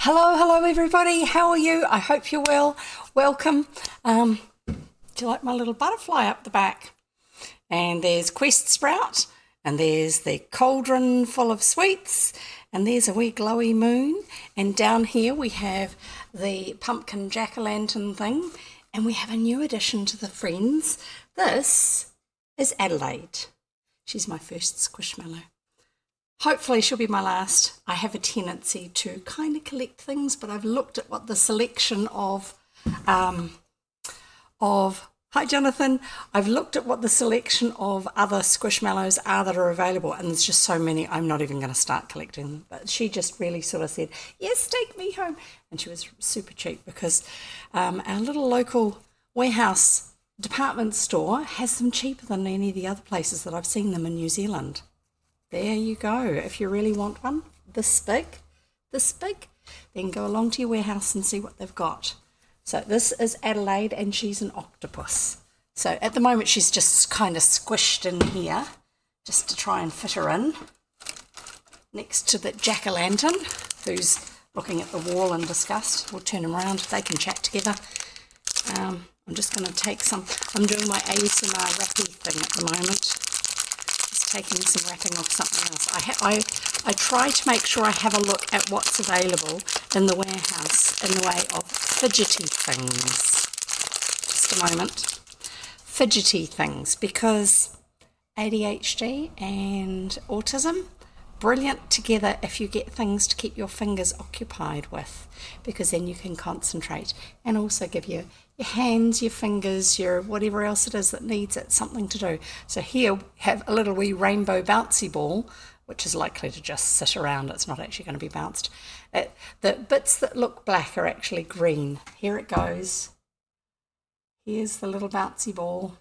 Hello everybody. How are you? I hope you're well. Welcome. Do you like my little butterfly up the back? And there's Quest Sprout, and there's the cauldron full of sweets, and there's a wee glowy moon, and down here we have the pumpkin jack-o'-lantern thing, and we have a new addition to the friends. This is Adelaide. She's my first squishmallow. Hopefully she'll be my last. I have a tendency to kind of collect things, but I've looked at what the selection of hi Jonathan, I've looked at what the selection of other squishmallows are that are available, and there's just so many I'm not even going to start collecting them. But she just really sort of said, yes, take me home. And she was super cheap because our little local warehouse department store has them cheaper than any of the other places that I've seen them in New Zealand. There you go. If you really want one this big, then go along to your warehouse and see what they've got. So this is Adelaide, and she's an octopus. So at the moment she's just kind of squished in here just to try and fit her in next to the jack-o'-lantern who's looking at the wall in disgust. We'll turn them around. They can chat together. I'm just going to take some. I'm doing my ASMR rappy thing at the moment. Taking some wrapping off something else. I try to make sure I have a look at what's available in the warehouse in the way of fidgety things. Just a moment. Fidgety things, because ADHD and autism, brilliant together if you get things to keep your fingers occupied with, because then you can concentrate and also give you your hands, your fingers, your whatever else it is that needs it, something to do. So here we have a little wee rainbow bouncy ball, which is likely to just sit around. It's not actually going to be bounced. The bits that look black are actually green. Here it goes. Here's the little bouncy ball,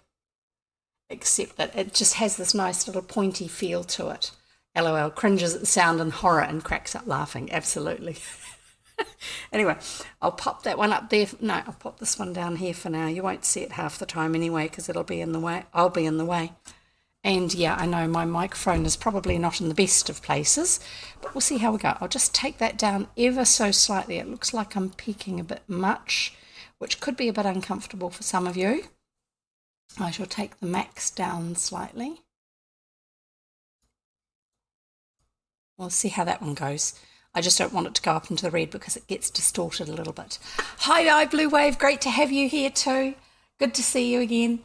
except that it just has this nice little pointy feel to it. LOL, cringes at the sound and horror and cracks up laughing. Absolutely. Anyway, I'll pop that one up there. No, I'll pop this one down here for now. You won't see it half the time anyway because it'll be in the way. I'll be in the way. And yeah, I know my microphone is probably not in the best of places, but we'll see how we go. I'll just take that down ever so slightly. It looks like I'm peeking a bit much, which could be a bit uncomfortable for some of you. I shall take the max down slightly. We'll see how that one goes. I just don't want it to go up into the red because it gets distorted a little bit. Hi, Blue Wave. Great to have you here too. Good to see you again.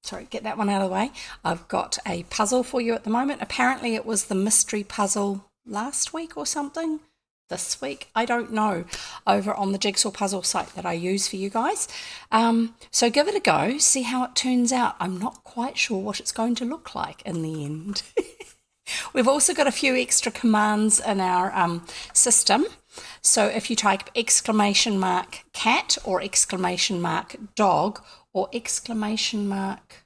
Sorry, get that one out of the way. I've got a puzzle for you at the moment. Apparently it was the mystery puzzle last week or something. This week, I don't know, over on the jigsaw puzzle site that I use for you guys. So give it a go, see how it turns out. I'm not quite sure what it's going to look like in the end. We've also got a few extra commands in our system. So if you type exclamation mark cat or exclamation mark dog or exclamation mark,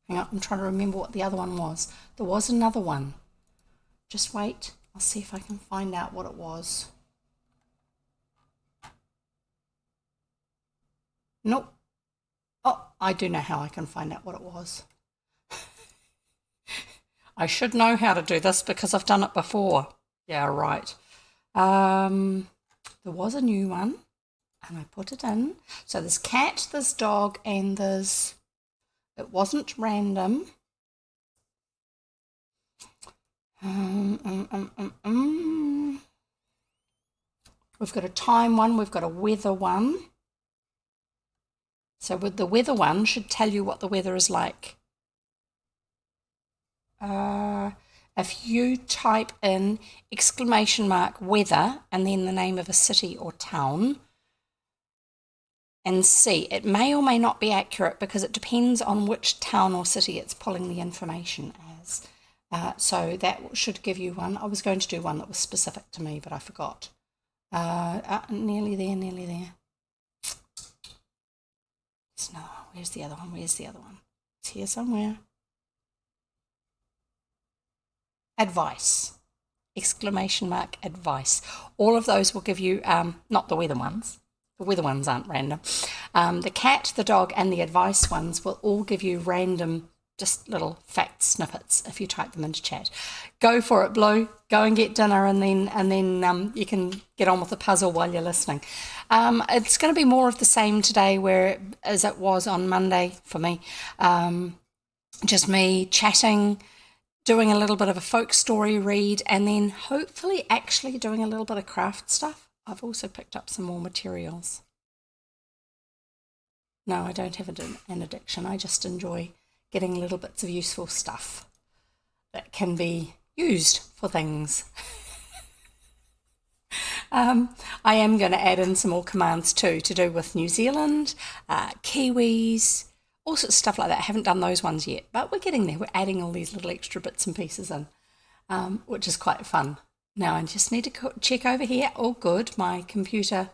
hang on, I'm trying to remember what the other one was. There was another one. Just wait, I'll see if I can find out what it was. Nope. Oh, I do know how I can find out what it was. I should know how to do this because I've done it before. Yeah, right. There was a new one and I put it in. So there's cat, there's dog, and there's, it wasn't random. We've got a time one, we've got a weather one. So with the weather one should tell you what the weather is like. If you type in exclamation mark weather and then the name of a city or town and see, it may or may not be accurate because it depends on which town or city it's pulling the information as. So that should give you one. I was going to do one that was specific to me, but I forgot. Nearly there, nearly there. No, where's the other one? Where's the other one? It's here somewhere. Advice, exclamation mark advice. All of those will give you, not the weather ones. The weather ones aren't random. The cat, the dog, and the advice ones will all give you random just little fact snippets if you type them into chat. Go for it, Blue. Go and get dinner, and then you can get on with the puzzle while you're listening. It's going to be more of the same today, as it was on Monday for me. Just me chatting, doing a little bit of a folk story read, and then hopefully actually doing a little bit of craft stuff. I've also picked up some more materials. No, I don't have an addiction. I just enjoy getting little bits of useful stuff that can be used for things. I am going to add in some more commands too, to do with New Zealand, Kiwis, all sorts of stuff like that. I haven't done those ones yet, but we're getting there. We're adding all these little extra bits and pieces in, which is quite fun. Now I just need to check over here. All good. My computer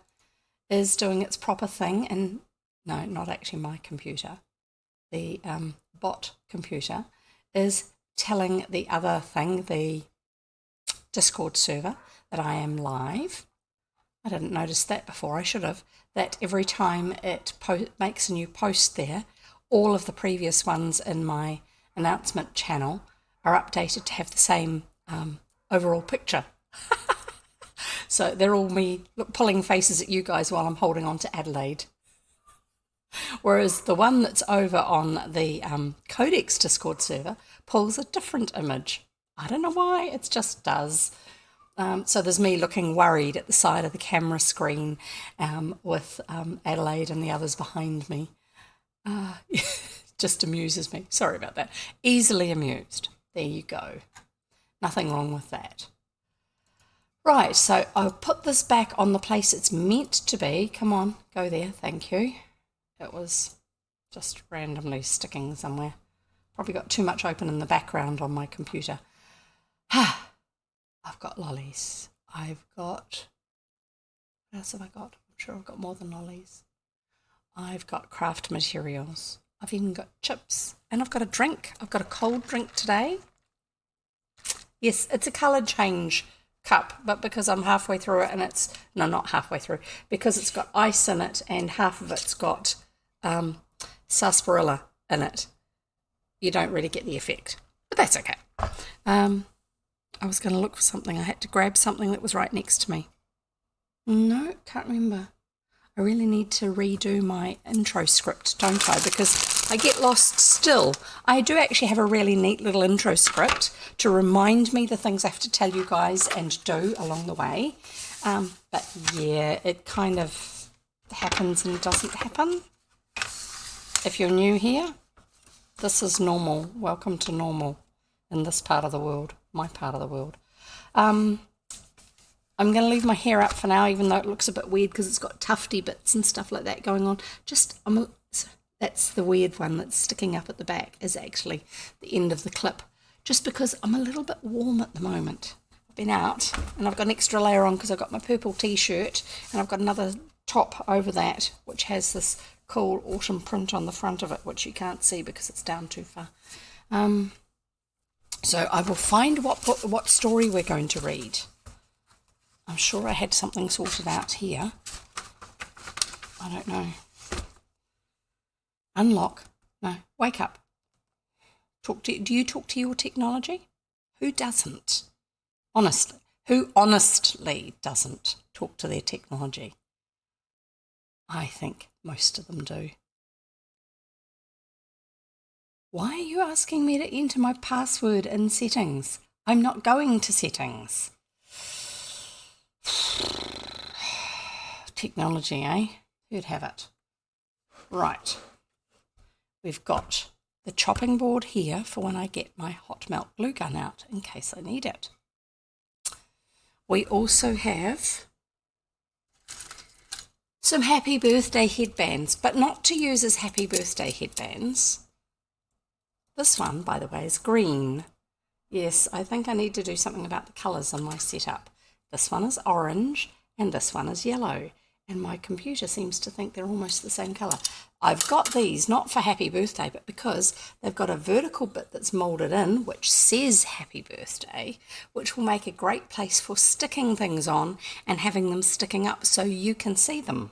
is doing its proper thing. And no, not actually my computer. The bot computer is telling the other thing, the Discord server, that I am live. I didn't notice that before. I should have. That every time it makes a new post there, all of the previous ones in my announcement channel are updated to have the same overall picture. So they're all me pulling faces at you guys while I'm holding on to Adelaide. Whereas the one that's over on the Codex Discord server pulls a different image. I don't know why, it just does. So there's me looking worried at the side of the camera screen with Adelaide and the others behind me. Just amuses me. Sorry about that. Easily amused. There you go. Nothing wrong with that. Right, so I'll put this back on the place it's meant to be. Come on, go there. Thank you. It was just randomly sticking somewhere. Probably got too much open in the background on my computer. I've got lollies. I've got... What else have I got? I'm sure I've got more than lollies. I've got craft materials. I've even got chips. And I've got a drink. I've got a cold drink today. Yes, it's a colour change cup, but because I'm halfway through it and it's... No, not halfway through. Because it's got ice in it and half of it's got sarsaparilla in it. You don't really get the effect. But that's okay. I was going to look for something. I had to grab something that was right next to me. No, can't remember. I really need to redo my intro script, don't I? Because I get lost still. I do actually have a really neat little intro script to remind me the things I have to tell you guys and do along the way. But yeah, it kind of happens and doesn't happen. If you're new here, this is normal. Welcome to normal in this part of the world, my part of the world. I'm going to leave my hair up for now, even though it looks a bit weird because it's got tufty bits and stuff like that going on. That's the weird one that's sticking up at the back is actually the end of the clip, just because I'm a little bit warm at the moment. I've been out and I've got an extra layer on because I've got my purple t-shirt and I've got another top over that which has this cool autumn print on the front of it, which you can't see because it's down too far. So I will find what story we're going to read. I'm sure I had something sorted out here. I don't know. Unlock. No, wake up. Do you talk to your technology? Who doesn't? Honestly. Who honestly doesn't talk to their technology? I think most of them do. Why are you asking me to enter my password in settings? I'm not going to settings. Technology, eh? Who'd have it? Right. We've got the chopping board here for when I get my hot melt glue gun out in case I need it. We also have some happy birthday headbands, but not to use as happy birthday headbands. This one, by the way, is green. Yes, I think I need to do something about the colours on my setup. This one is orange and this one is yellow. And my computer seems to think they're almost the same colour. I've got these not for happy birthday, but because they've got a vertical bit that's moulded in, which says happy birthday, which will make a great place for sticking things on and having them sticking up so you can see them.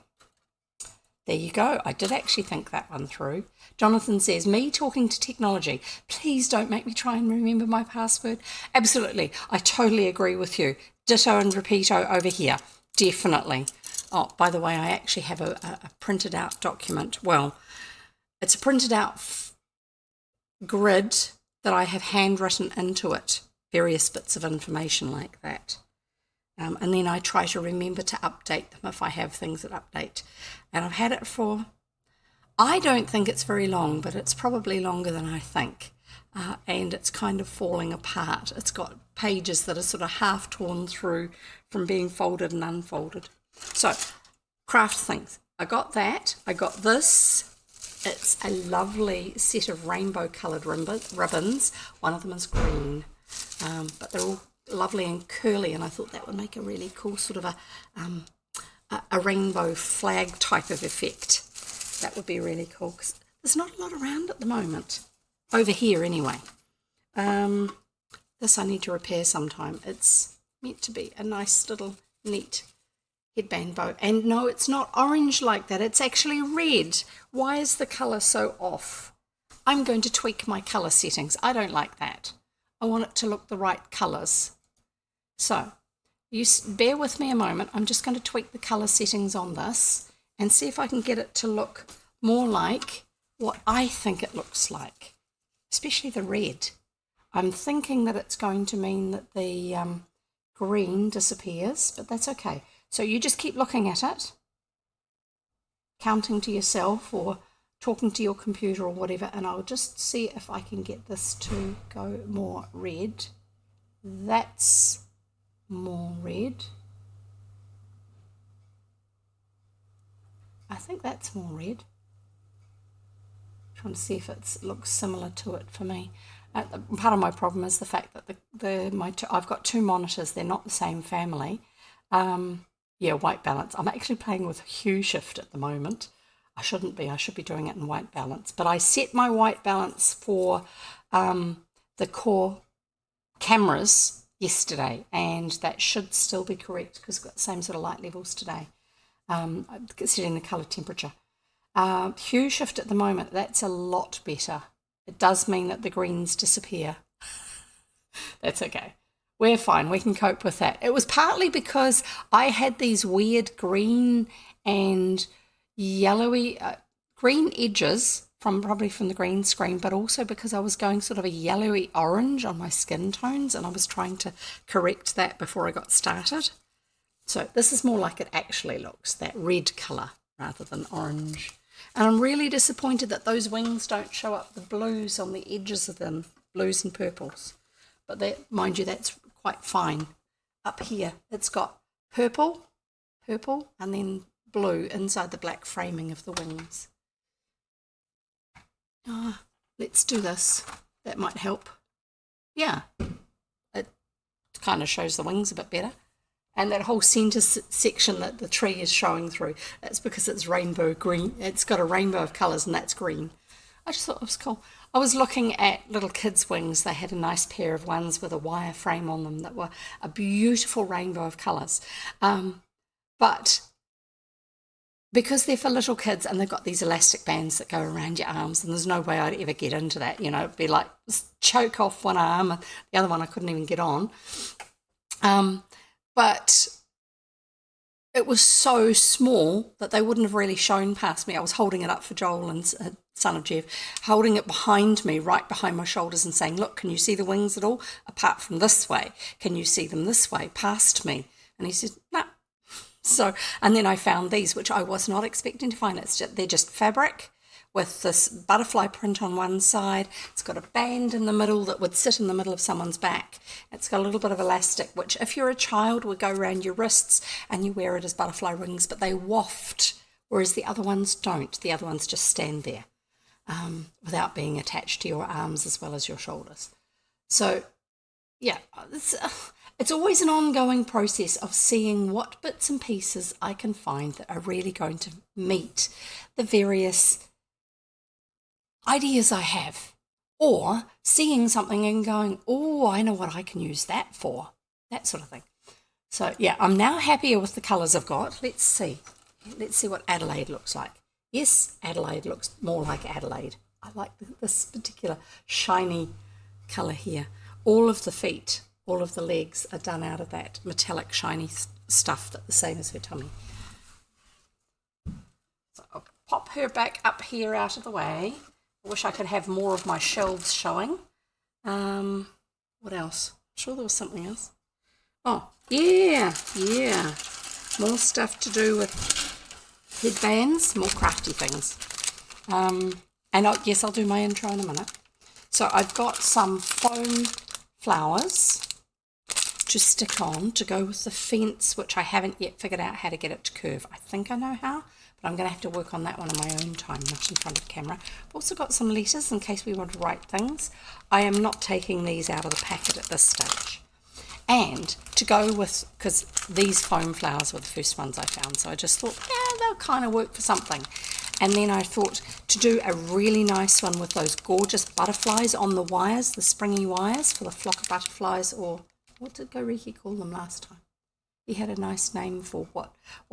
There you go. I did actually think that one through. Jonathan says, me talking to technology. Please don't make me try and remember my password. Absolutely. I totally agree with you. Ditto and repeato over here. Definitely. Oh, by the way, I actually have a printed out document. Well, it's a printed out grid that I have handwritten into it. Various bits of information like that. And then I try to remember to update them if I have things that update. And I've had it for, I don't think it's very long, but it's probably longer than I think. And it's kind of falling apart. It's got pages that are sort of half torn through from being folded and unfolded. So, craft things. I got that. I got this. It's a lovely set of rainbow coloured ribbons. One of them is green, but they're all lovely and curly, and I thought that would make a really cool sort of a rainbow flag type of effect. That would be really cool because there's not a lot around at the moment. Over here anyway. This I need to repair sometime. It's meant to be a nice little neat headband bow. And no, it's not orange like that. It's actually red. Why is the colour so off? I'm going to tweak my colour settings. I don't like that. I want it to look the right colours. So, you bear with me a moment. I'm just going to tweak the colour settings on this and see if I can get it to look more like what I think it looks like, especially the red. I'm thinking that it's going to mean that the green disappears, but that's okay. So you just keep looking at it, counting to yourself or talking to your computer or whatever, and I'll just see if I can get this to go more red. That's more red. I think that's more red. Trying to see if it looks similar to it for me. Part of my problem is the fact that I've got two monitors. They're not the same family. Yeah, white balance. I'm actually playing with hue shift at the moment. I shouldn't be. I should be doing it in white balance. But I set my white balance for the core cameras yesterday, and that should still be correct because it's got the same sort of light levels today. Setting the colour temperature. Hue shift at the moment, that's a lot better. It does mean that the greens disappear. That's okay. We're fine. We can cope with that. It was partly because I had these weird green and yellowy green edges probably from the green screen, but also because I was going sort of a yellowy orange on my skin tones, and I was trying to correct that before I got started. So this is more like it actually looks, that red colour rather than orange. And I'm really disappointed that those wings don't show up the blues on the edges of them, blues and purples. But that, mind you, that's quite fine. Up here, it's got purple, and then blue inside the black framing of the wings. Let's do this. That might help. Yeah, it kind of shows the wings a bit better. And that whole centre section that the tree is showing through, that's because it's rainbow green. It's got a rainbow of colours, and that's green. I just thought it was cool. I was looking at little kids' wings. They had a nice pair of ones with a wire frame on them that were a beautiful rainbow of colours. But because they're for little kids and they've got these elastic bands that go around your arms, and there's no way I'd ever get into that. You know, it'd be like choke off one arm, and the other one I couldn't even get on. But it was so small that they wouldn't have really shown past me. I was holding it up for Joel and son of Jeff, holding it behind me, right behind my shoulders, and saying, look, can you see the wings at all? Apart from this way, can you see them this way, past me? And he said, no. So, and then I found these, which I was not expecting to find. They're just fabric with this butterfly print on one side. It's got a band in the middle that would sit in the middle of someone's back. It's got a little bit of elastic, which if you're a child would go around your wrists, and you wear it as butterfly wings, but they waft, whereas the other ones don't. The other ones just stand there without being attached to your arms as well as your shoulders. So, yeah, it's always an ongoing process of seeing what bits and pieces I can find that are really going to meet the various ideas I have, or seeing something and going, oh, I know what I can use that for, that sort of thing. So yeah, I'm now happier with the colours I've got. Let's see what Adelaide looks like. Yes, Adelaide looks more like Adelaide. I like this particular shiny colour here. All of the feet, all of the legs are done out of that metallic shiny stuff, that the same as her tummy. So I'll pop her back up here out of the way. I wish I could have more of my shelves showing. What else? I'm sure there was something else. Oh, yeah. More stuff to do with headbands, more crafty things. Yes, I'll do my intro in a minute. So I've got some foam flowers to stick on to go with the fence, which I haven't yet figured out how to get it to curve. I think I know how, but I'm going to have to work on that one in my own time, not in front of the camera. I've also got some letters in case we want to write things. I am not taking these out of the packet at this stage. And to go with, because these foam flowers were the first ones I found, so I just thought, yeah, they'll kind of work for something. And then I thought to do a really nice one with those gorgeous butterflies on the wires, the springy wires for the flock of butterflies, or what did Goriki call them last time? He had a nice name for what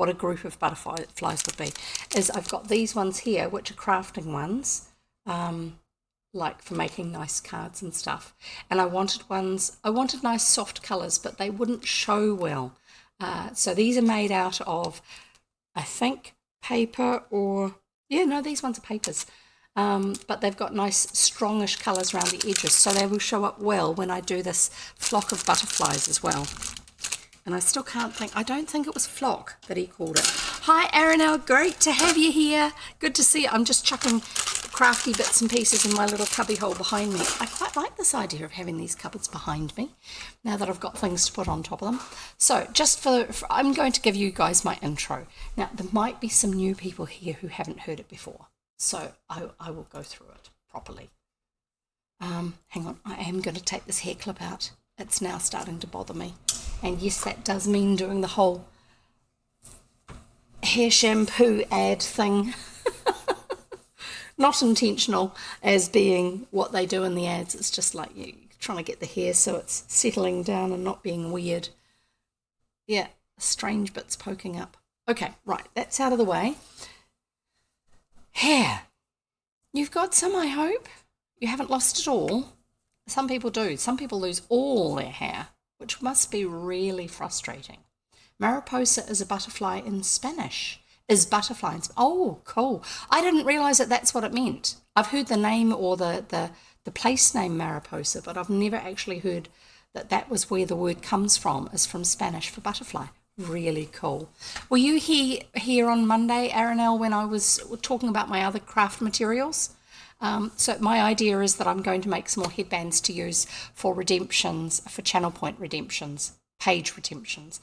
a group of butterflies would be. Is I've got these ones here, which are crafting ones, like for making nice cards and stuff. And I wanted nice soft colours, but they wouldn't show well. So these are made out of, I think, paper or, yeah, no, these ones are papers. But they've got nice strongish colours around the edges, so they will show up well when I do this flock of butterflies as well. And I still can't think, I don't think it was flock that he called it. Hi Arinel, great to have you here. Good to see you. I'm just chucking crafty bits and pieces in my little cubby hole behind me. I quite like this idea of having these cupboards behind me now that I've got things to put on top of them. So just I'm going to give you guys my intro. Now there might be some new people here who haven't heard it before, so I will go through it properly. Hang on, I am going to take this hair clip out. It's now starting to bother me. And yes, that does mean doing the whole hair shampoo ad thing. Not intentional as being what they do in the ads. It's just like you trying to get the hair so it's settling down and not being weird. Yeah, strange bits poking up. Okay, right, that's out of the way. Hair. You've got some, I hope. You haven't lost it all. Some people do. Some people lose all their hair, which must be really frustrating. Mariposa is a butterfly in Spanish. Oh, cool. I didn't realise that that's what it meant. I've heard the name or the place name Mariposa, but I've never actually heard that was where the word comes from, is from Spanish for butterfly. Really cool. Were you here on Monday, Arinel, when I was talking about my other craft materials? So my idea is that I'm going to make some more headbands to use for redemptions, for channel point redemptions, page redemptions.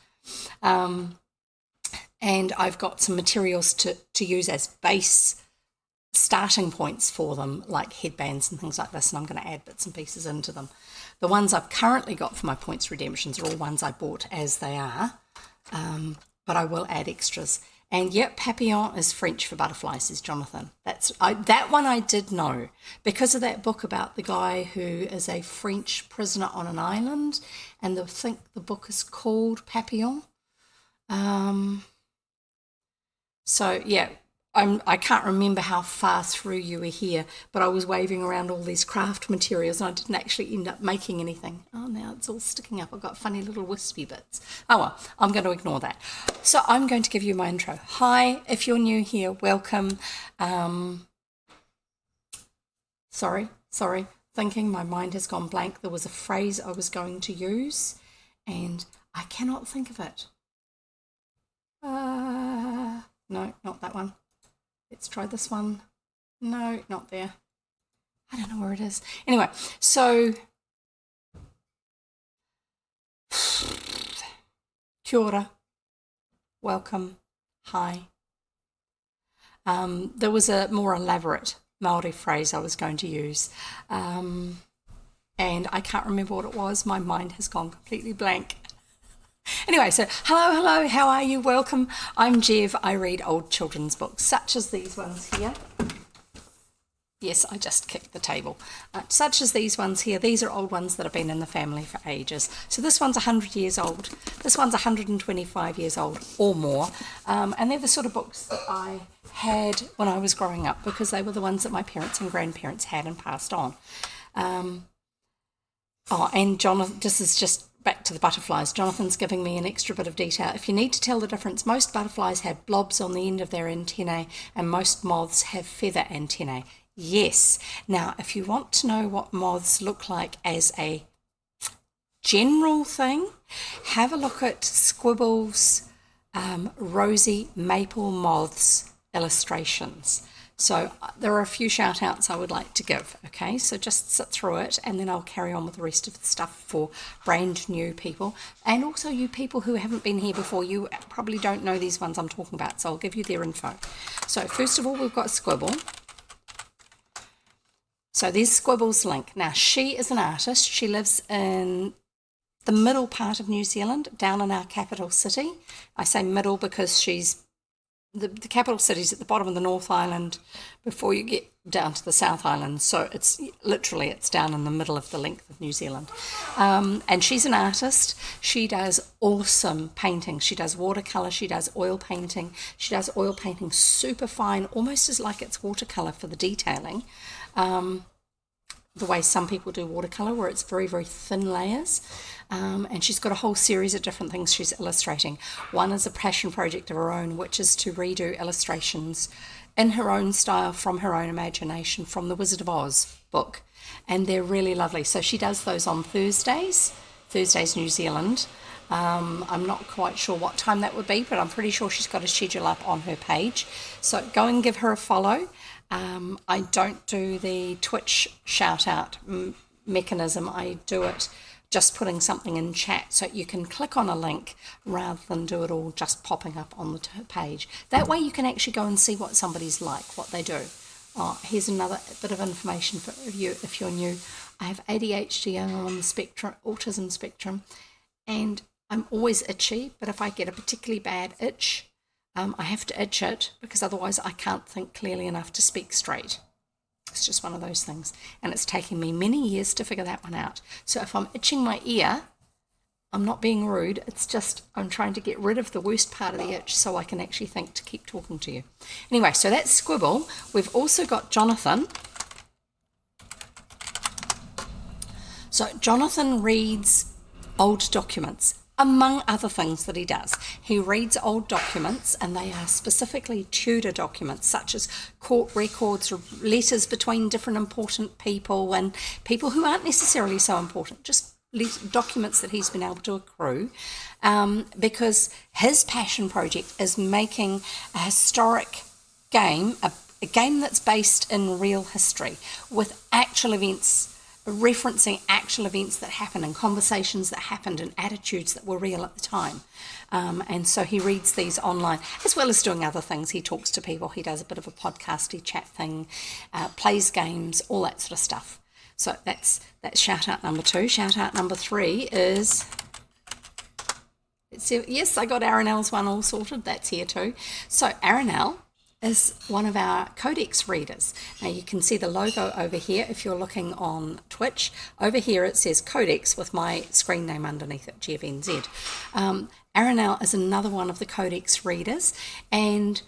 And I've got some materials to use as base starting points for them, like headbands and things like this, and I'm going to add bits and pieces into them. The ones I've currently got for my points redemptions are all ones I bought as they are, but I will add extras. And yep, papillon is French for butterfly, says Jonathan. That one I did know because of that book about the guy who is a French prisoner on an island, and I think the book is called Papillon. So yeah, I can't remember how far through you were here, but I was waving around all these craft materials and I didn't actually end up making anything. Oh, now it's all sticking up. I've got funny little wispy bits. Oh well, I'm going to ignore that. So I'm going to give you my intro. Hi, if you're new here, welcome. Sorry, thinking my mind has gone blank. There was a phrase I was going to use and I cannot think of it. No, not that one. Let's try this one. No, not there. I don't know where it is. Anyway, so kia ora, welcome, hi. There was a more elaborate Māori phrase I was going to use, and I can't remember what it was. My mind has gone completely blank. Anyway, so hello, how are you? Welcome. I'm Jev. I read old children's books, such as these ones here. Yes, I just kicked the table. Such as these ones here. These are old ones that have been in the family for ages. So this one's 100 years old. This one's 125 years old or more. And they're the sort of books that I had when I was growing up, because they were the ones that my parents and grandparents had and passed on. And Jonathan, this is just back to the butterflies. Jonathan's giving me an extra bit of detail. If you need to tell the difference, most butterflies have blobs on the end of their antennae and most moths have feather antennae. Yes. Now, if you want to know what moths look like as a general thing, have a look at Squibble's Rosy Maple Moths illustrations. So there are a few shout outs I would like to give, okay? So just sit through it and then I'll carry on with the rest of the stuff for brand new people. And also you people who haven't been here before, you probably don't know these ones I'm talking about, so I'll give you their info. So first of all, we've got Squibble. So there's Squibble's link. Now, she is an artist. She lives in the middle part of New Zealand, down in our capital city. I say middle because she's the capital city's at the bottom of the North Island before you get down to the South Island. So it's down in the middle of the length of New Zealand. And she's an artist. She does awesome painting. She does watercolour. She does oil painting. She does oil painting super fine, almost as like it's watercolour for the detailing. The way some people do watercolour, where it's very, very thin layers. And she's got a whole series of different things she's illustrating. One is a passion project of her own, which is to redo illustrations in her own style from her own imagination from the Wizard of Oz book. And they're really lovely. So she does those on Thursdays New Zealand. I'm not quite sure what time that would be, but I'm pretty sure she's got a schedule up on her page. So go and give her a follow. I don't do the Twitch shout out mechanism. I do it just putting something in chat, so you can click on a link rather than do it all just popping up on the page. That way you can actually go and see what somebody's like, what they do. Here's another bit of information for you if you're new. I have ADHD and I'm on the spectrum, autism spectrum, and I'm always itchy, but if I get a particularly bad itch, I have to itch it because otherwise I can't think clearly enough to speak straight. It's just one of those things. And it's taken me many years to figure that one out. So if I'm itching my ear, I'm not being rude. It's just I'm trying to get rid of the worst part of the itch so I can actually think to keep talking to you. Anyway, so that's Squibble. We've also got Jonathan. So Jonathan reads old documents. Among other things that he does, he reads old documents, and they are specifically Tudor documents, such as court records, letters between different important people and people who aren't necessarily so important, just documents that he's been able to accrue, because his passion project is making a historic game, a game that's based in real history with actual events, referencing actual events that happened and conversations that happened and attitudes that were real at the time. And so he reads these online, as well as doing other things. He talks to people, he does a bit of a podcasty chat thing, plays games, all that sort of stuff. So that's shout out number 2. Shout out number 3 is, yes, I got Arinel's one all sorted. That's here too. So Arinel is one of our Codex readers. Now you can see the logo over here if you're looking on Twitch. Over here it says Codex with my screen name underneath it, jevvv. Arinel is another one of the Codex readers, and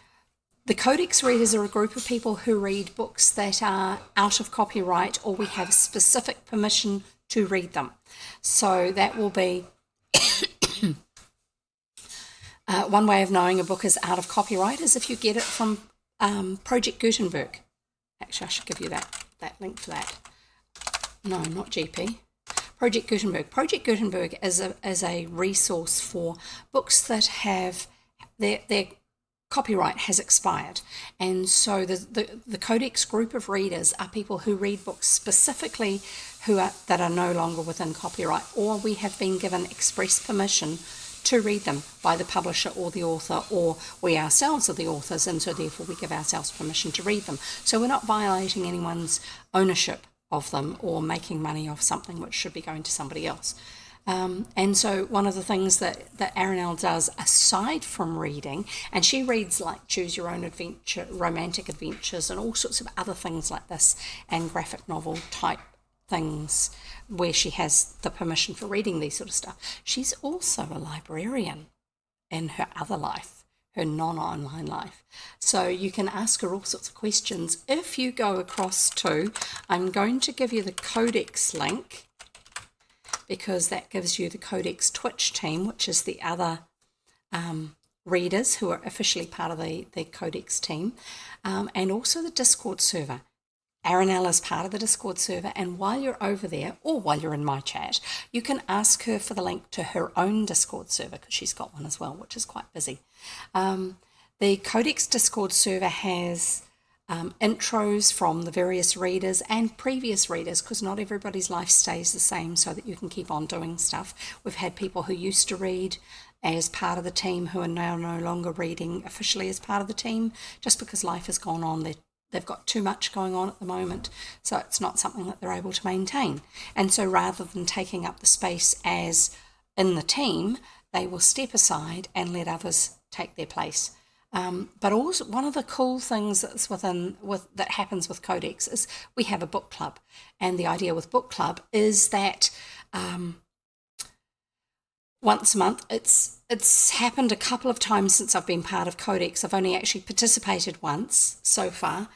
the Codex readers are a group of people who read books that are out of copyright or we have specific permission to read them. So that will be one way of knowing a book is out of copyright is if you get it from Project Gutenberg. Actually, I should give you that link for that. No, not GP. Project Gutenberg. Project Gutenberg is a resource for books that have their copyright has expired. And so the Codex group of readers are people who read books specifically that are no longer within copyright, or we have been given express permission to read them by the publisher or the author, or we ourselves are the authors, and so therefore we give ourselves permission to read them. So we're not violating anyone's ownership of them or making money off something which should be going to somebody else. And so one of the things that Arinelle does aside from reading, and she reads like Choose Your Own Adventure, romantic adventures, and all sorts of other things like this, and graphic novel type things where she has the permission for reading these sort of stuff. She's also a librarian in her other life, her non-online life. So you can ask her all sorts of questions. If you go across to, I'm going to give you the Codex link, because that gives you the Codex Twitch team, which is the other readers who are officially part of the Codex team, and also the Discord server. Arinelle is part of the Discord server, and while you're over there, or while you're in my chat, you can ask her for the link to her own Discord server, because she's got one as well, which is quite busy. The Codex Discord server has intros from the various readers and previous readers, because not everybody's life stays the same, so that you can keep on doing stuff. We've had people who used to read as part of the team who are now no longer reading officially as part of the team, just because life has gone on. They've got too much going on at the moment, so it's not something that they're able to maintain. And so rather than taking up the space as in the team, they will step aside and let others take their place. But also, one of the cool things that happens with Codex is we have a book club, and the idea with book club is that once a month, it's happened a couple of times since I've been part of Codex. I've only actually participated once so far.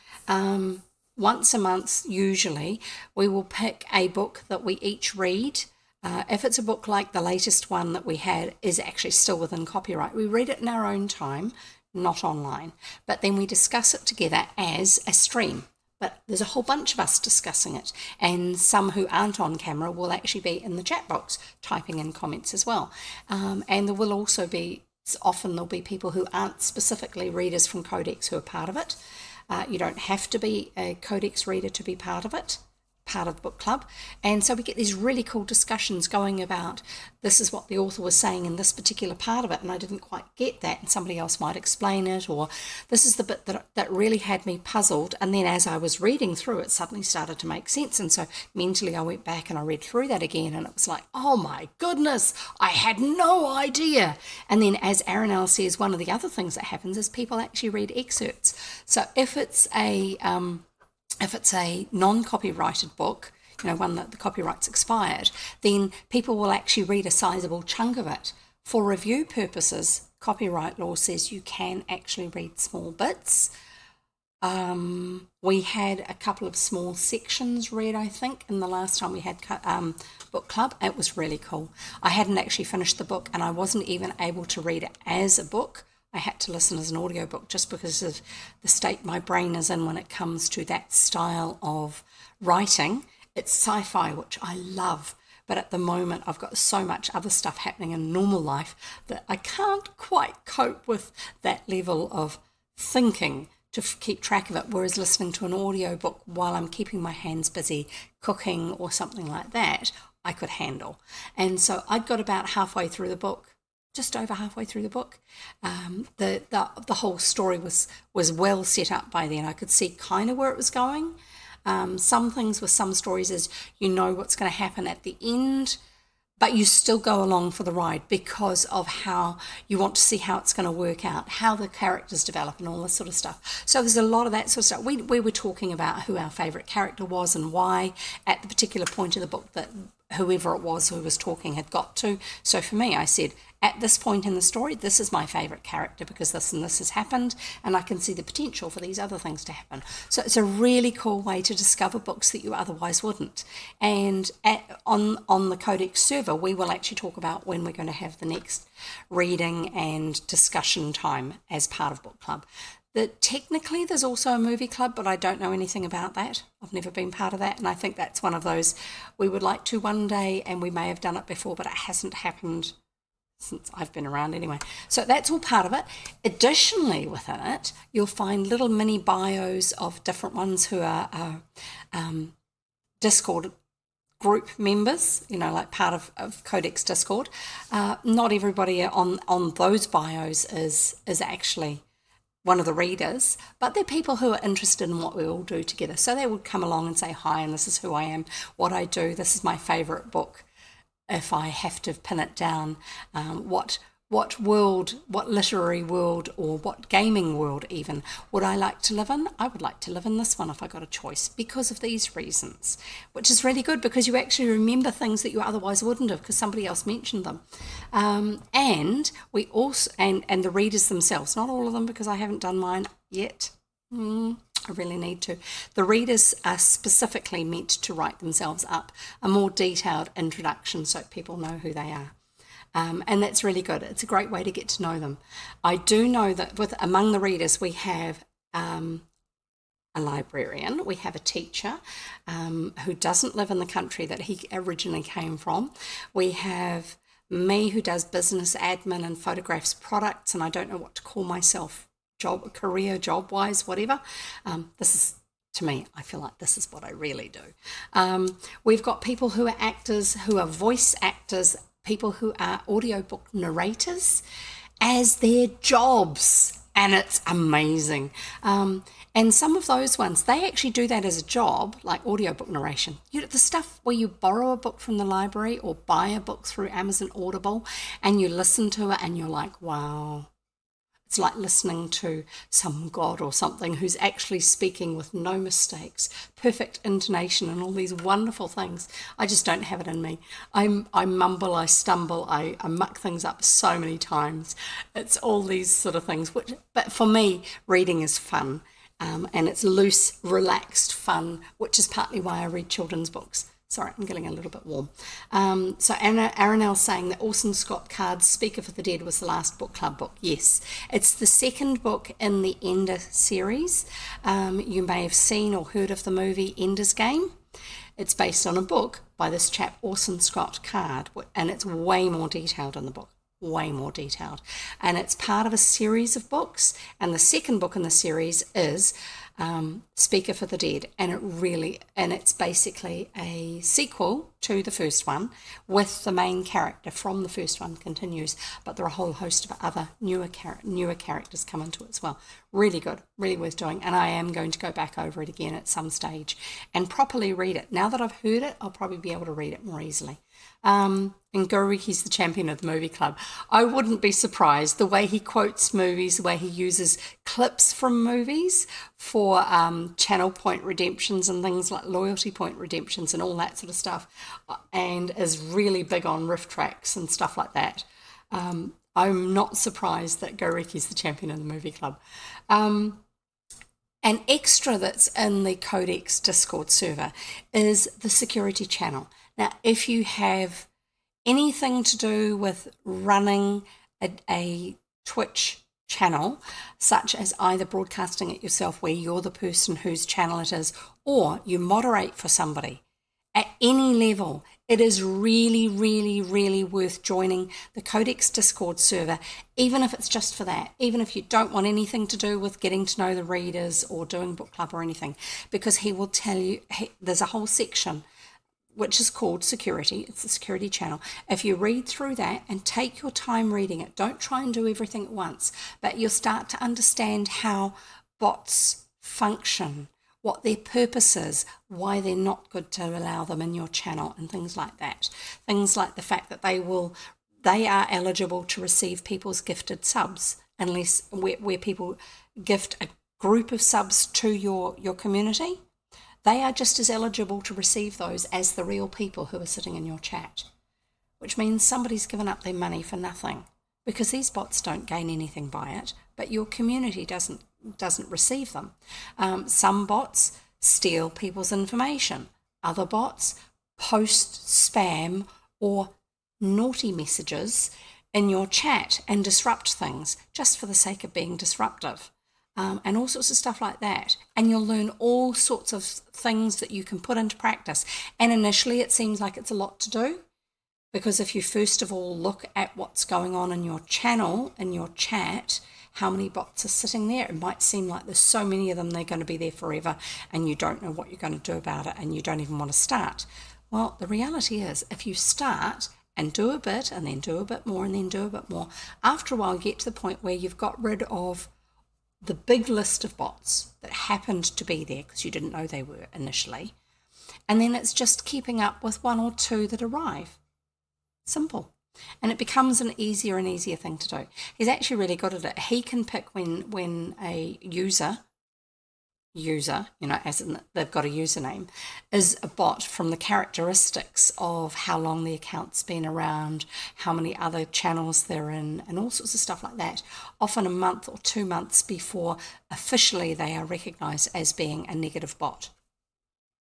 Once a month, usually, we will pick a book that we each read. If it's a book like the latest one that we had is actually still within copyright, we read it in our own time, not online, but then we discuss it together as a stream. But there's a whole bunch of us discussing it, and some who aren't on camera will actually be in the chat box typing in comments as well. And there will also be, often there'll be people who aren't specifically readers from Codex who are part of it. You don't have to be a Codex reader to be part of it, part of the book club. And so we get these really cool discussions going about, this is what the author was saying in this particular part of it, and I didn't quite get that, and somebody else might explain it, or this is the bit that really had me puzzled, and then as I was reading through it suddenly started to make sense. And so mentally I went back and I read through that again, and it was like, oh my goodness, I had no idea. And then, as Arinelle says, one of the other things that happens is people actually read excerpts. So if it's a non-copyrighted book, one that the copyright's expired, then people will actually read a sizable chunk of it. For review purposes, copyright law says you can actually read small bits. We had a couple of small sections read, I think, in the last time we had book club. It was really cool. I hadn't actually finished the book, and I wasn't even able to read it as a book. I had to listen as an audiobook just because of the state my brain is in when it comes to that style of writing. It's sci-fi, which I love, but at the moment I've got so much other stuff happening in normal life that I can't quite cope with that level of thinking to keep track of it, whereas listening to an audiobook while I'm keeping my hands busy cooking or something like that, I could handle. And so I'd got about halfway through the book, just over halfway through the book. The whole story was well set up by then. I could see kind of where it was going. Some things with some stories is you know what's going to happen at the end, but you still go along for the ride because of how you want to see how it's going to work out, how the characters develop and all this sort of stuff. So there's a lot of that sort of stuff. We were talking about who our favourite character was and why at the particular point of the book that whoever it was who was talking had got to. So for me, I said, at this point in the story, this is my favourite character because this and this has happened, and I can see the potential for these other things to happen. So it's a really cool way to discover books that you otherwise wouldn't. And on the Codex server, we will actually talk about when we're going to have the next reading and discussion time as part of book club. Technically, there's also a movie club, but I don't know anything about that. I've never been part of that, and I think that's one of those we would like to one day, and we may have done it before, but it hasn't happened since I've been around anyway. So that's all part of it. Additionally, within it, you'll find little mini bios of different ones who are Discord group members, like part of Codex Discord. Not everybody on those bios is actually one of the readers, but they're people who are interested in what we all do together. So they would come along and say, hi, and this is who I am, what I do, this is my favourite book, if I have to pin it down, what world, what literary world, or what gaming world even would I like to live in? I would like to live in this one if I got a choice because of these reasons, which is really good because you actually remember things that you otherwise wouldn't have because somebody else mentioned them. And we also, and the readers themselves, not all of them because I haven't done mine yet. I really need to. The readers are specifically meant to write themselves up a more detailed introduction so people know who they are. And that's really good. It's a great way to get to know them. I do know that among the readers we have a librarian, we have a teacher who doesn't live in the country that he originally came from. We have me who does business admin and photographs products, and I don't know what to call myself, job wise, whatever. This is, to me, I feel like this is what I really do. We've got people who are actors, who are voice actors, people who are audiobook narrators as their jobs, and it's amazing. And some of those ones, they actually do that as a job, like audiobook narration. The stuff where you borrow a book from the library or buy a book through Amazon Audible and you listen to it and you're like, wow. It's like listening to some god or something who's actually speaking with no mistakes, perfect intonation and all these wonderful things. I just don't have it in me. I mumble, I stumble, I muck things up so many times. It's all these sort of things. But for me, reading is fun. And it's loose, relaxed fun, which is partly why I read children's books. Sorry, I'm getting a little bit warm. So Aranel's saying that Orson Scott Card's Speaker for the Dead was the last book club book. Yes, it's the second book in the Ender series. You may have seen or heard of the movie Ender's Game. It's based on a book by this chap Orson Scott Card, and it's way more detailed in the book. Way more detailed. And it's part of a series of books, and the second book in the series is Speaker for the Dead, and it's basically a sequel to the first one with the main character from the first one continues, but there are a whole host of other newer characters come into it as well. Really good, really worth doing, and I am going to go back over it again at some stage and properly read it. Now that I've heard it, I'll probably be able to read it more easily. And Goriki's the champion of the movie club. I wouldn't be surprised the way he quotes movies, the way he uses clips from movies for channel point redemptions and things like loyalty point redemptions and all that sort of stuff, and is really big on riff tracks and stuff like that. I'm not surprised that Goriki's the champion of the movie club. An extra that's in the Codex Discord server is the security channel. Now, if you have anything to do with running a Twitch channel, such as either broadcasting it yourself where you're the person whose channel it is, or you moderate for somebody at any level, it is really, really, really worth joining the Codex Discord server, even if it's just for that, even if you don't want anything to do with getting to know the readers or doing book club or anything, because he will tell you, there's a whole section which is called security. It's the security channel. If you read through that and take your time reading it, don't try and do everything at once, but you'll start to understand how bots function, what their purpose is, why they're not good to allow them in your channel, and things like that. Things like the fact that they are eligible to receive people's gifted subs, unless where people gift a group of subs to your community. They are just as eligible to receive those as the real people who are sitting in your chat, which means somebody's given up their money for nothing, because these bots don't gain anything by it, but your community doesn't receive them. Some bots steal people's information. Other bots post spam or naughty messages in your chat and disrupt things just for the sake of being disruptive. And all sorts of stuff like that. And you'll learn all sorts of things that you can put into practice. And initially it seems like it's a lot to do, because if you first of all look at what's going on in your channel, in your chat, how many bots are sitting there, it might seem like there's so many of them, they're going to be there forever, and you don't know what you're going to do about it, and you don't even want to start. Well, the reality is, if you start and do a bit, and then do a bit more, and then do a bit more, after a while you get to the point where you've got rid of the big list of bots that happened to be there because you didn't know they were initially, and then it's just keeping up with one or two that arrive. Simple. And it becomes an easier and easier thing to do. He's actually really good at it. He can pick when a user, as in they've got a username, is a bot from the characteristics of how long the account's been around, how many other channels they're in, and all sorts of stuff like that, often a month or 2 months before officially they are recognised as being a negative bot,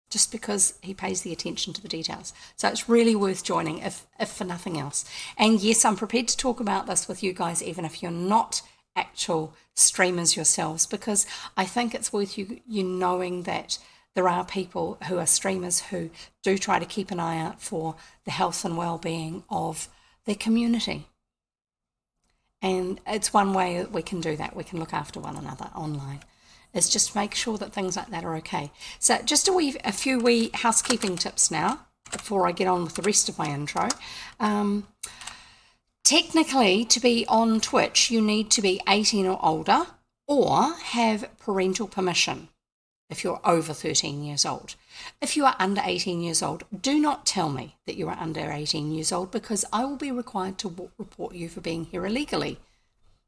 just because he pays the attention to the details. So it's really worth joining, if for nothing else. And yes, I'm prepared to talk about this with you guys, even if you're not actual streamers yourselves, because I think it's worth you knowing that there are people who are streamers who do try to keep an eye out for the health and well-being of their community. And it's one way that we can do that. We can look after one another online, is just make sure that things like that are okay. So just a few wee housekeeping tips now before I get on with the rest of my intro. Technically, to be on Twitch, you need to be 18 or older or have parental permission if you're over 13 years old. If you are under 18 years old, do not tell me that you are under 18 years old, because I will be required to report you for being here illegally,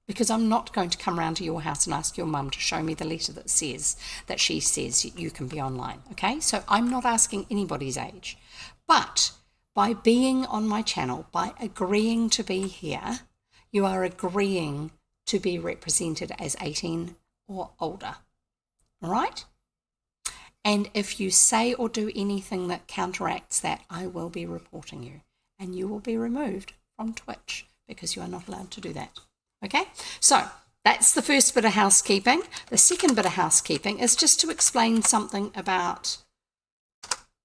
because I'm not going to come round to your house and ask your mum to show me the letter that she says you can be online, okay? So I'm not asking anybody's age. But by being on my channel, by agreeing to be here, you are agreeing to be represented as 18 or older, all right? And if you say or do anything that counteracts that, I will be reporting you, and you will be removed from Twitch, because you are not allowed to do that. Okay, so that's the first bit of housekeeping. The second bit of housekeeping is just to explain something about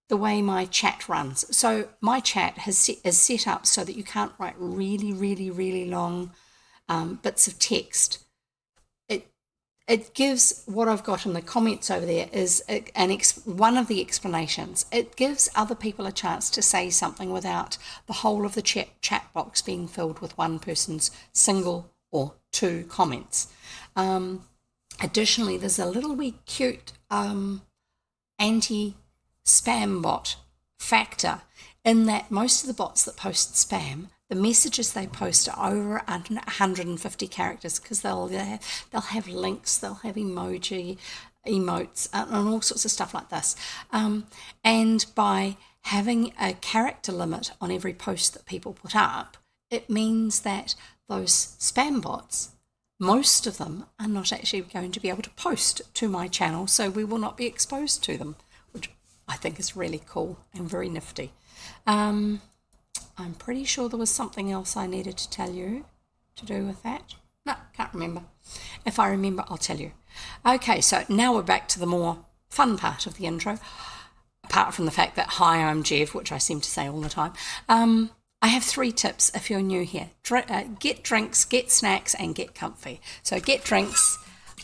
the way my chat runs. So my chat is set up so that you can't write really, really, really long bits of text. It gives what I've got in the comments over there is one of the explanations. It gives other people a chance to say something without the whole of the chat box being filled with one person's single or 2 comments. Additionally, there's a little wee cute anti-spam bot factor, in that most of the bots that post spam, the messages they post are over 150 characters, because they'll have links, they'll have emotes, and all sorts of stuff like this. And by having a character limit on every post that people put up, it means that those spam bots, most of them are not actually going to be able to post to my channel, so we will not be exposed to them, which I think is really cool and very nifty. I'm pretty sure there was something else I needed to tell you to do with that. No, can't remember. If I remember, I'll tell you. Okay, so now we're back to the more fun part of the intro, apart from the fact that, hi, I'm Jev, which I seem to say all the time. I have 3 tips if you're new here. Get drinks, get snacks, and get comfy. So get drinks.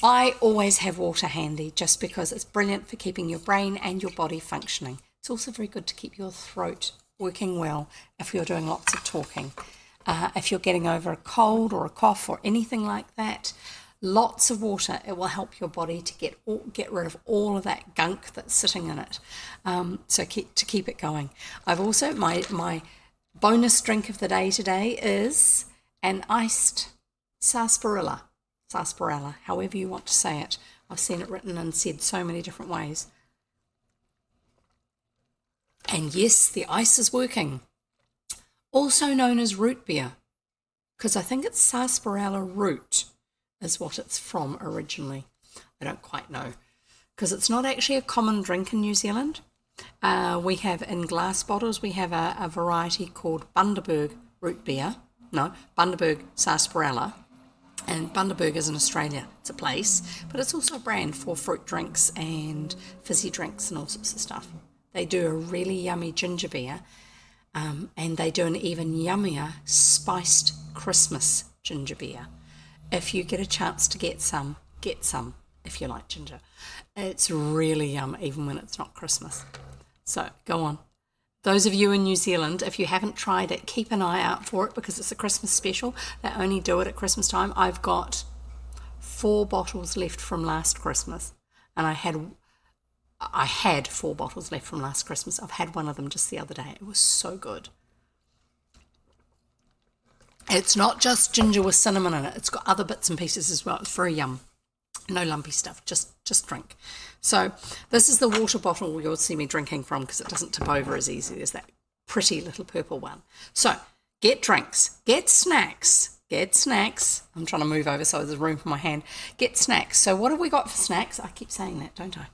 I always have water handy, just because it's brilliant for keeping your brain and your body functioning. It's also very good to keep your throat working well if you're doing lots of talking. If you're getting over a cold or a cough or anything like that, lots of water. It will help your body to get rid of all of that gunk that's sitting in it. So to keep it going. I've also, my bonus drink of the day today is an iced sarsaparilla, however you want to say it. I've seen it written and said so many different ways. And yes, the ice is working. Also known as root beer, because I think it's sarsaparilla root is what it's from originally. I don't quite know, because it's not actually a common drink in New Zealand. We have in glass bottles, we have a variety called Bundaberg root beer. No, Bundaberg sarsaparilla. And Bundaberg is in Australia. It's a place, but it's also a brand for fruit drinks and fizzy drinks and all sorts of stuff. They do a really yummy ginger beer, and they do an even yummier spiced Christmas ginger beer. If you get a chance to get some if you like ginger. It's really yum, even when it's not Christmas. So go on. Those of you in New Zealand, if you haven't tried it, keep an eye out for it, because it's a Christmas special. They only do it at Christmas time. I've got 4 bottles left from last Christmas, and I had 4 bottles left from last Christmas. I've had one of them just the other day. It was so good. It's not just ginger with cinnamon in it. It's got other bits and pieces as well. It's very yum. No lumpy stuff. Just drink. So this is the water bottle you'll see me drinking from because it doesn't tip over as easy as that pretty little purple one. So get drinks, get snacks, get snacks. I'm trying to move over so there's room for my hand. Get snacks. So what have we got for snacks? I keep saying that, don't I?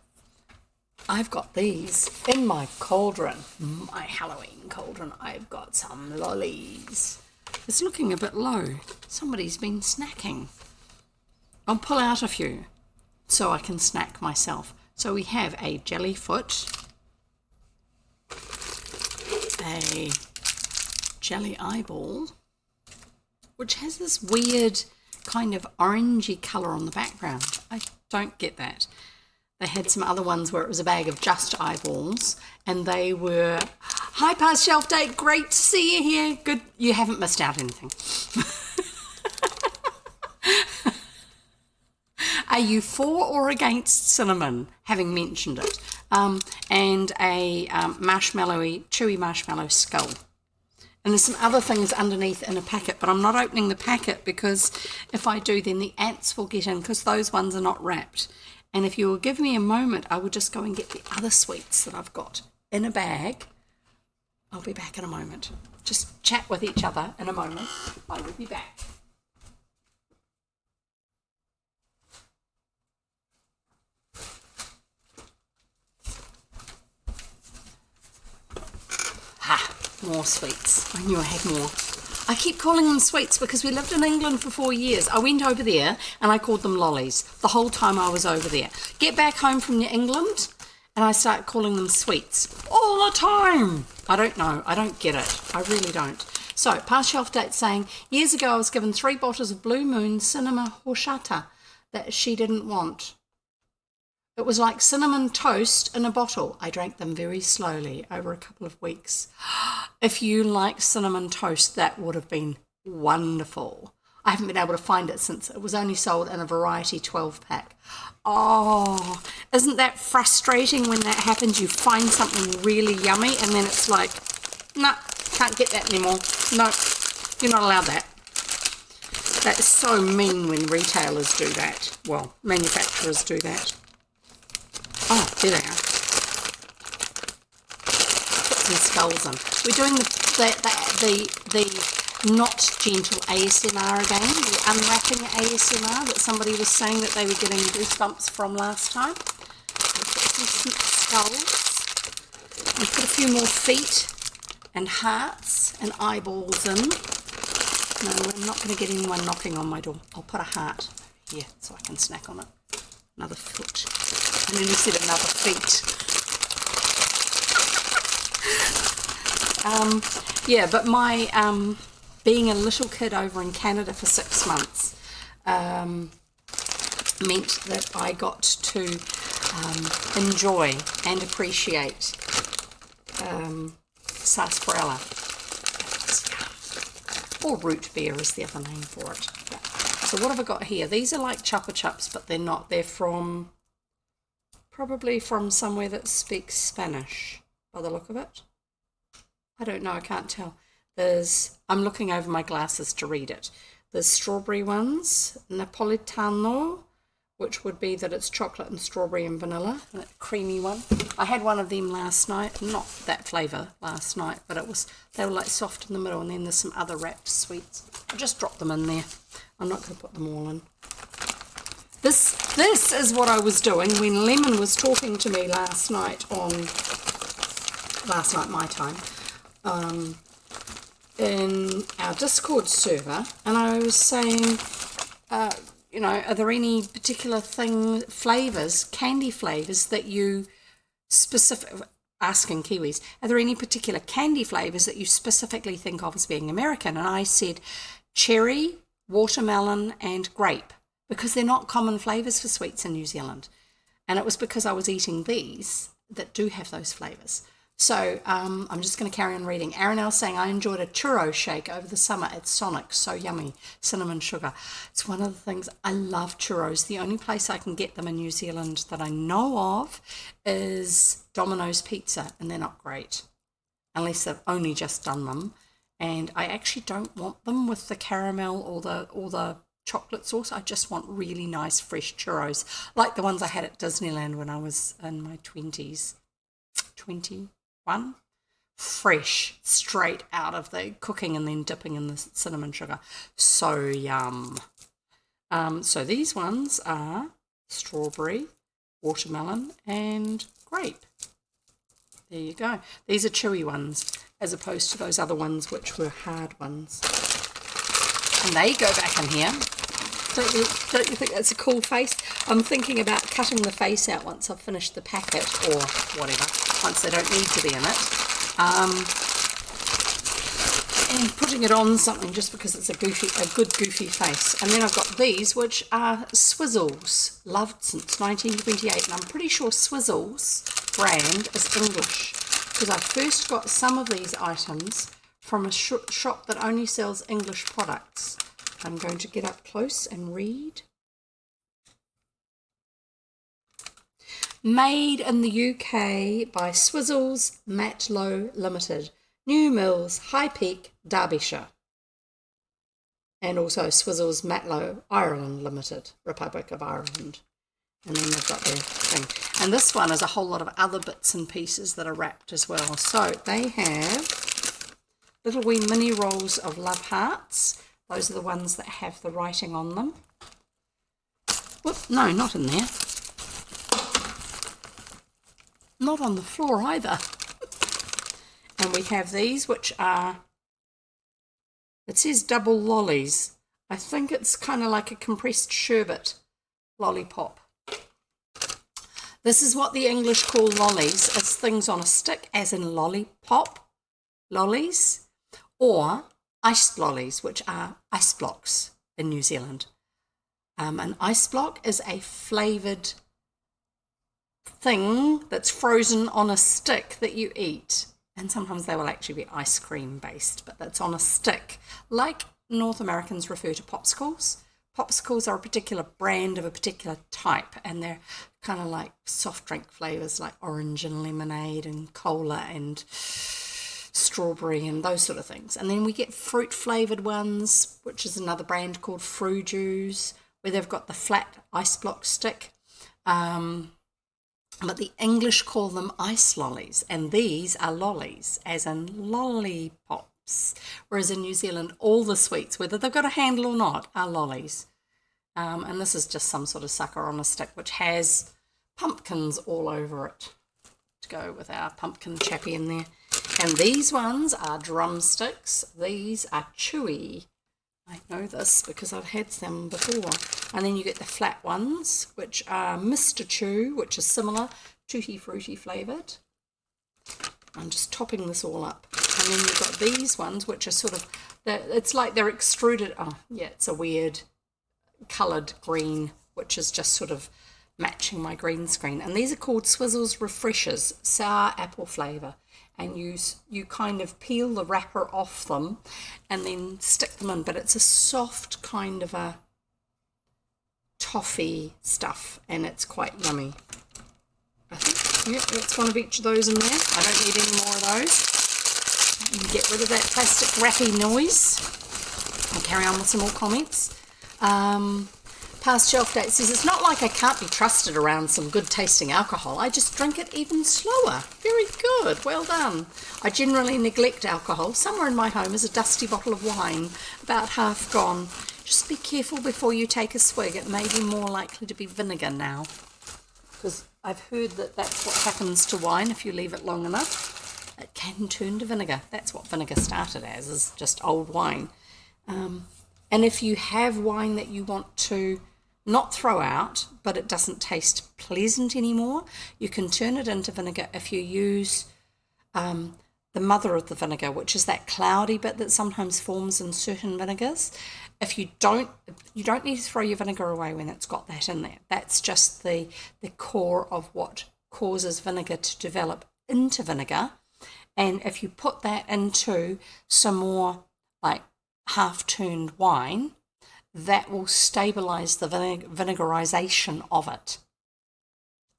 I've got these in my cauldron, my Halloween cauldron. I've got some lollies. It's looking a bit low. Somebody's been snacking. I'll pull out a few so I can snack myself. So we have a jellyfoot, a jelly eyeball, which has this weird kind of orangey colour on the background. I don't get that. They had some other ones where it was a bag of just eyeballs, and they were, hi past shelf date, great to see you here. Good, you haven't missed out anything. Are you for or against cinnamon, having mentioned it? And a marshmallowy, chewy marshmallow skull. And there's some other things underneath in a packet, but I'm not opening the packet because if I do, then the ants will get in because those ones are not wrapped. And if you will give me a moment, I will just go and get the other sweets that I've got in a bag. I'll be back in a moment. Just chat with each other in a moment. I will be back. More sweets. I knew I had more. I keep calling them sweets because we lived in England for 4 years. I went over there and I called them lollies the whole time I was over there. Get back home from England and I start calling them sweets all the time. I don't know. I don't get it. I really don't. So, past shelf date saying, years ago I was given 3 bottles of Blue Moon cinema horchata that she didn't want. It was like cinnamon toast in a bottle. I drank them very slowly over a couple of weeks. If you like cinnamon toast, that would have been wonderful. I haven't been able to find it since it was only sold in a variety 12-pack. Oh, isn't that frustrating when that happens? You find something really yummy and then it's like, no, can't get that anymore. No, you're not allowed that. That's so mean when retailers do that. Well, manufacturers do that. Oh, there they are. Put some skulls in. We're doing the not gentle ASMR again, the unwrapping ASMR that somebody was saying that they were getting goosebumps from last time. We'll put some skulls and put a few more feet and hearts and eyeballs in. No, I'm not going to get anyone knocking on my door. I'll put a heart here so I can snack on it. Another foot. And then you said another feet. Yeah, but my being a little kid over in Canada for 6 months meant that I got to enjoy and appreciate sarsaparilla. Or root beer is the other name for it. Yeah. So what have I got here? These are like Chupa Chups, but they're not. They're from, probably from somewhere that speaks Spanish, by the look of it. I don't know, I can't tell. I'm looking over my glasses to read it. There's strawberry ones, Napolitano, which would be that it's chocolate and strawberry and vanilla, that creamy one. I had one of them last night, not that flavour last night, but they were like soft in the middle, and then there's some other wrapped sweets. I'll just drop them in there. I'm not going to put them all in. This is what I was doing when Lemon was talking to me last night my time, in our Discord server, and I was saying, you know, are there any particular flavours, candy flavours that you asking Kiwis, are there any particular candy flavours that you specifically think of as being American? And I said cherry, watermelon and grape, because they're not common flavours for sweets in New Zealand. And it was because I was eating these that do have those flavours. So I'm just going to carry on reading. Arinelle saying, I enjoyed a churro shake over the summer at Sonic. So yummy. Cinnamon sugar. It's one of the things. I love churros. The only place I can get them in New Zealand that I know of is Domino's Pizza, and they're not great unless they've only just done them. And I actually don't want them with the caramel or the chocolate sauce. I just want really nice fresh churros, like the ones I had at Disneyland when I was in my 20s. 21. Fresh, straight out of the cooking and then dipping in the cinnamon sugar. So yum. So these ones are strawberry, watermelon, and grape. There you go. These are chewy ones as opposed to those other ones which were hard ones. And they go back in here. Don't you think that's a cool face? I'm thinking about cutting the face out once I've finished the packet or whatever, once they don't need to be in it. And putting it on something just because it's a good goofy face. And then I've got these, which are Swizzles, loved since 1928. And I'm pretty sure Swizzles brand is English because I first got some of these items from a shop that only sells English products. I'm going to get up close and read. Made in the UK by Swizzles Matlow Limited, New Mills, High Peak, Derbyshire. And also Swizzles Matlow Ireland Limited, Republic of Ireland. And then they've got their thing. And this one is a whole lot of other bits and pieces that are wrapped as well. So they have little wee mini rolls of love hearts. Those are the ones that have the writing on them. Whoop, no, not in there. Not on the floor either. And we have these, which are, it says double lollies. I think it's kind of like a compressed sherbet lollipop. This is what the English call lollies. It's things on a stick, as in lollipop, lollies, or iced lollies, which are ice blocks in New Zealand. An ice block is a flavoured thing that's frozen on a stick that you eat. And sometimes they will actually be ice cream based, but that's on a stick. Like North Americans refer to popsicles. Popsicles are a particular brand of a particular type, and they're kind of like soft drink flavours like orange and lemonade and cola and strawberry and those sort of things. And then we get fruit flavoured ones, which is another brand called Frujuice, where they've got the flat ice block stick. But the English call them ice lollies, and these are lollies, as in lollipops. Whereas in New Zealand, all the sweets, whether they've got a handle or not, are lollies. And this is just some sort of sucker on a stick, which has pumpkins all over it to go with our pumpkin chappy in there. And these ones are drumsticks. These are chewy. I know this because I've had them before. And then you get the flat ones, which are Mr. Chew, which is similar, tutti fruity flavoured. I'm just topping this all up. And then you've got these ones, which are sort of, it's like they're extruded. Oh, yeah, it's a weird coloured green, which is just sort of matching my green screen. And these are called Swizzles Refreshers, sour apple flavour. And you kind of peel the wrapper off them and then stick them in. But it's a soft kind of a toffee stuff, and it's quite yummy. I think, yeah, that's one of each of those in there. I don't need any more of those. And get rid of that plastic wrappy noise. I'll carry on with some more comments. Past shelf date says, it's not like I can't be trusted around some good tasting alcohol. I just drink it even slower. Very good. Well done. I generally neglect alcohol. Somewhere in my home is a dusty bottle of wine, about half gone. Just be careful before you take a swig. It may be more likely to be vinegar now, because I've heard that that's what happens to wine if you leave it long enough. It can turn to vinegar. That's what vinegar started as, is just old wine. And if you have wine that you want to not throw out, but it doesn't taste pleasant anymore, you can turn it into vinegar if you use the mother of the vinegar, which is that cloudy bit that sometimes forms in certain vinegars. If you don't need to throw your vinegar away when it's got that in there. That's just the core of what causes vinegar to develop into vinegar. And if you put that into some more like half-turned wine, that will stabilize the vinegarization of it,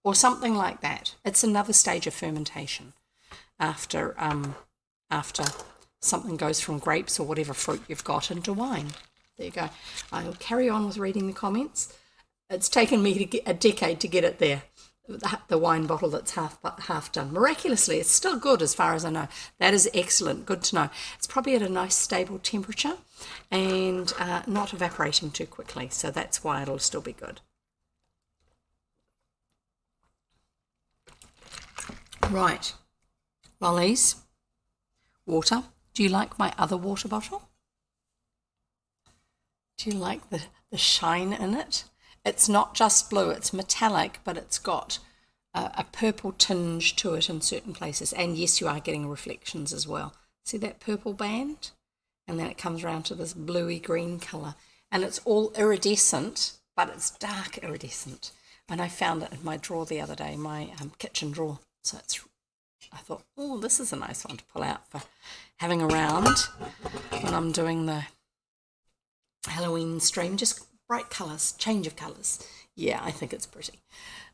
or something like that. It's another stage of fermentation after something goes from grapes or whatever fruit you've got into wine. There you go. I'll carry on with reading the comments. It's taken me to get a decade to get it there. The wine bottle that's half done. Miraculously, it's still good as far as I know. That is excellent. Good to know. It's probably at a nice stable temperature and not evaporating too quickly. So that's why it'll still be good. Right. Lollies. Water. Do you like my other water bottle? Do you like the shine in it? It's not just blue, it's metallic, but it's got a purple tinge to it in certain places. And yes, you are getting reflections as well. See that purple band? And then it comes around to this bluey green colour. And it's all iridescent, but it's dark iridescent. And I found it in my drawer the other day, my kitchen drawer. So I thought, oh, this is a nice one to pull out for having around when I'm doing the Halloween stream. Just bright colours, change of colours. Yeah, I think it's pretty.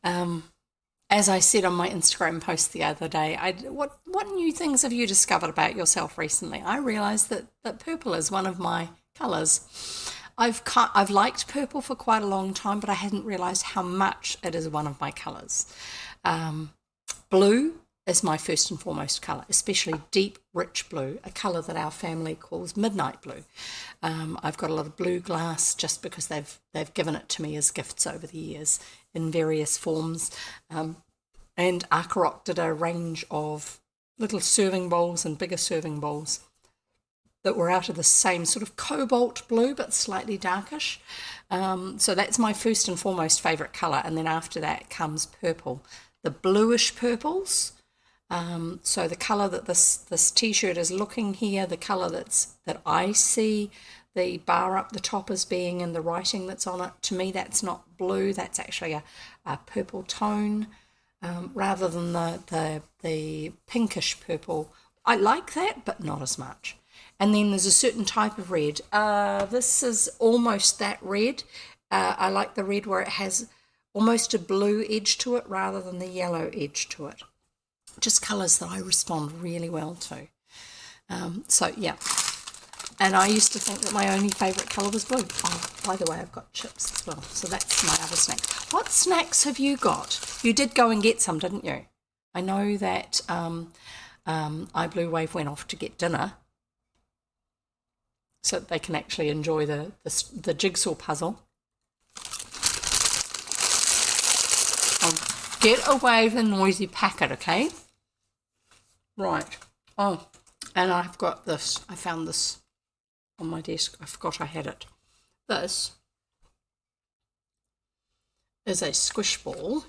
As I said on my Instagram post the other day, what new things have you discovered about yourself recently? I realised that purple is one of my colours. I've liked purple for quite a long time, but I hadn't realised how much it is one of my colours. Blue is my first and foremost colour, especially deep, rich blue, a colour that our family calls midnight blue. I've got a lot of blue glass just because they've given it to me as gifts over the years in various forms. And Arkarock did a range of little serving bowls and bigger serving bowls that were out of the same sort of cobalt blue but slightly darkish. So that's my first and foremost favourite colour, and then after that comes purple. The bluish purples. So the colour that this t-shirt is looking here, the colour that I see the bar up the top as being in the writing that's on it, to me that's not blue, that's actually a purple tone, rather than the pinkish purple. I like that, but not as much. And then there's a certain type of red. This is almost that red. I like the red where it has almost a blue edge to it rather than the yellow edge to it. Just colours that I respond really well to. So, yeah. And I used to think that my only favourite colour was blue. Oh, by the way, I've got chips as well. So that's my other snack. What snacks have you got? You did go and get some, didn't you? I know that iBlue Wave went off to get dinner so that they can actually enjoy the jigsaw puzzle. Get away with the noisy packet, okay? Right. Oh, and I've got this. I found this on my desk. I forgot I had it. This is a squish ball.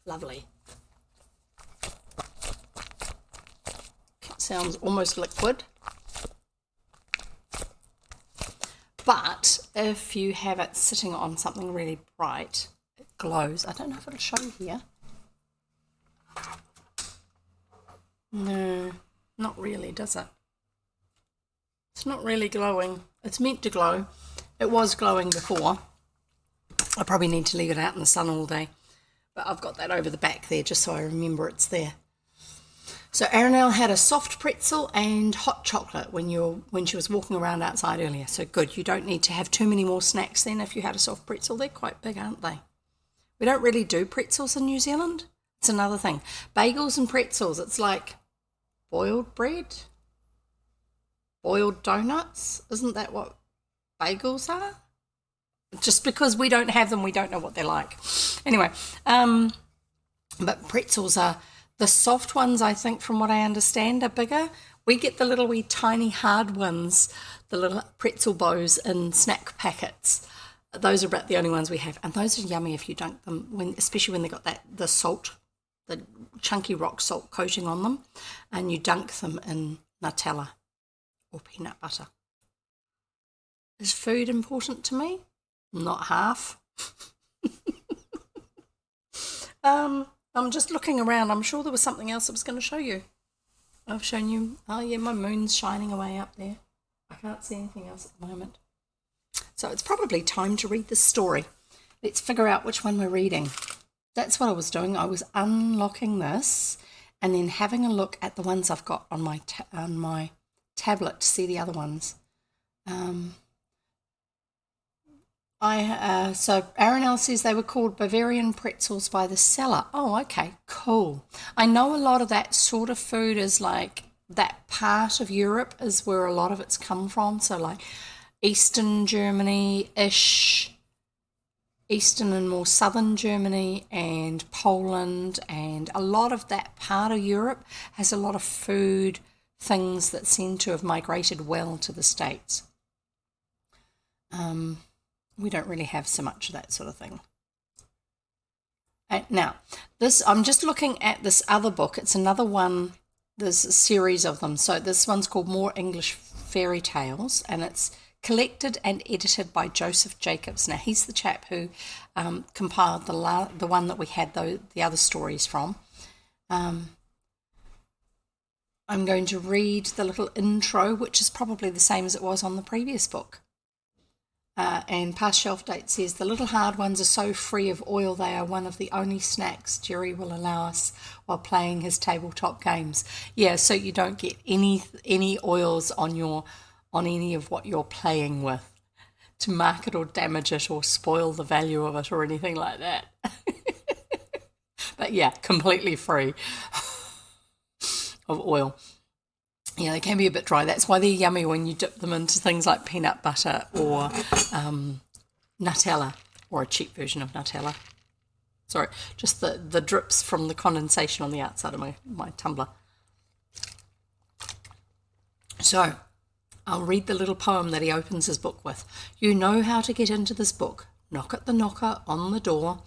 Lovely. It sounds almost liquid. But if you have it sitting on something really bright, glows. I don't know if it'll show here. No, not really, does it? It's not really glowing. It's meant to glow. It was glowing before. I probably need to leave it out in the sun all day. But I've got that over the back there just so I remember it's there. So Arinelle had a soft pretzel and hot chocolate when she was walking around outside earlier. So good. You don't need to have too many more snacks then if you had a soft pretzel. They're quite big, aren't they? We don't really do pretzels in New Zealand. It's another thing. Bagels and pretzels, it's like boiled bread, boiled donuts. Isn't that what bagels are? Just because we don't have them, we don't know what they're like. Anyway, but pretzels are, the soft ones, I think, from what I understand, are bigger. We get the little wee tiny hard ones, the little pretzel bows in snack packets. Those are about the only ones we have, and those are yummy if you dunk them, especially when they got the salt, the chunky rock salt coating on them, and you dunk them in Nutella or peanut butter. Is food important to me? Not half. I'm just looking around. I'm sure there was something else I was going to show you. I've shown you. Oh yeah, my moon's shining away up there. I can't see anything else at the moment. So it's probably time to read this story. Let's figure out which one we're reading. That's what I was doing. I was unlocking this and then having a look at the ones I've got on my tablet to see the other ones. So Aaron says they were called Bavarian pretzels by the seller. Oh, okay, cool. I know a lot of that sort of food is like that part of Europe is where a lot of it's come from. So like Eastern Germany-ish, Eastern and more southern Germany and Poland, and a lot of that part of Europe has a lot of food things that seem to have migrated well to the States. We don't really have so much of that sort of thing. Now, I'm just looking at this other book. It's another one. There's a series of them. So this one's called More English Fairy Tales, and it's collected and edited by Joseph Jacobs. Now, he's the chap who compiled the one that we had the other stories from. I'm going to read the little intro, which is probably the same as it was on the previous book. And past shelf date says, the little hard ones are so free of oil they are one of the only snacks Jerry will allow us while playing his tabletop games. Yeah, so you don't get any oils on any of what you're playing with to mark it or damage it or spoil the value of it or anything like that. But yeah, completely free of oil. Yeah, they can be a bit dry. That's why they're yummy when you dip them into things like peanut butter or Nutella, or a cheap version of Nutella. Sorry, just the drips from the condensation on the outside of my tumbler. So, I'll read the little poem that he opens his book with. You know how to get into this book. Knock at the knocker on the door.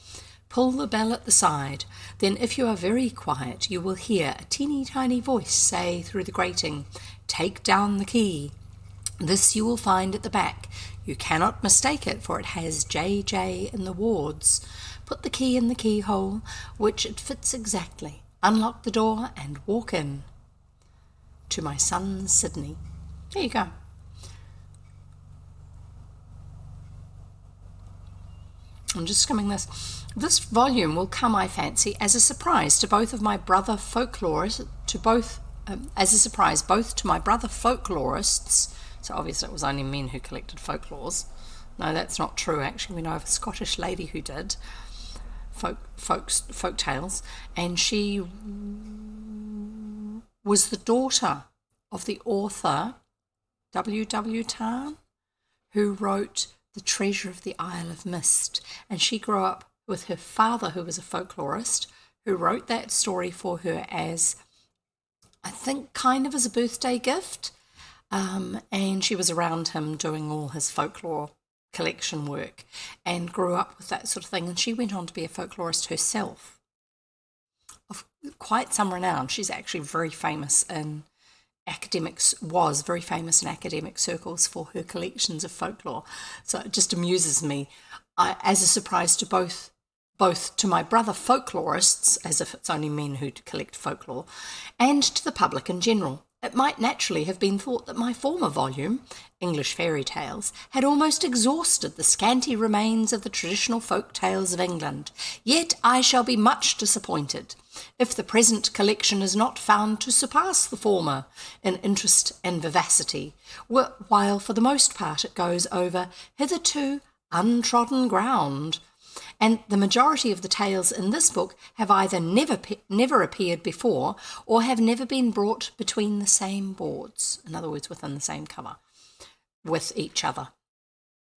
Pull the bell at the side. Then if you are very quiet, you will hear a teeny tiny voice say through the grating, take down the key. This you will find at the back. You cannot mistake it, for it has JJ in the wards. Put the key in the keyhole, which it fits exactly. Unlock the door and walk in. To my son, Sydney. There you go. I'm just skimming this. This volume will come, I fancy, as a surprise to both of my brother folklorists, both to my brother folklorists. So obviously it was only men who collected folklores. No, that's not true. Actually, we know of a Scottish lady who did folk tales, and she was the daughter of the author W.W. Tarn, who wrote The Treasure of the Isle of Mist, and she grew up with her father, who was a folklorist, who wrote that story for her as, I think, kind of as a birthday gift, and she was around him doing all his folklore collection work and grew up with that sort of thing, and she went on to be a folklorist herself of quite some renown. She's actually very famous in was very famous in academic circles for her collections of folklore. So it just amuses me, as a surprise to both to my brother folklorists, as if it's only men who collect folklore, and to the public in general. It might naturally have been thought that my former volume, English Fairy Tales, had almost exhausted the scanty remains of the traditional folk tales of England. Yet I shall be much disappointed if the present collection is not found to surpass the former in interest and vivacity, while for the most part it goes over hitherto untrodden ground. And the majority of the tales in this book have either never appeared before or have never been brought between the same boards, in other words, within the same cover, with each other.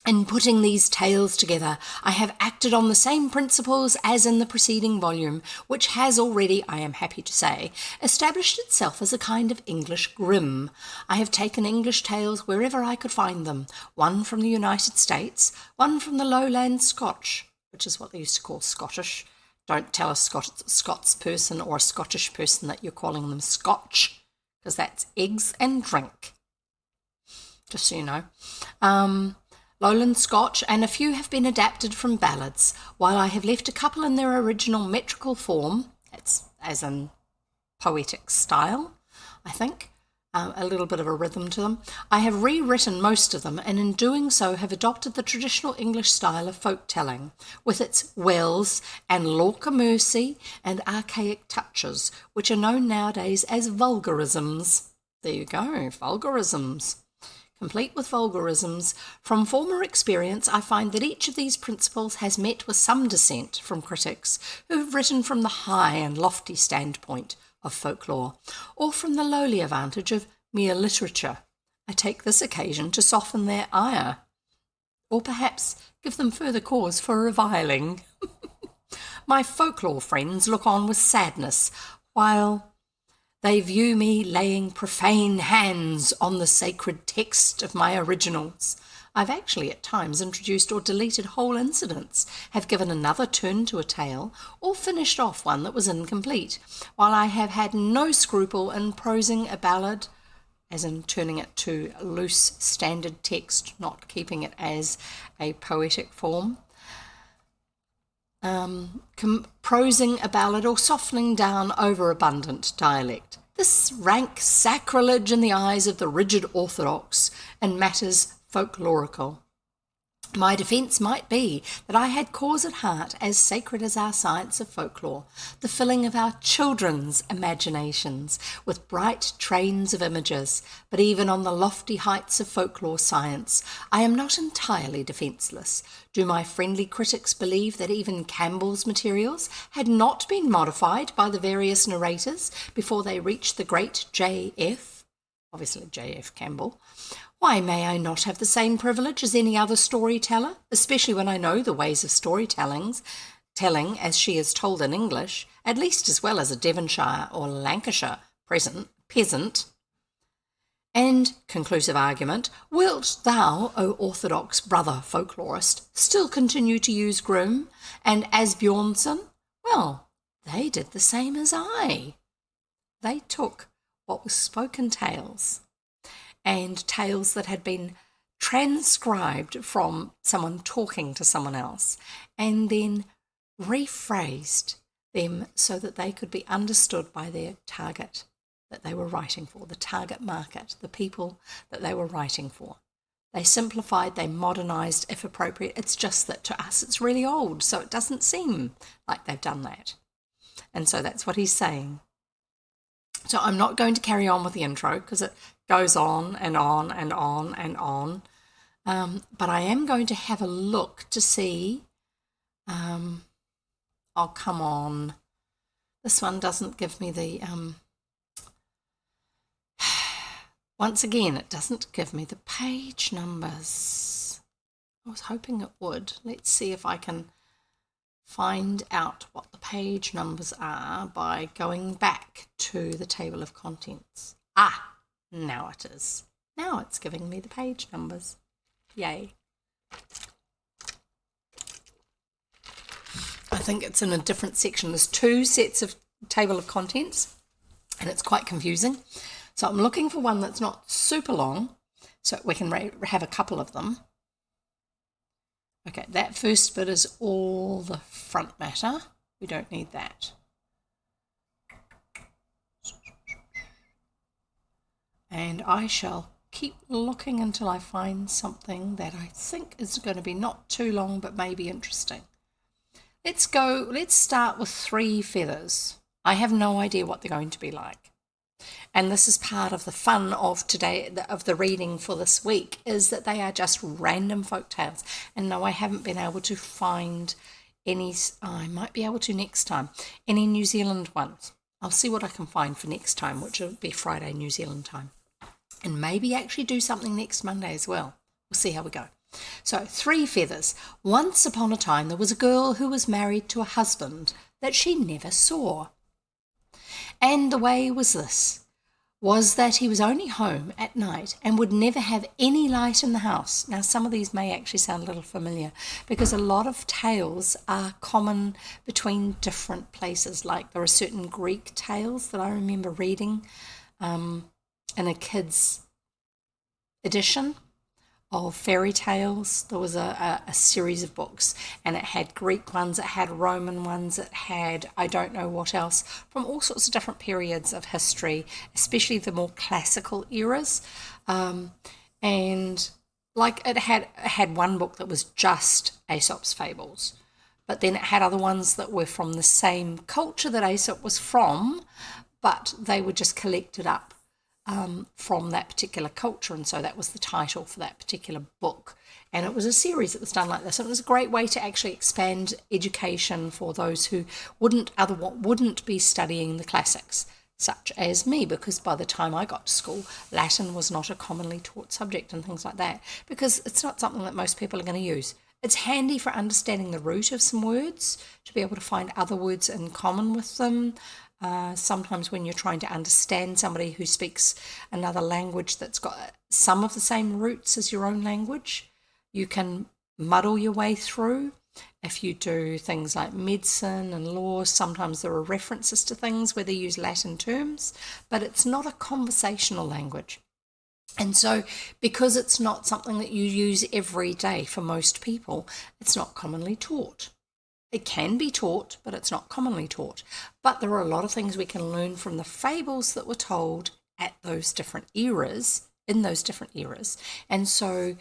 In putting these tales together, I have acted on the same principles as in the preceding volume, which has already, I am happy to say, established itself as a kind of English Grimm. I have taken English tales wherever I could find them, one from the United States, one from the lowland Scotch, which is what they used to call Scottish. Don't tell a Scots person or a Scottish person that you're calling them Scotch, because that's eggs and drink, just so you know. Lowland Scotch, and a few have been adapted from ballads, while I have left a couple in their original metrical form, that's as in poetic style, I think, a little bit of a rhythm to them. I have rewritten most of them, and in doing so have adopted the traditional English style of folk-telling, with its wells and Lorca-mercy and archaic touches, which are known nowadays as vulgarisms. There you go, vulgarisms. Complete with vulgarisms. From former experience, I find that each of these principles has met with some dissent from critics who have written from the high and lofty standpoint of folklore, or from the lowlier vantage of mere literature. I take this occasion to soften their ire, or perhaps give them further cause for reviling. My folklore friends look on with sadness, while they view me laying profane hands on the sacred text of my originals. I've actually at times introduced or deleted whole incidents, have given another turn to a tale, or finished off one that was incomplete, while I have had no scruple in prosing a ballad, as in turning it to loose standard text, not keeping it as a poetic form. Prosing a ballad or softening down overabundant dialect. This rank sacrilege in the eyes of the rigid orthodox in matters folklorical. My defence might be that I had cause at heart as sacred as our science of folklore, the filling of our children's imaginations with bright trains of images, but even on the lofty heights of folklore science, I am not entirely defenceless. Do my friendly critics believe that even Campbell's materials had not been modified by the various narrators before they reached the great J.F., obviously J.F. Campbell? Why may I not have the same privilege as any other storyteller, especially when I know the ways of telling as she is told in English, at least as well as a Devonshire or Lancashire peasant? And, conclusive argument, wilt thou, O orthodox brother folklorist, still continue to use Grimm and Asbjornsen? Well, they did the same as I. They took what was spoken tales and tales that had been transcribed from someone talking to someone else, and then rephrased them so that they could be understood by their target that they were writing for, the target market, the people that they were writing for. They simplified, they modernized if appropriate. It's just that to us it's really old, so it doesn't seem like they've done that. And so that's what he's saying. So I'm not going to carry on with the intro because it goes on and on and on and on. But I am going to have a look to see. Oh, come on. This one doesn't give me the... Once again, it doesn't give me the page numbers. I was hoping it would. Let's see if I can find out what the page numbers are by going back to the table of contents. Ah, now it is. Now it's giving me the page numbers. Yay. I think it's in a different section. There's two sets of table of contents, and it's quite confusing. So I'm looking for one that's not super long, so we can have a couple of them. Okay, that first bit is all the front matter. We don't need that. And I shall keep looking until I find something that I think is going to be not too long, but maybe interesting. Let's start with 3 feathers. I have no idea what they're going to be like. And this is part of the fun of today, of the reading for this week, is that they are just random folk tales. And no, I haven't been able to find any, I might be able to next time, any New Zealand ones. I'll see what I can find for next time, which will be Friday, New Zealand time. And maybe actually do something next Monday as well. We'll see how we go. So, 3 feathers. Once upon a time, there was a girl who was married to a husband that she never saw. And the way was that he was only home at night and would never have any light in the house. Now, some of these may actually sound a little familiar because a lot of tales are common between different places. Like there are certain Greek tales that I remember reading in a kid's edition of fairy tales. There was a series of books, and it had Greek ones, it had Roman ones, it had I don't know what else, from all sorts of different periods of history, especially the more classical eras. And like it had one book that was just Aesop's fables, but then it had other ones that were from the same culture that Aesop was from, but they were just collected up from that particular culture, and so that was the title for that particular book. And it was a series that was done like this, and it was a great way to actually expand education for those who wouldn't be studying the classics, such as me, because by the time I got to school, Latin was not a commonly taught subject and things like that, because it's not something that most people are going to use. It's handy for understanding the root of some words, to be able to find other words in common with them. Sometimes when you're trying to understand somebody who speaks another language that's got some of the same roots as your own language, you can muddle your way through. If you do things like medicine and law, sometimes there are references to things where they use Latin terms, but it's not a conversational language. And so because it's not something that you use every day for most people, it's not commonly taught. It can be taught, but it's not commonly taught. But there are a lot of things we can learn from the fables that were told at those different eras, in those different eras. And so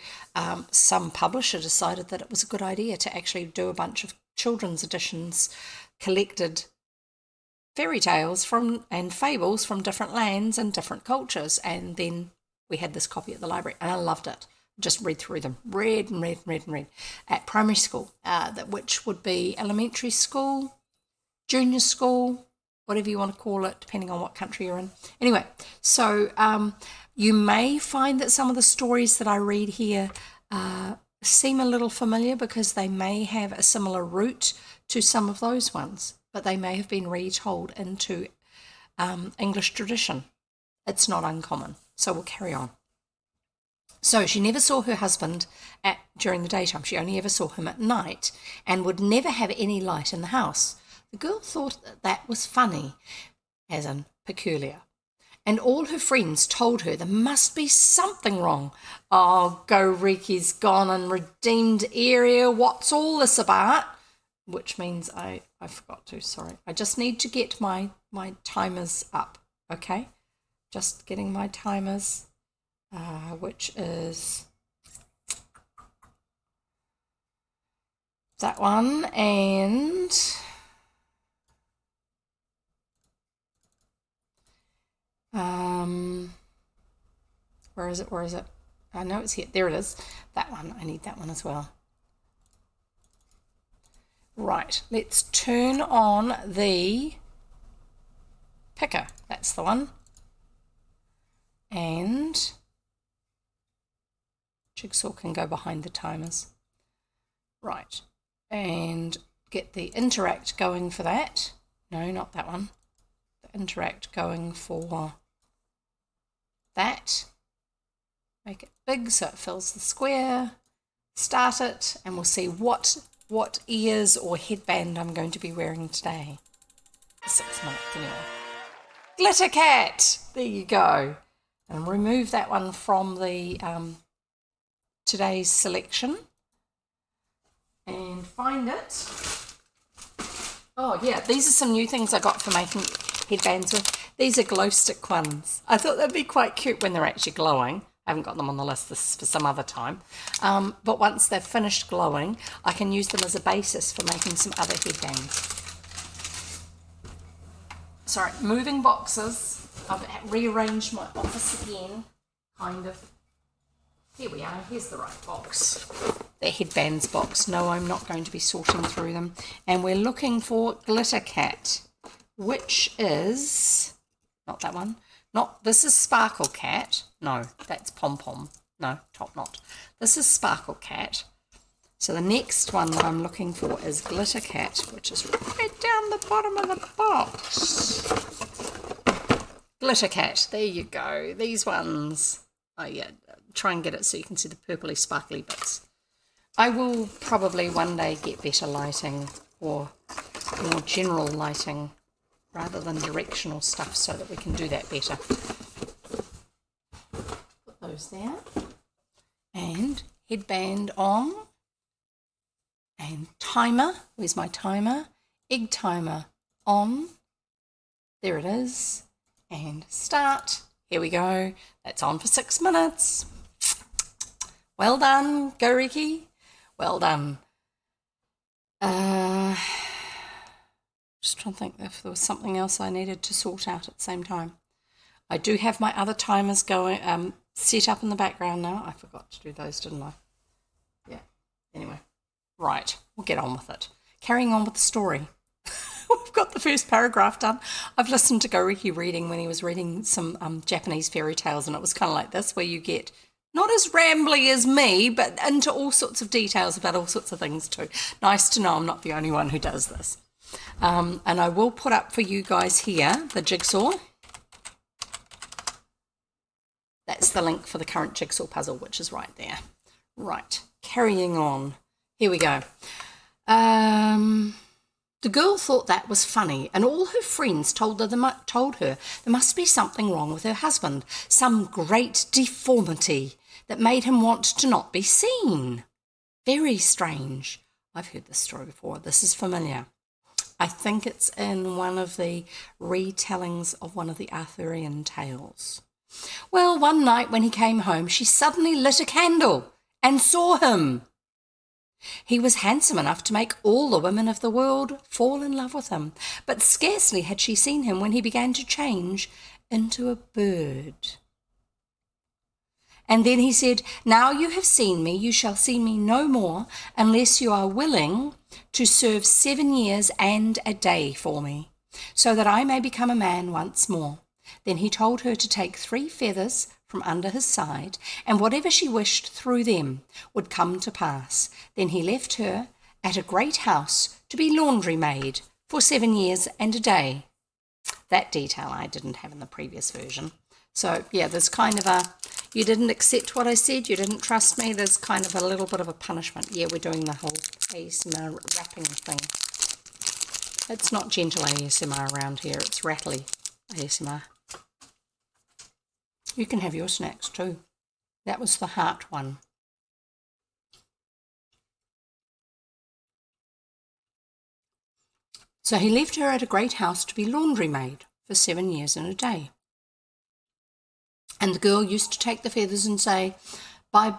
some publisher decided that it was a good idea to actually do a bunch of children's editions, collected fairy tales and fables from different lands and different cultures. And then we had this copy at the library, and I loved it. Just read through them, read at primary school, which would be elementary school, junior school, whatever you want to call it, depending on what country you're in. Anyway, so you may find that some of the stories that I read here seem a little familiar, because they may have a similar root to some of those ones, but they may have been retold into English tradition. It's not uncommon, so we'll carry on. So she never saw her husband during the daytime. She only ever saw him at night, and would never have any light in the house. The girl thought that was funny, as in peculiar. And all her friends told her there must be something wrong. Oh, go Riki's gone and redeemed area. What's all this about? Which means I forgot to, sorry. I just need to get my timers up, okay? Just getting my timers, which is that one, and where is it? I know it's here. There it is. That one. I need that one as well. Right. Let's turn on the picker. That's the one. And Jigsaw can go behind the timers. Right. And get the interact going for that. No, not that one. The interact going for that. Make it big so it fills the square. Start it, and we'll see what ears or headband I'm going to be wearing today. 6 minutes anyway. Glitter cat! There you go. And remove that one from the today's selection. And find it. Oh yeah, these are some new things I got for making headbands with. These are glow stick ones. I thought they'd be quite cute when they're actually glowing. I haven't got them on the list, this is for some other time. But once they've finished glowing, I can use them as a basis for making some other headbands. Sorry, moving boxes. I've rearranged my office again, kind of. Here we are, here's the right box. The headbands box. No, I'm not going to be sorting through them. And we're looking for Glitter Cat, which is, not that one. This is Sparkle Cat. No, that's Pom Pom. No, Top Knot. This is Sparkle Cat. So the next one that I'm looking for is Glitter Cat, which is right down the bottom of the box. Glitter Cat, there you go. These ones. Oh yeah, try and get it so you can see the purpley sparkly bits. I will probably one day get better lighting, or more general lighting, rather than directional stuff, so that we can do that better. Put those there. And headband on. And timer. Where's my timer? Egg timer on. There it is. And start. Here we go. That's on for 6 minutes. Well done. Go Riki. Well done. Just trying to think if there was something else I needed to sort out at the same time. I do have my other timers going set up in the background now. I forgot to do those, didn't I? Yeah. Anyway, right, we'll get on with it. Carrying on with the story. We've got the first paragraph done. I've listened to Goriki reading when he was reading some Japanese fairy tales, and it was kind of like this, where you get not as rambly as me, but into all sorts of details about all sorts of things too. Nice to know I'm not the only one who does this. And I will put up for you guys here the jigsaw. That's the link for the current jigsaw puzzle, which is right there. Right, carrying on. Here we go. The girl thought that was funny, and all her friends told her there must be something wrong with her husband, some great deformity that made him want to not be seen. Very strange. I've heard this story before. This is familiar. I think it's in one of the retellings of one of the Arthurian tales. Well, one night when he came home, she suddenly lit a candle and saw him. He was handsome enough to make all the women of the world fall in love with him, but scarcely had she seen him when he began to change into a bird. And then he said, "Now you have seen me, you shall see me no more, unless you are willing to serve 7 years and a day for me, so that I may become a man once more." Then he told her to take 3 feathers from under his side, and whatever she wished through them would come to pass. Then he left her at a great house to be laundry maid for 7 years and a day. That detail I didn't have in the previous version. So yeah, there's kind of a, you didn't accept what I said, you didn't trust me, there's kind of a little bit of a punishment. Yeah, we're doing the whole ASMR wrapping thing. It's not gentle ASMR around here, it's rattly ASMR. You can have your snacks too. That was the heart one. So he left her at a great house to be laundry maid for 7 years and a day. And the girl used to take the feathers and say, by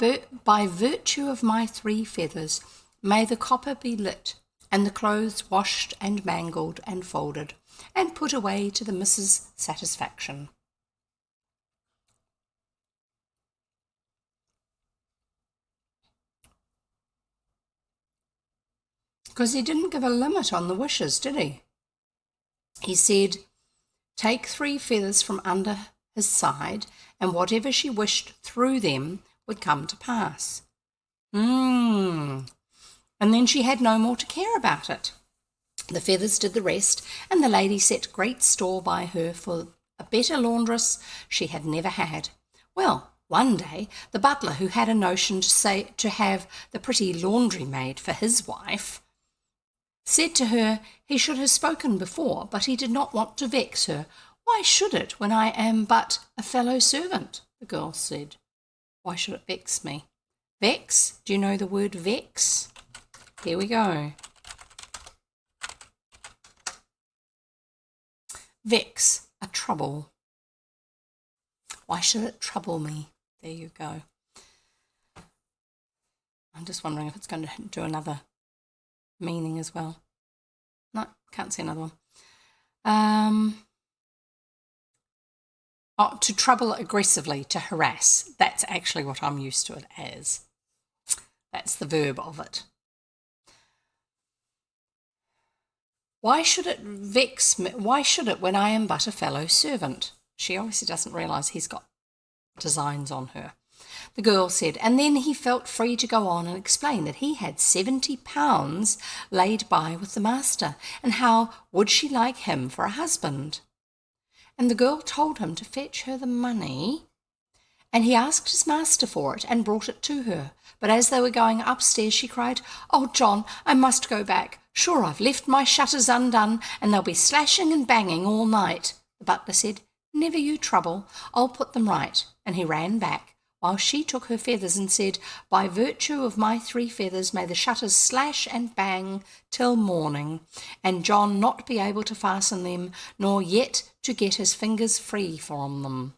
virtue of my 3 feathers, may the copper be lit, and the clothes washed and mangled and folded, and put away to the missus' satisfaction. Because he didn't give a limit on the wishes, did he? He said, take 3 feathers from under his side, and whatever she wished through them would come to pass. And then she had no more to care about it. The feathers did the rest, and the lady set great store by her for a better laundress she had never had. Well, one day the butler, who had a notion to have the pretty laundry maid for his wife, said to her he should have spoken before, but he did not want to vex her. Why should it, when I am but a fellow servant? The girl said. Why should it vex me? Vex? Do you know the word vex? Here we go. Vex, a trouble. Why should it trouble me? There you go. I'm just wondering if it's going to do another meaning as well. No, can't see another one. To trouble aggressively, to harass. That's actually what I'm used to it as. That's the verb of it. Why should it vex me? Why should it when I am but a fellow servant? She obviously doesn't realise he's got designs on her. The girl said, and then he felt free to go on and explain that he had £70 laid by with the master, and how would she like him for a husband? And the girl told him to fetch her the money, and he asked his master for it and brought it to her. But as they were going upstairs, she cried, "Oh, John, I must go back. Sure, I've left my shutters undone, and they'll be slashing and banging all night." The butler said, "Never you trouble, I'll put them right." And he ran back, while she took her feathers and said, "By virtue of my 3 feathers may the shutters slash and bang till morning, and John not be able to fasten them, nor yet to get his fingers free from them."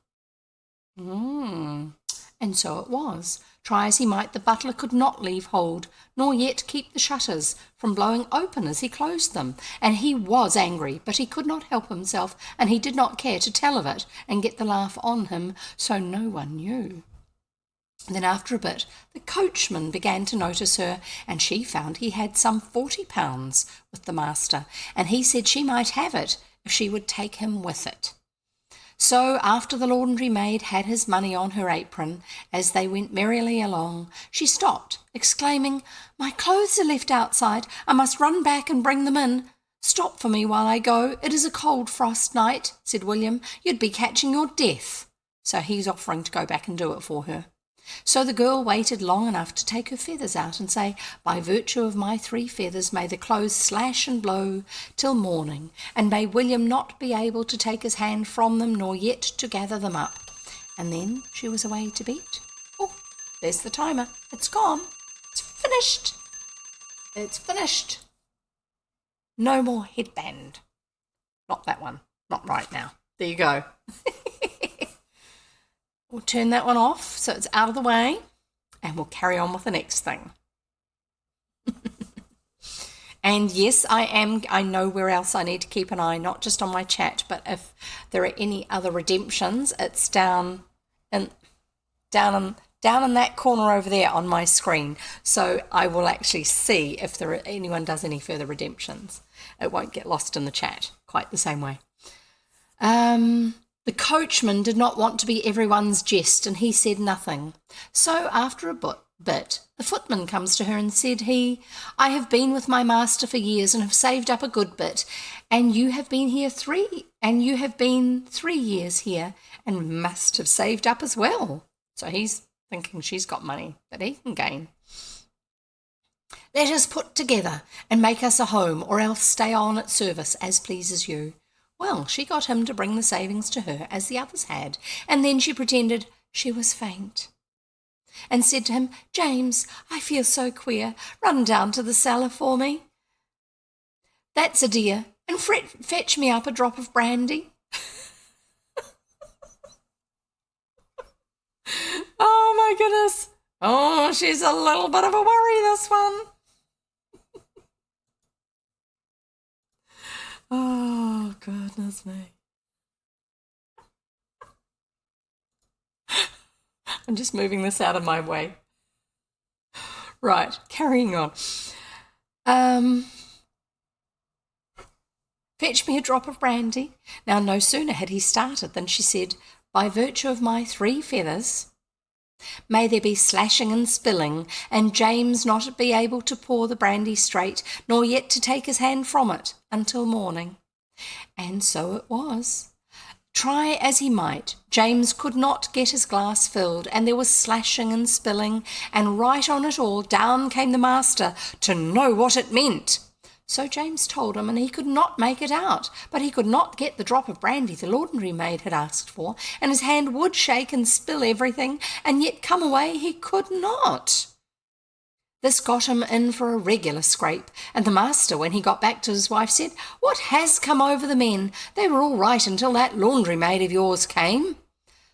And so it was. Try as he might, the butler could not leave hold, nor yet keep the shutters from blowing open as he closed them, and he was angry, but he could not help himself, and he did not care to tell of it and get the laugh on him, so no one knew. Then after a bit, the coachman began to notice her, and she found he had some £40 with the master, and he said she might have it if she would take him with it. So after the laundry maid had his money on her apron, as they went merrily along, she stopped, exclaiming, "My clothes are left outside. I must run back and bring them in." "Stop for me while I go. It is a cold frost night," said William. "You'd be catching your death." So he's offering to go back and do it for her. So the girl waited long enough to take her feathers out and say, "By virtue of my 3 feathers may the clothes slash and blow till morning, and may William not be able to take his hand from them, nor yet to gather them up." And then she was away to bed. Oh, there's the timer. It's gone. It's finished. It's finished. No more headband. Not that one. Not right now. There you go. We'll turn that one off so it's out of the way, and we'll carry on with the next thing. And yes, I know where else I need to keep an eye, not just on my chat, but if there are any other redemptions, it's down in that corner over there on my screen. So I will actually see if anyone does any further redemptions. It won't get lost in the chat quite the same way. The coachman did not want to be everyone's jest, and he said nothing. So after a bit, the footman comes to her and said "I have been with my master for years and have saved up a good bit, and you have been 3 years here and must have saved up as well." So he's thinking she's got money that he can gain. "Let us put together and make us a home, or else stay on at service as pleases you." Well, she got him to bring the savings to her as the others had, and then she pretended she was faint and said to him, "James, I feel so queer. Run down to the cellar for me. That's a dear, and fetch me up a drop of brandy." Oh my goodness. Oh, she's a little bit of a worry, this one. Oh, goodness me. I'm just moving this out of my way. Right, carrying on. Fetch me a drop of brandy. Now, no sooner had he started than she said, "By virtue of my 3 feathers, may there be slashing and spilling, and James not be able to pour the brandy straight, nor yet to take his hand from it until morning." And so it was. Try as he might, James could not get his glass filled, and there was slashing and spilling, and right on it all down came the master to know what it meant. So James told him, and he could not make it out, but he could not get the drop of brandy the laundry maid had asked for, and his hand would shake and spill everything, and yet come away he could not. This got him in for a regular scrape, and the master, when he got back to his wife, said, "What has come over the men? They were all right until that laundry maid of yours came.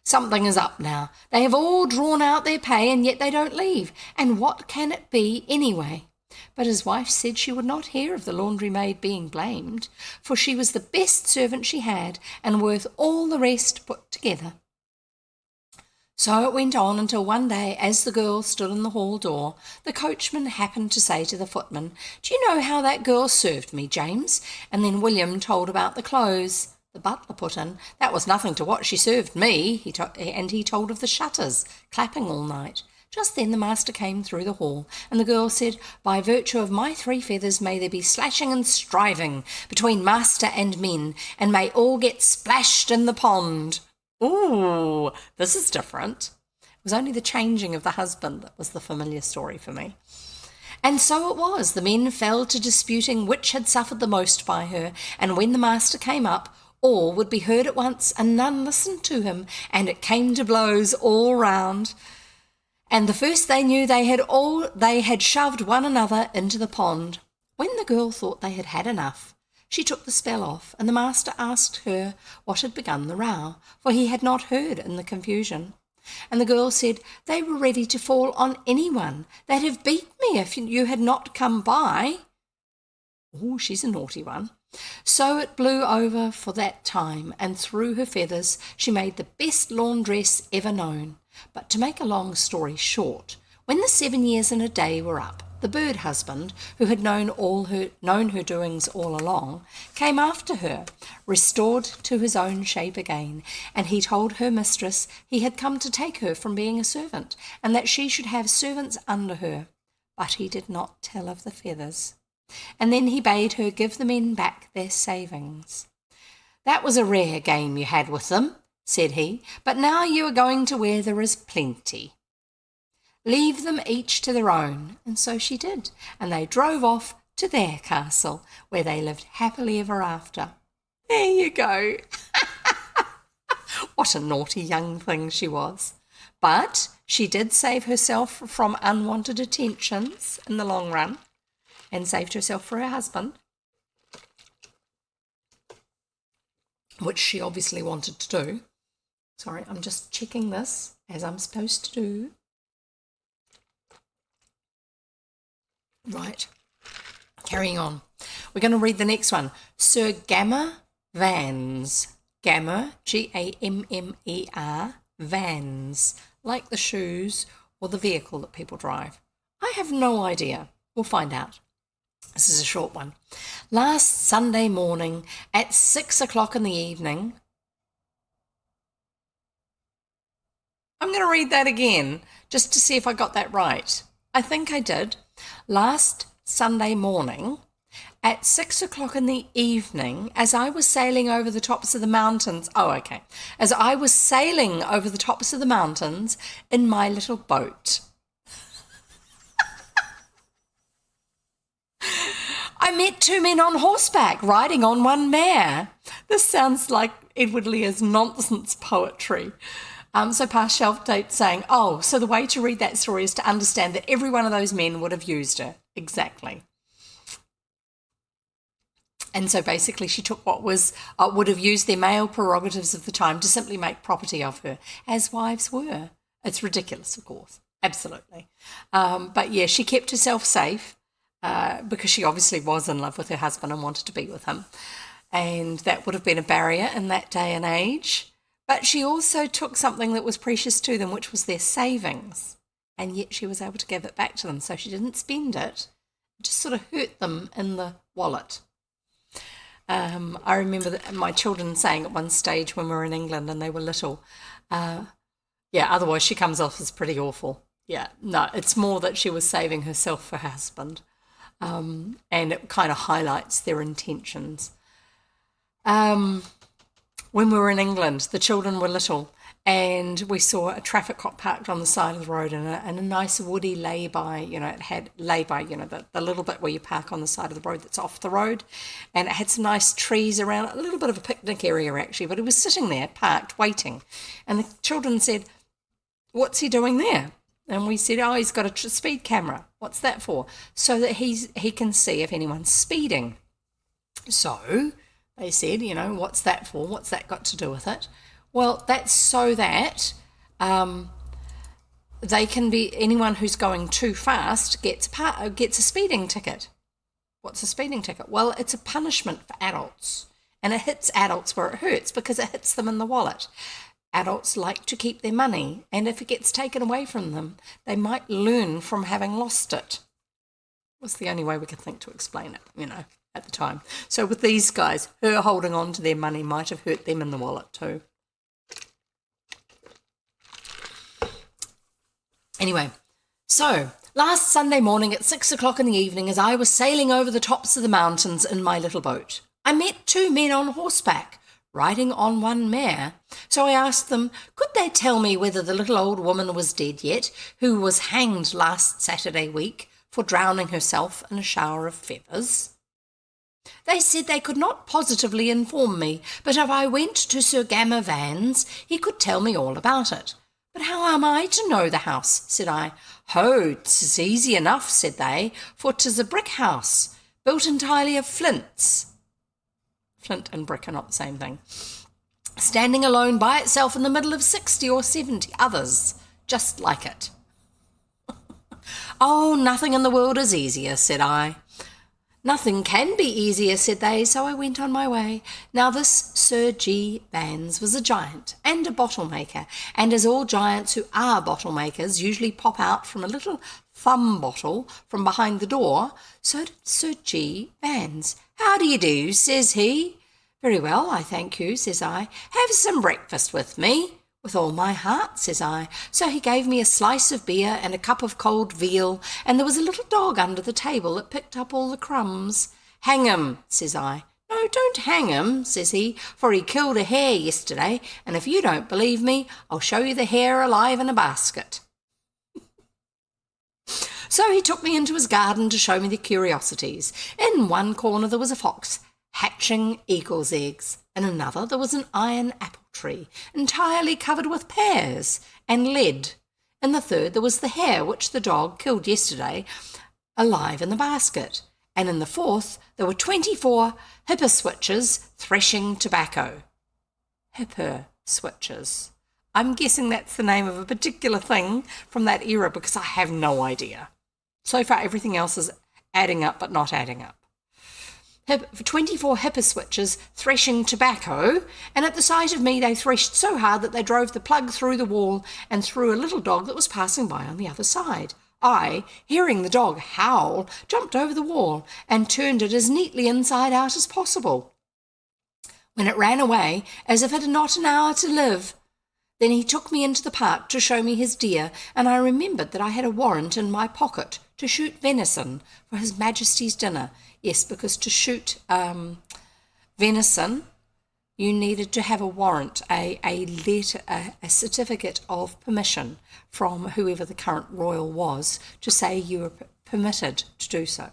Something is up now. They have all drawn out their pay, and yet they don't leave. And what can it be anyway?" But his wife said she would not hear of the laundry maid being blamed, for she was the best servant she had, and worth all the rest put together. So it went on until one day, as the girl stood in the hall door, the coachman happened to say to the footman, "Do you know how that girl served me, James?" And then William told about the clothes. The butler put in, "That was nothing to what she served me," and he told of the shutters, clapping all night. Just then the master came through the hall, and the girl said, "By virtue of my 3 feathers may there be slashing and striving between master and men, and may all get splashed in the pond." Ooh, this is different. It was only the changing of the husband that was the familiar story for me. And so it was. The men fell to disputing which had suffered the most by her, and when the master came up, all would be heard at once, and none listened to him, and it came to blows all round. And the first they knew they had shoved one another into the pond. When the girl thought they had had enough, she took the spell off, and the master asked her what had begun the row, for he had not heard in the confusion. And the girl said, "They were ready to fall on anyone. They'd have beat me if you had not come by." Oh, she's a naughty one. So it blew over for that time, and through her feathers she made the best lawn dress ever known. But to make a long story short, when the 7 years and a day were up, the bird husband, who had known her doings all along, came after her, restored to his own shape again, and he told her mistress he had come to take her from being a servant, and that she should have servants under her. But he did not tell of the feathers. And then he bade her give the men back their savings. "That was a rare game you had with them," said he, "but now you are going to where there is plenty. Leave them each to their own." And so she did, and they drove off to their castle, where they lived happily ever after. There you go. What a naughty young thing she was. But she did save herself from unwanted attentions in the long run, and saved herself for her husband, which she obviously wanted to do. Sorry, I'm just checking this, as I'm supposed to do. Right, carrying on. We're going to read the next one. Sir Gammer Vans. Gammer, Gammer, Vans, like the shoes or the vehicle that people drive. I have no idea. We'll find out. This is a short one. Last Sunday morning at 6 o'clock in the evening. I'm going to read that again just to see if I got that right. I think I did. Last Sunday morning at 6 o'clock in the evening, as I was sailing over the tops of the mountains. Oh, okay. As I was sailing over the tops of the mountains in my little boat. I met two men on horseback riding on one mare. This sounds like Edward Lear's nonsense poetry. So past shelf date saying, oh, so the way to read that story is to understand that every one of those men would have used her. Exactly. And so basically she took what was would have used their male prerogatives of the time to simply make property of her, as wives were. It's ridiculous, of course. Absolutely. But yeah, she kept herself safe. Because she obviously was in love with her husband and wanted to be with him. And that would have been a barrier in that day and age. But she also took something that was precious to them, which was their savings. And yet she was able to give it back to them. So she didn't spend it. It just sort of hurt them in the wallet. I remember my children saying at one stage when we were in England and they were little, otherwise she comes off as pretty awful. Yeah, no, it's more that she was saving herself for her husband. And it kind of highlights their intentions. When we were in England, the children were little, and we saw a traffic cop parked on the side of the road, and a nice woody lay-by, it had lay-by, the little bit where you park on the side of the road that's off the road, and it had some nice trees around it, a little bit of a picnic area actually, but it was sitting there, parked, waiting, and the children said, "What's he doing there?" And we said, "Oh, he's got a speed camera." "What's that for?" "So that he can see if anyone's speeding." So they said, "What's that for? What's that got to do with it?" Well, that's so that they can be, anyone who's going too fast gets a speeding ticket. What's a speeding ticket? Well, it's a punishment for adults, and it hits adults where it hurts because it hits them in the wallet. Adults like to keep their money, and if it gets taken away from them, they might learn from having lost it. Was the only way we could think to explain it, at the time. So with these guys, her holding on to their money might have hurt them in the wallet too. Anyway, so last Sunday morning at 6 o'clock in the evening, as I was sailing over the tops of the mountains in my little boat, I met two men on horseback, riding on one mare. So I asked them, could they tell me whether the little old woman was dead yet, who was hanged last Saturday week for drowning herself in a shower of feathers? They said they could not positively inform me, but if I went to Sir Gammer Vans, he could tell me all about it. But how am I to know the house? Said I. Ho, 'tis easy enough, said they, for 'tis a brick house, built entirely of flints. Flint and brick are not the same thing. standing alone by itself in the middle of 60 or 70 others, just like it. Oh, nothing in the world is easier, said I. Nothing can be easier, said they, so I went on my way. Now this Sir G. Vans was a giant and a bottle maker, and as all giants who are bottle makers usually pop out from a little thumb bottle from behind the door, so did Sir G. Vans. How do you do, says he. Very well, I thank you, says I. Have some breakfast with me. With all my heart, says I. So he gave me a slice of beer and a cup of cold veal, and there was a little dog under the table that picked up all the crumbs. Hang him, says I. No, don't hang him, says he, for he killed a hare yesterday, and if you don't believe me, I'll show you the hare alive in a basket. So he took me into his garden to show me the curiosities. In one corner there was a fox hatching eagle's eggs. In another there was an iron apple tree, entirely covered with pears and lead. In the third there was the hare which the dog killed yesterday, alive in the basket. And in the fourth there were 24 hipper switches threshing tobacco. Hipper switches. I'm guessing that's the name of a particular thing from that era because I have no idea. So far everything else is adding up but not adding up. 24 hipper switches threshing tobacco, and at the sight of me they threshed so hard that they drove the plug through the wall and through a little dog that was passing by on the other side. I, hearing the dog howl, jumped over the wall and turned it as neatly inside out as possible, when it ran away as if it had not an hour to live. Then he took me into the park to show me his deer, and I remembered that I had a warrant in my pocket to shoot venison for His Majesty's dinner. Yes, because to shoot venison, you needed to have a warrant, a letter, a certificate of permission from whoever the current royal was to say you were permitted to do so.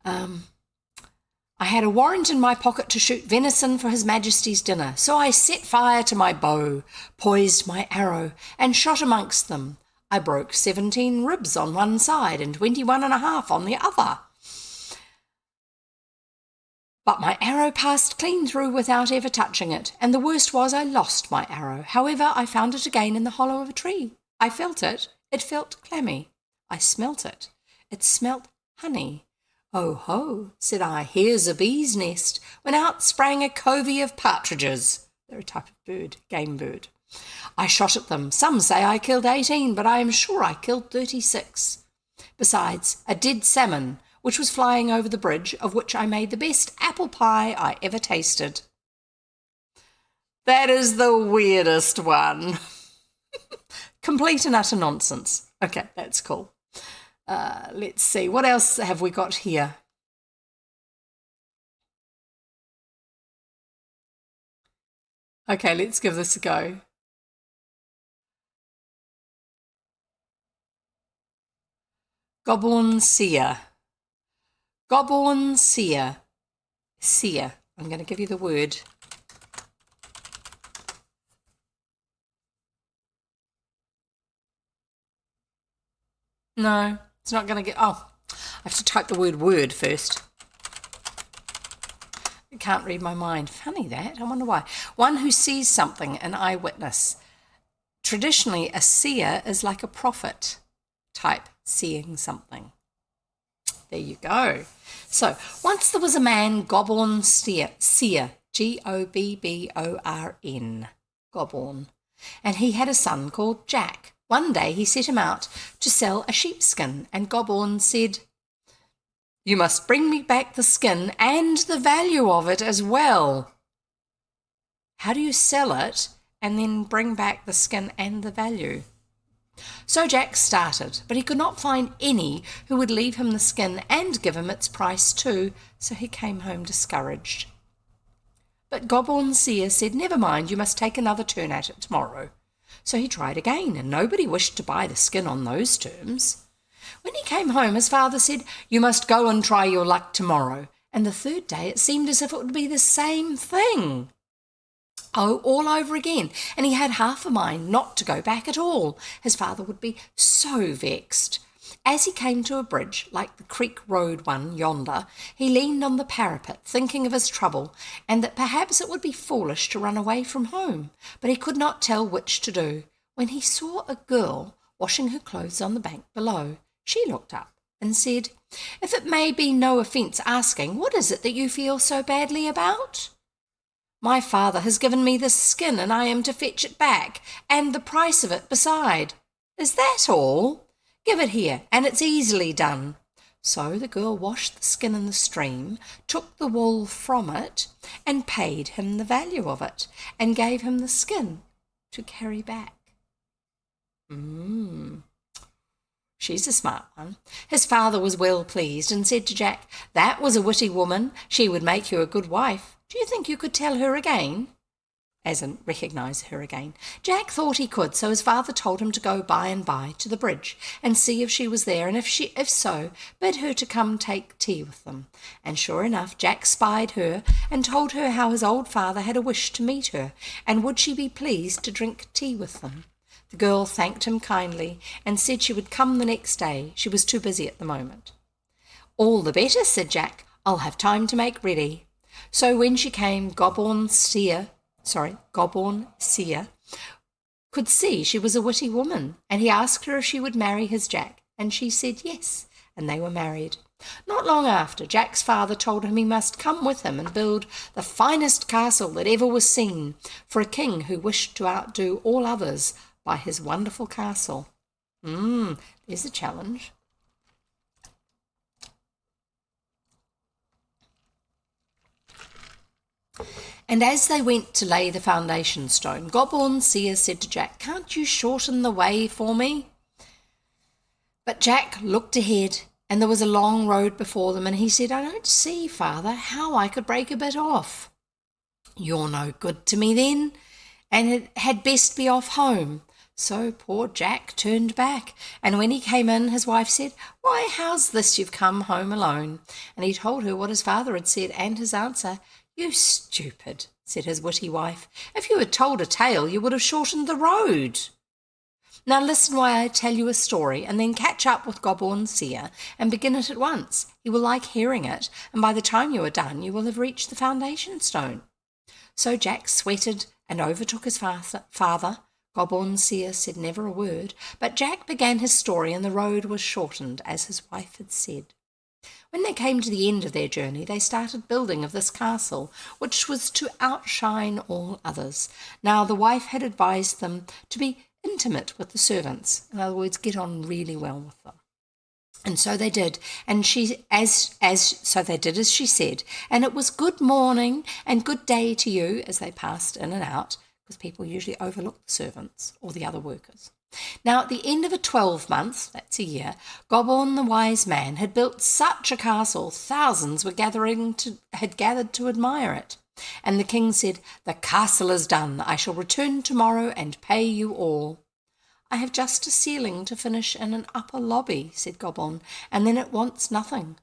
I had a warrant in my pocket to shoot venison for His Majesty's dinner, so I set fire to my bow, poised my arrow, and shot amongst them. I broke 17 ribs on one side and 21.5 on the other. But my arrow passed clean through without ever touching it, and the worst was I lost my arrow. However, I found it again in the hollow of a tree. I felt it. It felt clammy. I smelt it. It smelt honey. Oh ho, said I, here's a bee's nest, when out sprang a covey of partridges. They're a type of bird, game bird. I shot at them. Some say I killed 18, but I am sure I killed 36. Besides, a dead salmon, which was flying over the bridge, of which I made the best apple pie I ever tasted. That is the weirdest one. Complete and utter nonsense. Okay, that's cool. Let's see, what else have we got here? Okay, let's give this a go. Gobborn seer. Gobborn seer. Seer. I'm going to give you the word. No, it's not going to get... Oh, I have to type the word first. I can't read my mind. Funny that. I wonder why. One who sees something, an eyewitness. Traditionally, a seer is like a prophet type, seeing something. There you go. So, once there was a man, Gobborn seer, Gobborn, Gobborn, and he had a son called Jack. One day he set him out to sell a sheepskin, and Gobborn said, "You must bring me back the skin and the value of it as well." How do you sell it and then bring back the skin and the value? So Jack started, but he could not find any who would leave him the skin and give him its price too, so he came home discouraged. But Gobborn seer said, "Never mind, you must take another turn at it tomorrow." So he tried again, and nobody wished to buy the skin on those terms. When he came home, his father said, "You must go and try your luck tomorrow." And the third day it seemed as if it would be the same thing. Oh, all over again, and he had half a mind not to go back at all. His father would be so vexed. As he came to a bridge, like the creek road one yonder, he leaned on the parapet, thinking of his trouble, and that perhaps it would be foolish to run away from home, but he could not tell which to do, when he saw a girl washing her clothes on the bank below. She looked up and said, "If it may be no offence asking, what is it that you feel so badly about?" "My father has given me this skin, and I am to fetch it back, and the price of it beside." "Is that all? Give it here, and it's easily done." So the girl washed the skin in the stream, took the wool from it, and paid him the value of it, and gave him the skin to carry back. She's a smart one. His father was well pleased, and said to Jack, "That was a witty woman. She would make you a good wife. Do you think you could tell her again?" As in, recognise her again. Jack thought he could, so his father told him to go by and by to the bridge and see if she was there, and if so, bid her to come take tea with them. And sure enough, Jack spied her and told her how his old father had a wish to meet her, and would she be pleased to drink tea with them. The girl thanked him kindly and said she would come the next day. She was too busy at the moment. "All the better," said Jack. "I'll have time to make ready." So when she came, Gobborn Seer could see she was a witty woman, and he asked her if she would marry his Jack, and she said yes, and they were married. Not long after, Jack's father told him he must come with him and build the finest castle that ever was seen, for a king who wished to outdo all others by his wonderful castle. There's a challenge. And as they went to lay the foundation stone, Gobborn Seer said to Jack, "Can't you shorten the way for me?" But Jack looked ahead, and there was a long road before them, and he said, "I don't see, father, how I could break a bit off." "You're no good to me then, and it had best be off home." So poor Jack turned back, and when he came in, his wife said, "Why, how's this you've come home alone?" And he told her what his father had said, and his answer. "You stupid," said his witty wife. "If you had told a tale, you would have shortened the road." Now listen while I tell you a story, and then catch up with Gobborn Seer and begin it at once. He will like hearing it, and by the time you are done, you will have reached the foundation stone. So Jack sweated and overtook his father. Gobborn Seer said never a word, but Jack began his story, and the road was shortened, as his wife had said. When they came to the end of their journey, they started building of this castle, which was to outshine all others. Now the wife had advised them to be intimate with the servants, in other words, get on really well with them. And so they did, and they did as she said, and it was good morning and good day to you as they passed in and out, because people usually overlook the servants or the other workers. Now at the end of a 12-month, that's a year, Gobborn the wise man had built such a castle, thousands had gathered to admire it. And the king said, "The castle is done. I shall return tomorrow and pay you all." "I have just a ceiling to finish in an upper lobby," said Gobborn, "and then it wants nothing."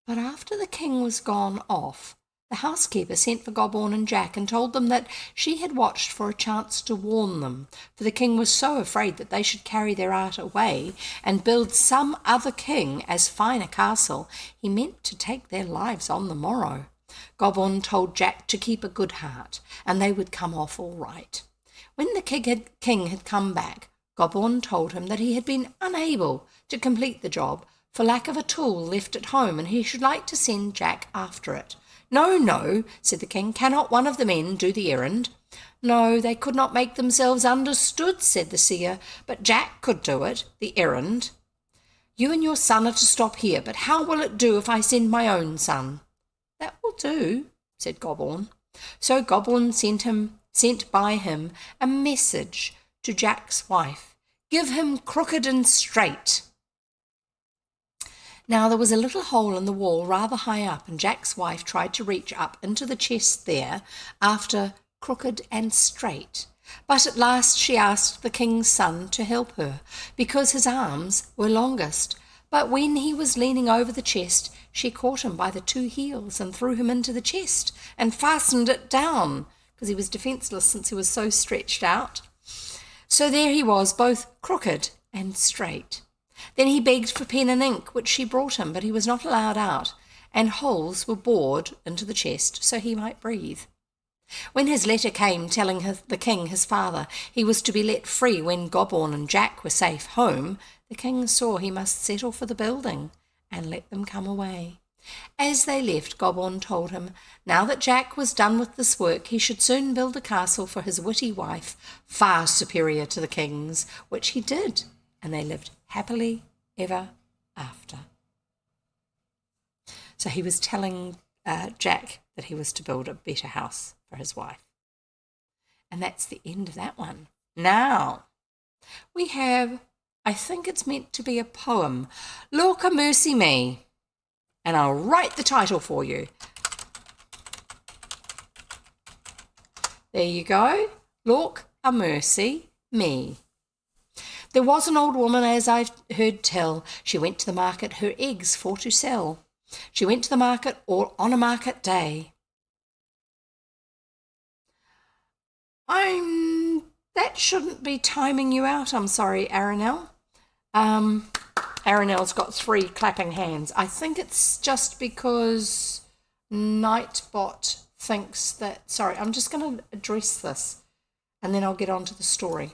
But after the king was gone off, the housekeeper sent for Gobborn and Jack and told them that she had watched for a chance to warn them, for the king was so afraid that they should carry their art away and build some other king as fine a castle, he meant to take their lives on the morrow. Gobborn told Jack to keep a good heart, and they would come off all right. When the king had come back, Gobborn told him that he had been unable to complete the job for lack of a tool left at home, and he should like to send Jack after it. "No, no," said the king. "Cannot one of the men do the errand?" "No, they could not make themselves understood," said the seer, "but Jack could do it, the errand." "You and your son are to stop here, but how will it do if I send my own son?" "That will do," said Gobborn. So Gobborn sent by him a message to Jack's wife. "Give him crooked and straight." Now there was a little hole in the wall rather high up, and Jack's wife tried to reach up into the chest there after crooked and straight. But at last she asked the king's son to help her, because his arms were longest. But when he was leaning over the chest, she caught him by the two heels and threw him into the chest and fastened it down, because he was defenceless since he was so stretched out. So there he was, both crooked and straight. Then he begged for pen and ink, which she brought him, but he was not allowed out, and holes were bored into the chest so he might breathe. When his letter came telling the king, his father, he was to be let free when Gobborn and Jack were safe home, the king saw he must settle for the building and let them come away. As they left, Gobborn told him, now that Jack was done with this work, he should soon build a castle for his witty wife, far superior to the king's, which he did, and they lived happily ever after. So he was telling Jack that he was to build a better house for his wife. And that's the end of that one. Now, we have, I think it's meant to be a poem, Lorca Mercy Me. And I'll write the title for you. There you go. Lork a mercy me. There was an old woman, as I've heard tell, she went to the market her eggs for to sell. She went to the market all on a market day. That shouldn't be timing you out, I'm sorry, Arinell. Arinell's got 3 clapping hands. I think it's just because Nightbot thinks that... Sorry, I'm just going to address this and then I'll get on to the story.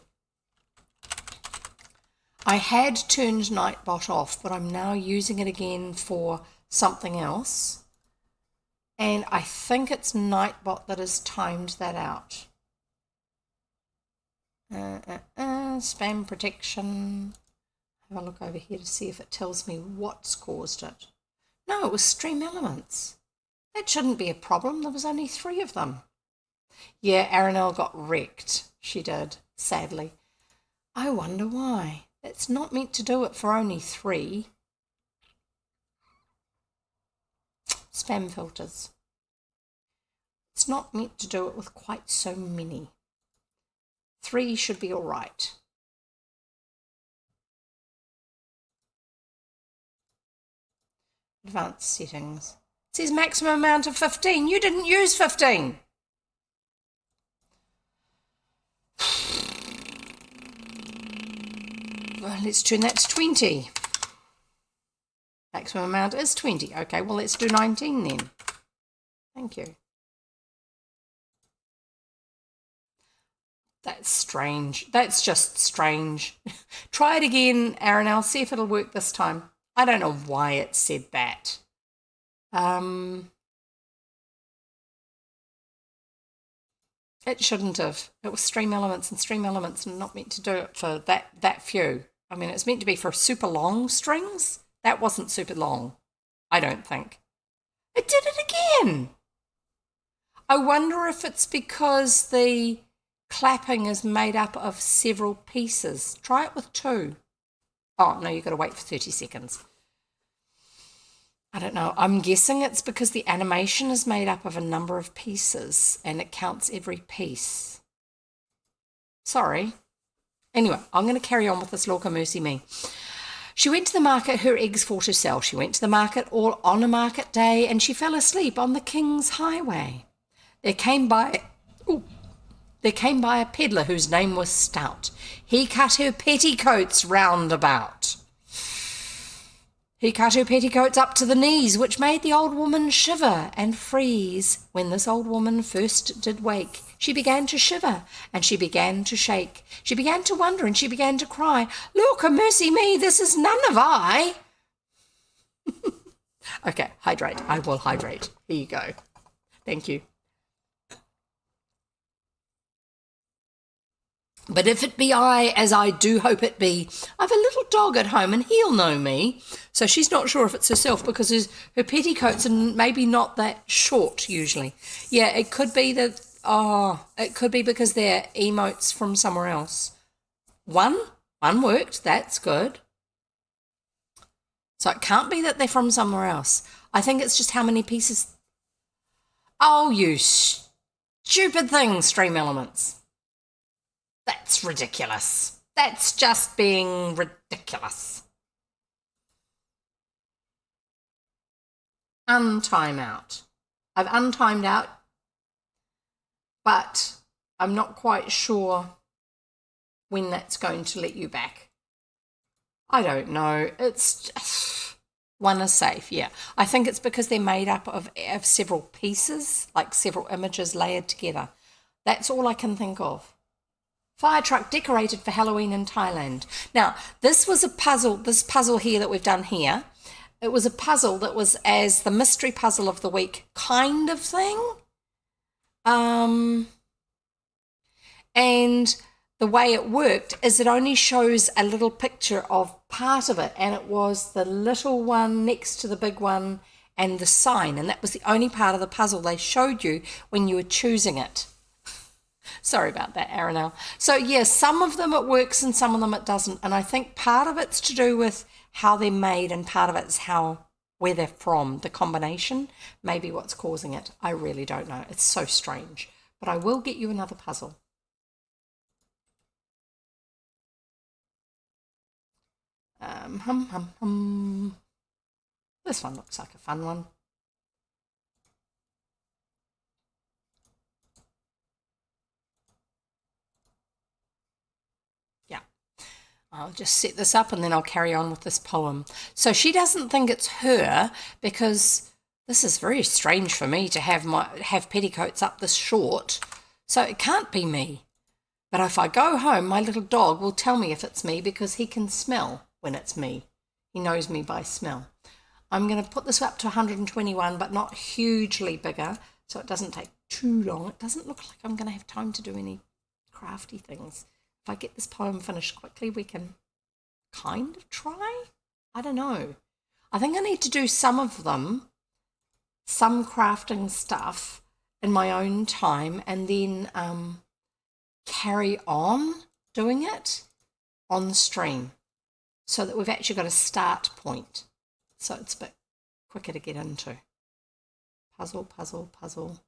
I had turned Nightbot off, but I'm now using it again for something else. And I think it's Nightbot that has timed that out. Spam protection... Have a look over here to see if it tells me what's caused it. No, it was Stream Elements. That shouldn't be a problem. There was only 3 of them. Yeah, Arinell got wrecked. She did, sadly. I wonder why. It's not meant to do it for only 3. Spam filters. It's not meant to do it with quite so many. 3 should be all right. Advanced settings. It says maximum amount of 15. You didn't use 15. Well, let's turn that to 20. Maximum amount is 20. Okay, well, let's do 19 then. Thank you. That's strange. That's just strange. Try it again, Arinell. See if it'll work this time. I don't know why it said that. It shouldn't have. It was Stream Elements, and Stream Elements are not meant to do it for that few. I mean, it's meant to be for super long strings. That wasn't super long, I don't think. It did it again. I wonder if it's because the clapping is made up of several pieces. Try it with 2. Oh, no, you've got to wait for 30 seconds. I don't know. I'm guessing it's because the animation is made up of a number of pieces and it counts every piece. Sorry. Anyway, I'm going to carry on with this Lorca Mercy Me. She went to the market her eggs for to sell. She went to the market all on a market day and she fell asleep on the king's highway. There came by a peddler whose name was Stout. He cut her petticoats round about. He cut her petticoats up to the knees, which made the old woman shiver and freeze. When this old woman first did wake, she began to shiver and she began to shake. She began to wonder and she began to cry, Lorca mercy me, this is none of I. Okay, hydrate. I will hydrate. Here you go. Thank you. But if it be I, as I do hope it be, I've a little dog at home and he'll know me. So she's not sure if it's herself because her petticoats are maybe not that short usually. Yeah, it could be that, it could be because they're emotes from somewhere else. One worked, that's good. So it can't be that they're from somewhere else. I think it's just how many pieces. Oh, you stupid thing, Stream Elements. That's ridiculous. That's just being ridiculous. Untime out. I've untimed out, but I'm not quite sure when that's going to let you back. I don't know. It's just, one is safe, yeah. I think it's because they're made up of several pieces, like several images layered together. That's all I can think of. Fire truck decorated for Halloween in Thailand. Now, this was a puzzle, this puzzle here that we've done here. It was a puzzle that was as the mystery puzzle of the week kind of thing. And the way it worked is it only shows a little picture of part of it, and it was the little one next to the big one and the sign, and that was the only part of the puzzle they showed you when you were choosing it. Sorry about that, Aranel. So yeah, some of them it works and some of them it doesn't, and I think part of it's to do with how they're made and part of it's where they're from, the combination, maybe what's causing it. I really don't know. It's so strange, but I will get you another puzzle. This one looks like a fun one. Yeah, I'll just set this up and then I'll carry on with this poem. So she doesn't think it's her because this is very strange for me to have petticoats up this short. So it can't be me. But if I go home, my little dog will tell me if it's me because he can smell when it's me. He knows me by smell. I'm going to put this up to 121, but not hugely bigger, so it doesn't take too long. It doesn't look like I'm going to have time to do any crafty things. If I get this poem finished quickly, we can kind of try. I don't know. I think I need to do some of them, some crafting stuff in my own time, and then carry on doing it on the stream so that we've actually got a start point, so it's a bit quicker to get into. Puzzle, puzzle, puzzle.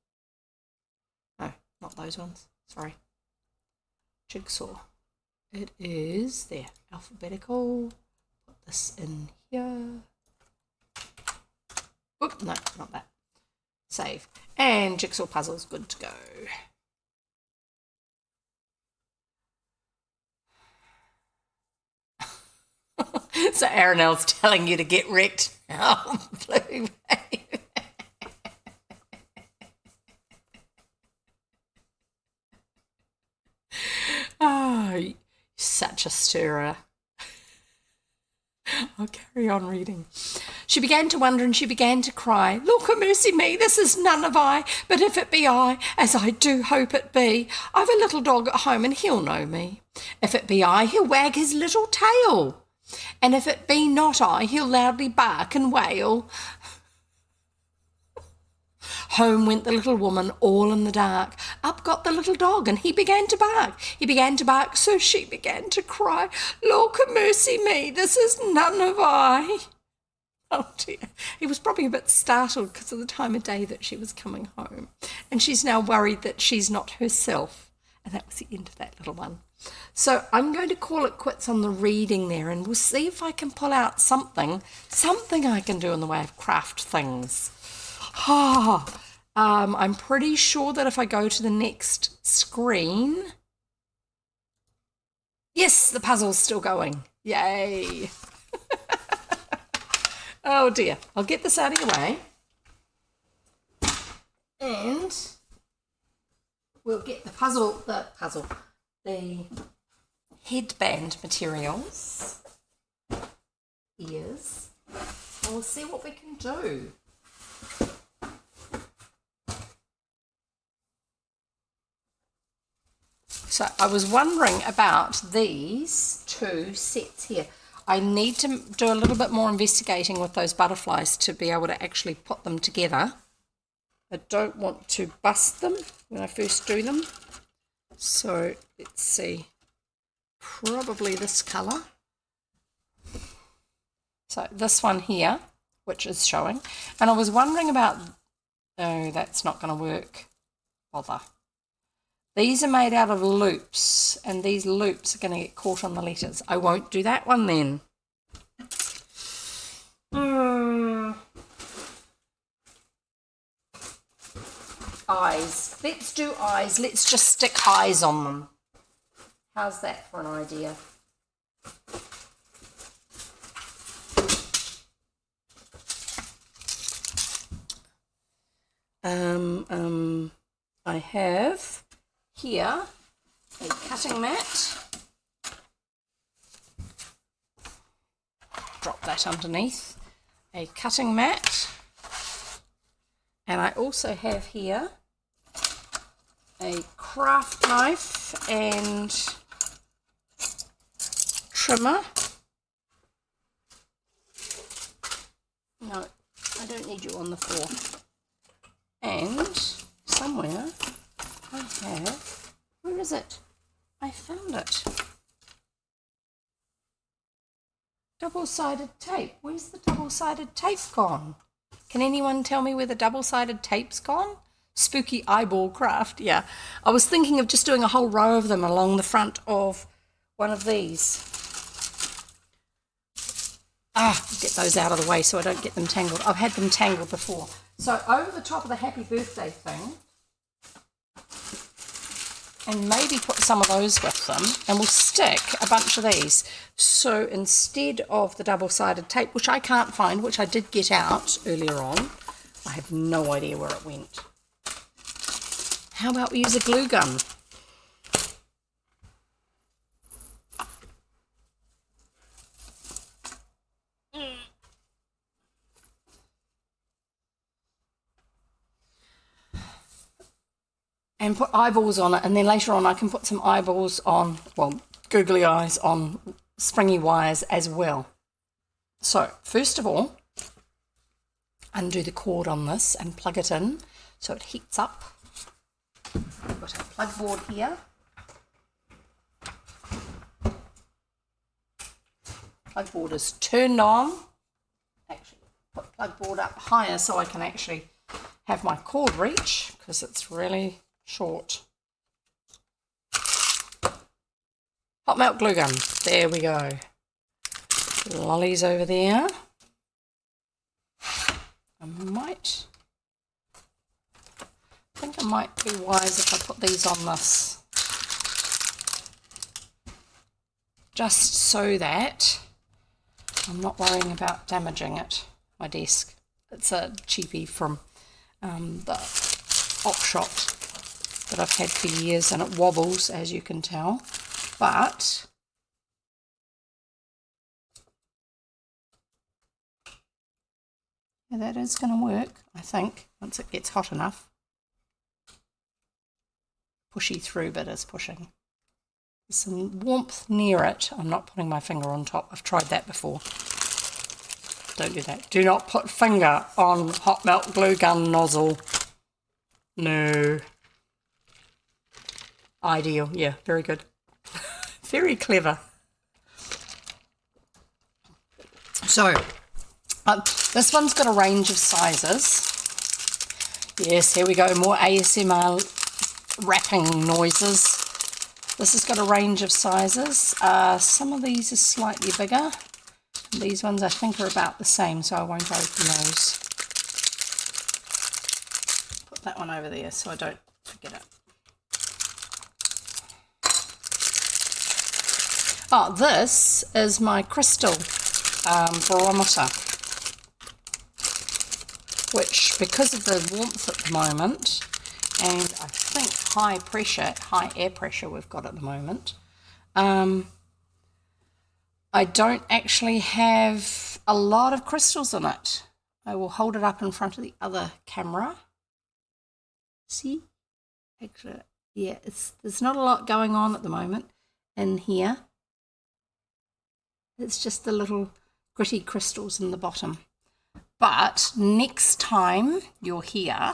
No, not those ones, sorry. Jigsaw. It is there, alphabetical. Put this in here. Oop, no, not that. Save. And jigsaw puzzle's good to go. So Aranel's telling you to get wrecked. Oh, blue babe. Oh, such a stirrer. I'll carry on reading. She began to wonder and she began to cry. Look a mercy me, this is none of I, but if it be I, as I do hope it be, I've a little dog at home and he'll know me. If it be I, he'll wag his little tail. And if it be not I, he'll loudly bark and wail. Home went the little woman all in the dark. Up got the little dog and he began to bark. He began to bark, so she began to cry. Lord mercy me, this is none of I. Oh dear. He was probably a bit startled because of the time of day that she was coming home. And she's now worried that she's not herself. And that was the end of that little one. So I'm going to call it quits on the reading there, and we'll see if I can pull out something I can do in the way of craft things. I'm pretty sure that if I go to the next screen, yes, the puzzle's still going. Yay. Oh dear. I'll get this out of your way. And we'll get the headband materials, ears, and we'll see what we can do. So I was wondering about these two sets here. I need to do a little bit more investigating with those butterflies to be able to actually put them together. I don't want to bust them when I first do them. So let's see, probably this colour. So this one here, which is showing. And I was wondering about, oh, that's not going to work. Bother. These are made out of loops, and these loops are going to get caught on the letters. I won't do that one then. Eyes. Let's do eyes. Let's just stick eyes on them. How's that for an idea? I have here a cutting mat. Drop that underneath. A cutting mat. And I also have here a craft knife and trimmer. No, I don't need you on the floor. And somewhere I have, where is it? I found it. Double-sided tape. Where's the double-sided tape gone? Can anyone tell me where the double-sided tape's gone? Spooky eyeball craft, yeah. I was thinking of just doing a whole row of them along the front of one of these. Get those out of the way so I don't get them tangled. I've had them tangled before. So over the top of the happy birthday thing, and maybe put some of those with them, and we'll stick a bunch of these. So instead of the double-sided tape, which I can't find, which I did get out earlier on, I have no idea where it went. How about we use a glue gun? And put eyeballs on it, and then later on I can put some eyeballs on, well, googly eyes on springy wires as well. So first of all, undo the cord on this and plug it in so it heats up. I've got a plug board here. Plug board is turned on. Actually, put plug board up higher so I can actually have my cord reach, because it's really short. Hot melt glue gun. There we go. Lollies over there. I think it might be wise if I put these on this. Just so that I'm not worrying about damaging it, my desk. It's a cheapie from the op shop that I've had for years, and it wobbles, as you can tell, but yeah, that is going to work, I think, once it gets hot enough. Pushy through bit is pushing. There's some warmth near it. I'm not putting my finger on top. I've tried that before. Don't do that. Do not put finger on hot melt glue gun nozzle. No. Ideal. Yeah, very good. Very clever. So, this one's got a range of sizes. Yes, here we go. More ASMR wrapping noises. This has got a range of sizes. Some of these are slightly bigger. These ones I think are about the same, so I won't open those. Put that one over there so I don't forget it. Oh, this is my crystal barometer, which, because of the warmth at the moment, and I think high air pressure we've got at the moment, I don't actually have a lot of crystals in it. I will hold it up in front of the other camera. See? Actually, yeah, there's not a lot going on at the moment in here. It's just the little gritty crystals in the bottom. But next time you're here,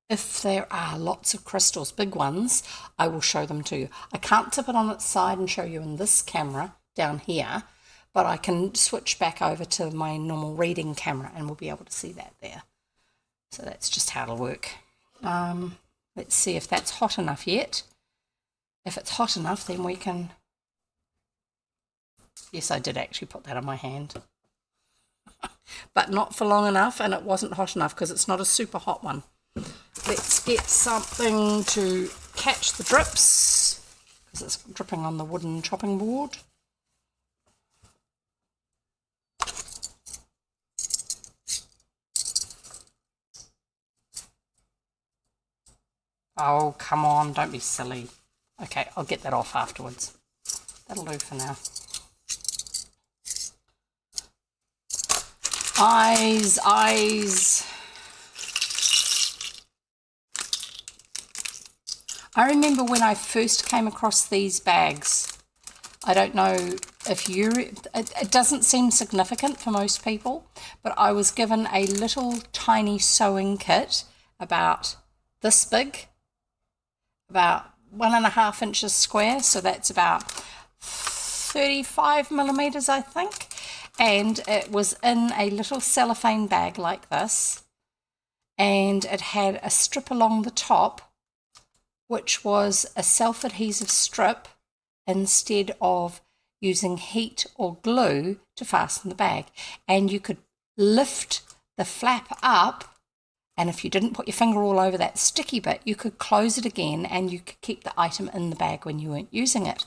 if there are lots of crystals, big ones, I will show them to you. I can't tip it on its side and show you in this camera down here, but I can switch back over to my normal reading camera and we'll be able to see that there. So that's just how it'll work. Let's see if that's hot enough yet. If it's hot enough, then we can... Yes, I did actually put that on my hand. But not for long enough, and it wasn't hot enough because it's not a super hot one. Let's get something to catch the drips, because it's dripping on the wooden chopping board. Oh, come on, don't be silly. Okay, I'll get that off afterwards. That'll do for now. Eyes, eyes. I remember when I first came across these bags. I don't know if it doesn't seem significant for most people, but I was given a little tiny sewing kit about this big, about 1.5 inches square, so that's about 35 millimeters, I think. And it was in a little cellophane bag like this, and it had a strip along the top, which was a self-adhesive strip instead of using heat or glue to fasten the bag. And you could lift the flap up, and if you didn't put your finger all over that sticky bit, you could close it again and you could keep the item in the bag when you weren't using it.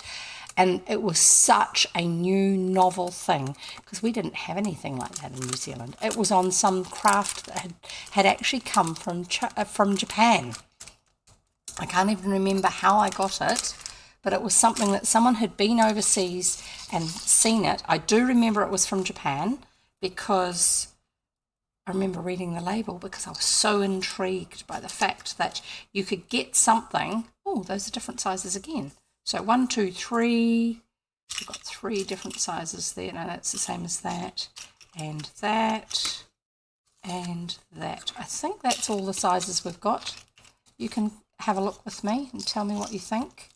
And it was such a new, novel thing, because we didn't have anything like that in New Zealand. It was on some craft that had actually come from Japan. I can't even remember how I got it, but it was something that someone had been overseas and seen it. I do remember it was from Japan, because I remember reading the label, because I was so intrigued by the fact that you could get something. Oh, those are different sizes again. So 1, 2, 3, we've got 3 different sizes there. Now that's the same as that, and that, and that. I think that's all the sizes we've got. You can have a look with me and tell me what you think.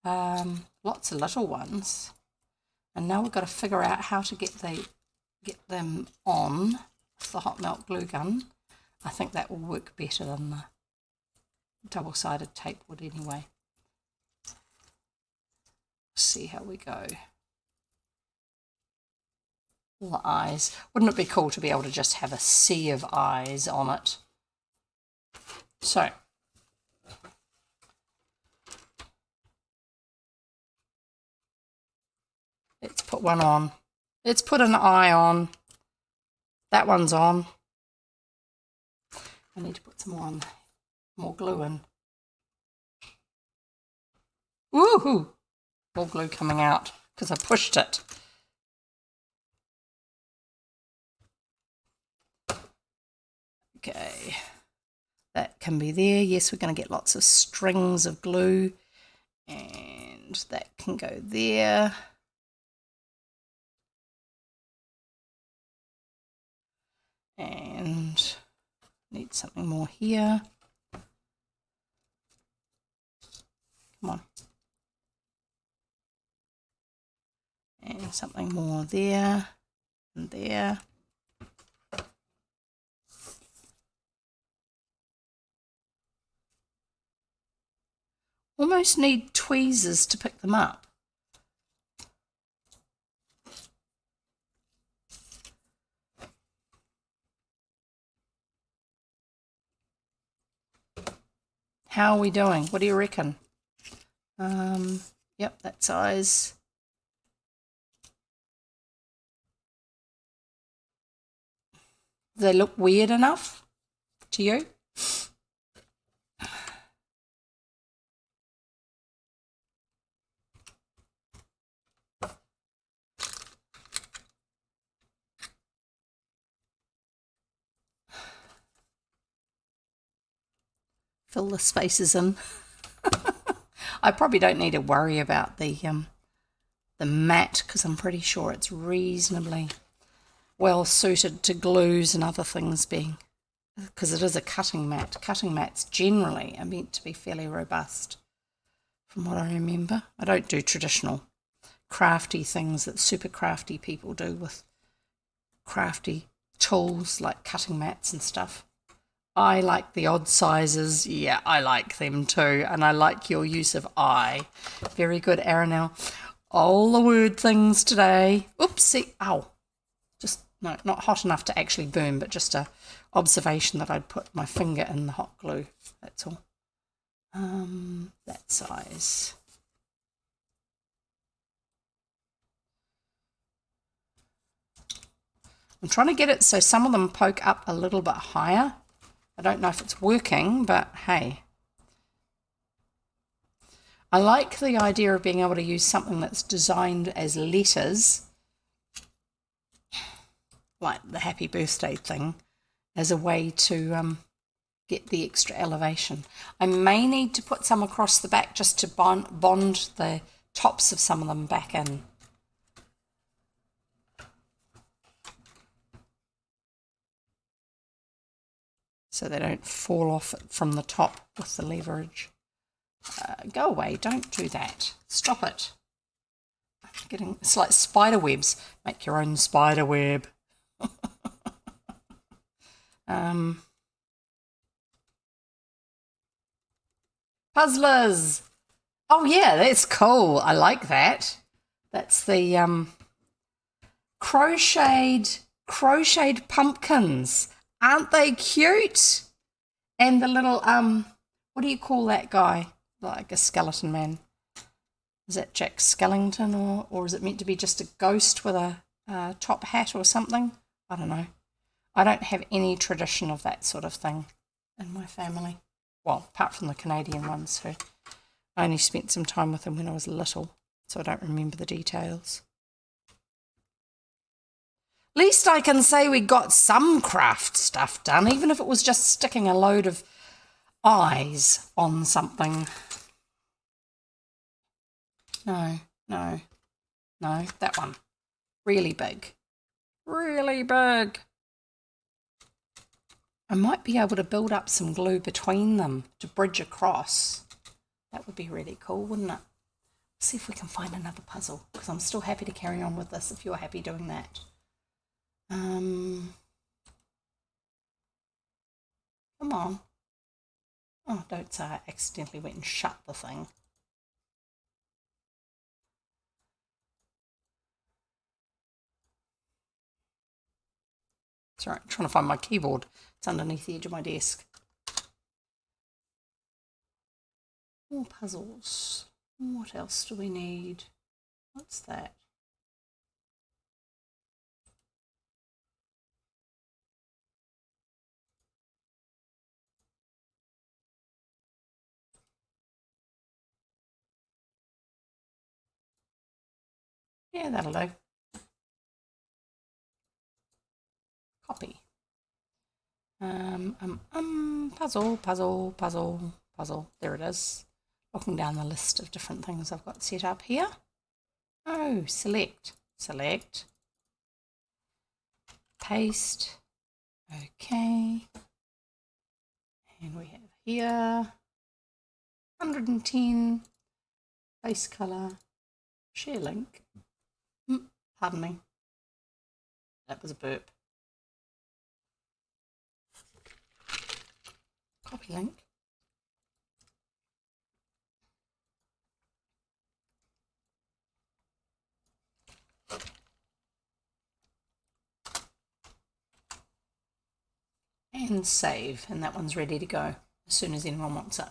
Lots of little ones. And now we've got to figure out how to get them on with the hot melt glue gun. I think that will work better than the double-sided tape would anyway. See how we go. All the eyes. Wouldn't it be cool to be able to just have a sea of eyes on it? So, let's put one on. Let's put an eye on. That one's on. I need to put some more glue in. Woohoo! More glue coming out because I pushed it. Okay, that can be there. Yes, we're going to get lots of strings of glue, and that can go there. And need something more here. Come on. And something more there and there. Almost need tweezers to pick them up. How are we doing? What do you reckon? Yep, that size. Do they look weird enough to you? Fill the spaces in. I probably don't need to worry about the mat, because I'm pretty sure it's reasonably well suited to glues and other things, being because it is a cutting mat. Cutting mats generally are meant to be fairly robust, from what I remember. I don't do traditional crafty things that super crafty people do with crafty tools like cutting mats and stuff. I like the odd sizes. Yeah, I like them too. And I like your use of I. Very good, Aranel. All the word things today. Oopsie. Ow. Just, no, not hot enough to actually burn, but just a observation that I'd put my finger in the hot glue. That's all. That size. I'm trying to get it so some of them poke up a little bit higher. I don't know if it's working, but hey, I like the idea of being able to use something that's designed as letters, like the happy birthday thing, as a way to get the extra elevation. I may need to put some across the back just to bond the tops of some of them back in. So they don't fall off from the top with the leverage. Go away, don't do that. Stop it. It's like spider webs. Make your own spider web. Puzzlers. Oh yeah, that's cool. I like that. That's the crocheted pumpkins. Aren't they cute? And the little what do you call that guy? Like a skeleton man. Is that Jack Skellington, or is it meant to be just a ghost with a top hat or something? I don't know. I don't have any tradition of that sort of thing in my family. Well, apart from the Canadian ones, who I only spent some time with them when I was little, so I don't remember the details. Least I can say we got some craft stuff done, even if it was just sticking a load of eyes on something. No, that one. Really big. Really big. I might be able to build up some glue between them to bridge across. That would be really cool, wouldn't it? Let's see if we can find another puzzle, because I'm still happy to carry on with this if you're happy doing that. Come on. Oh, don't say I accidentally went and shut the thing. Sorry, I'm trying to find my keyboard. It's underneath the edge of my desk. More puzzles. What else do we need? What's that? Yeah, that'll do. Copy. Puzzle. There it is. Looking down the list of different things I've got set up here. Oh, select. Paste. Okay. And we have here 110 base color, share link. Pardon me. That was a burp. Copy link. And save, and that one's ready to go as soon as anyone wants it.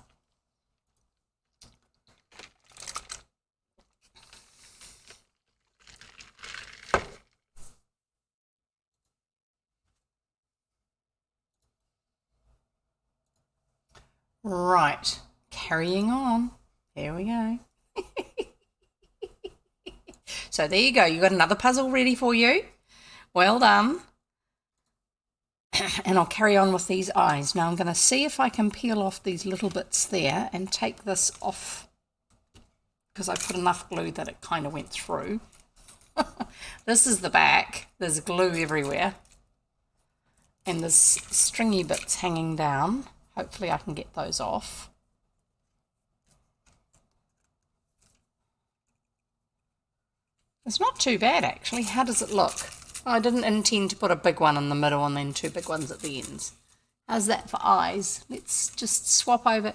Right, carrying on. Here we go. So there you go. You got another puzzle ready for you. Well done. And I'll carry on with these eyes. Now I'm going to see if I can peel off these little bits there and take this off, because I put enough glue that it kind of went through. This is the back. There's glue everywhere. And there's stringy bits hanging down. Hopefully I can get those off. It's not too bad actually. How does it look? I didn't intend to put a big one in the middle and then two big ones at the ends. How's that for eyes? Let's just swap over.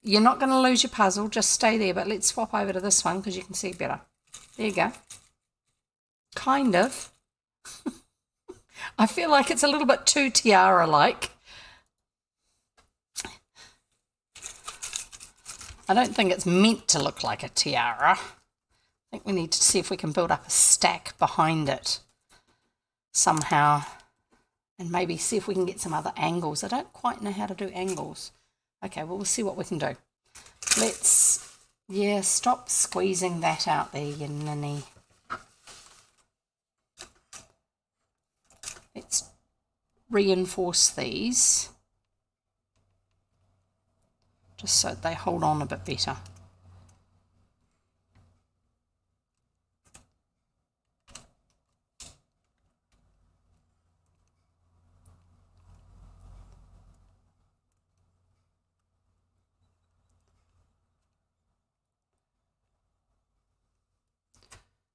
You're not going to lose your puzzle, just stay there, but let's swap over to this one because you can see better. There you go. Kind of. I feel like it's a little bit too tiara-like. I don't think it's meant to look like a tiara. I think we need to see if we can build up a stack behind it somehow, and maybe see if we can get some other angles. I don't quite know how to do angles. Okay, well, we'll see what we can do. Let's Yeah, stop squeezing that out there, you ninny. Let's reinforce these just so they hold on a bit better.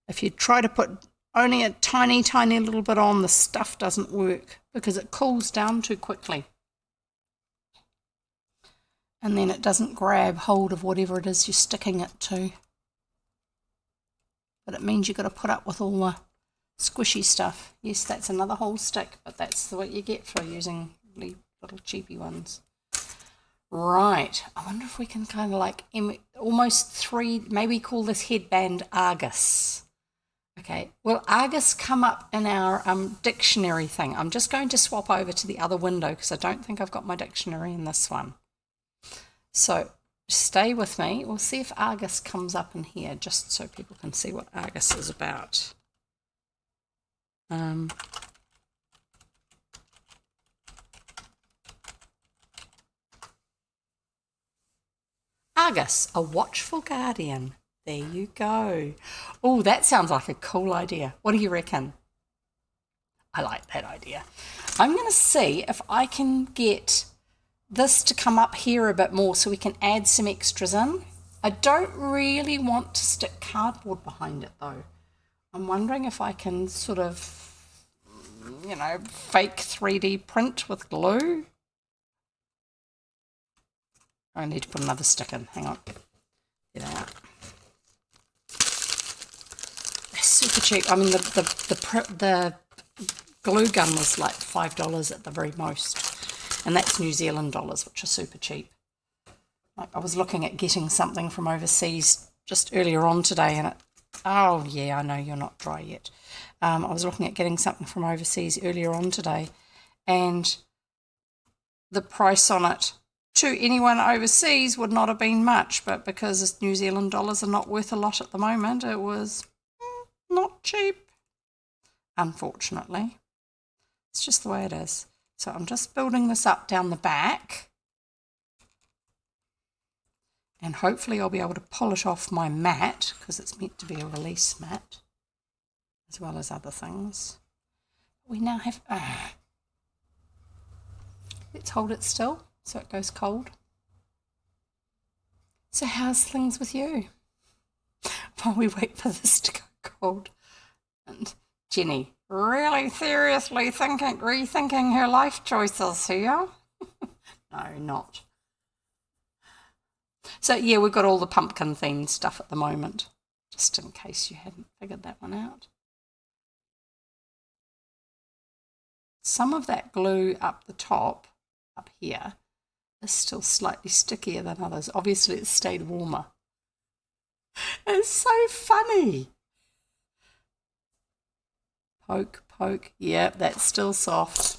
If you try to put only a tiny, tiny little bit on, the stuff doesn't work because it cools down too quickly. And then it doesn't grab hold of whatever it is you're sticking it to. But it means you've got to put up with all the squishy stuff. Yes, that's another whole stick, but that's what you get for using little cheapy ones. Right, I wonder if we can kind of like almost maybe call this headband Argus. Okay, will Argus come up in our dictionary thing? I'm just going to swap over to the other window because I don't think I've got my dictionary in this one. So stay with me. We'll see if Argus comes up in here just so people can see what Argus is about. Argus, a watchful guardian. There you go. Oh, that sounds like a cool idea. What do you reckon? I like that idea. I'm going to see if I can get this to come up here a bit more so we can add some extras in. I don't really want to stick cardboard behind it though. I'm wondering if I can sort of, you know, fake 3D print with glue. I need to put another stick in. Hang on. Get out. They're super cheap. I mean, the glue gun was like $5 at the very most. And that's New Zealand dollars, which are super cheap. Like I was looking at getting something from overseas just earlier on today, and oh yeah, I know you're not dry yet. I was looking at getting something from overseas earlier on today, and the price on it to anyone overseas would not have been much, but because New Zealand dollars are not worth a lot at the moment, it was not cheap, unfortunately. It's just the way it is. So I'm just building this up down the back, and hopefully I'll be able to polish off my mat because it's meant to be a release mat as well as other things. We now have, let's hold it still so it goes cold. So how's things with you while we wait for this to go cold? And Jenny, really seriously rethinking her life choices here? No, not. So yeah, we've got all the pumpkin themed stuff at the moment, just in case you hadn't figured that one out. Some of that glue up the top, up here, is still slightly stickier than others. Obviously it's stayed warmer. It's so funny. Poke, poke. Yep, that's still soft.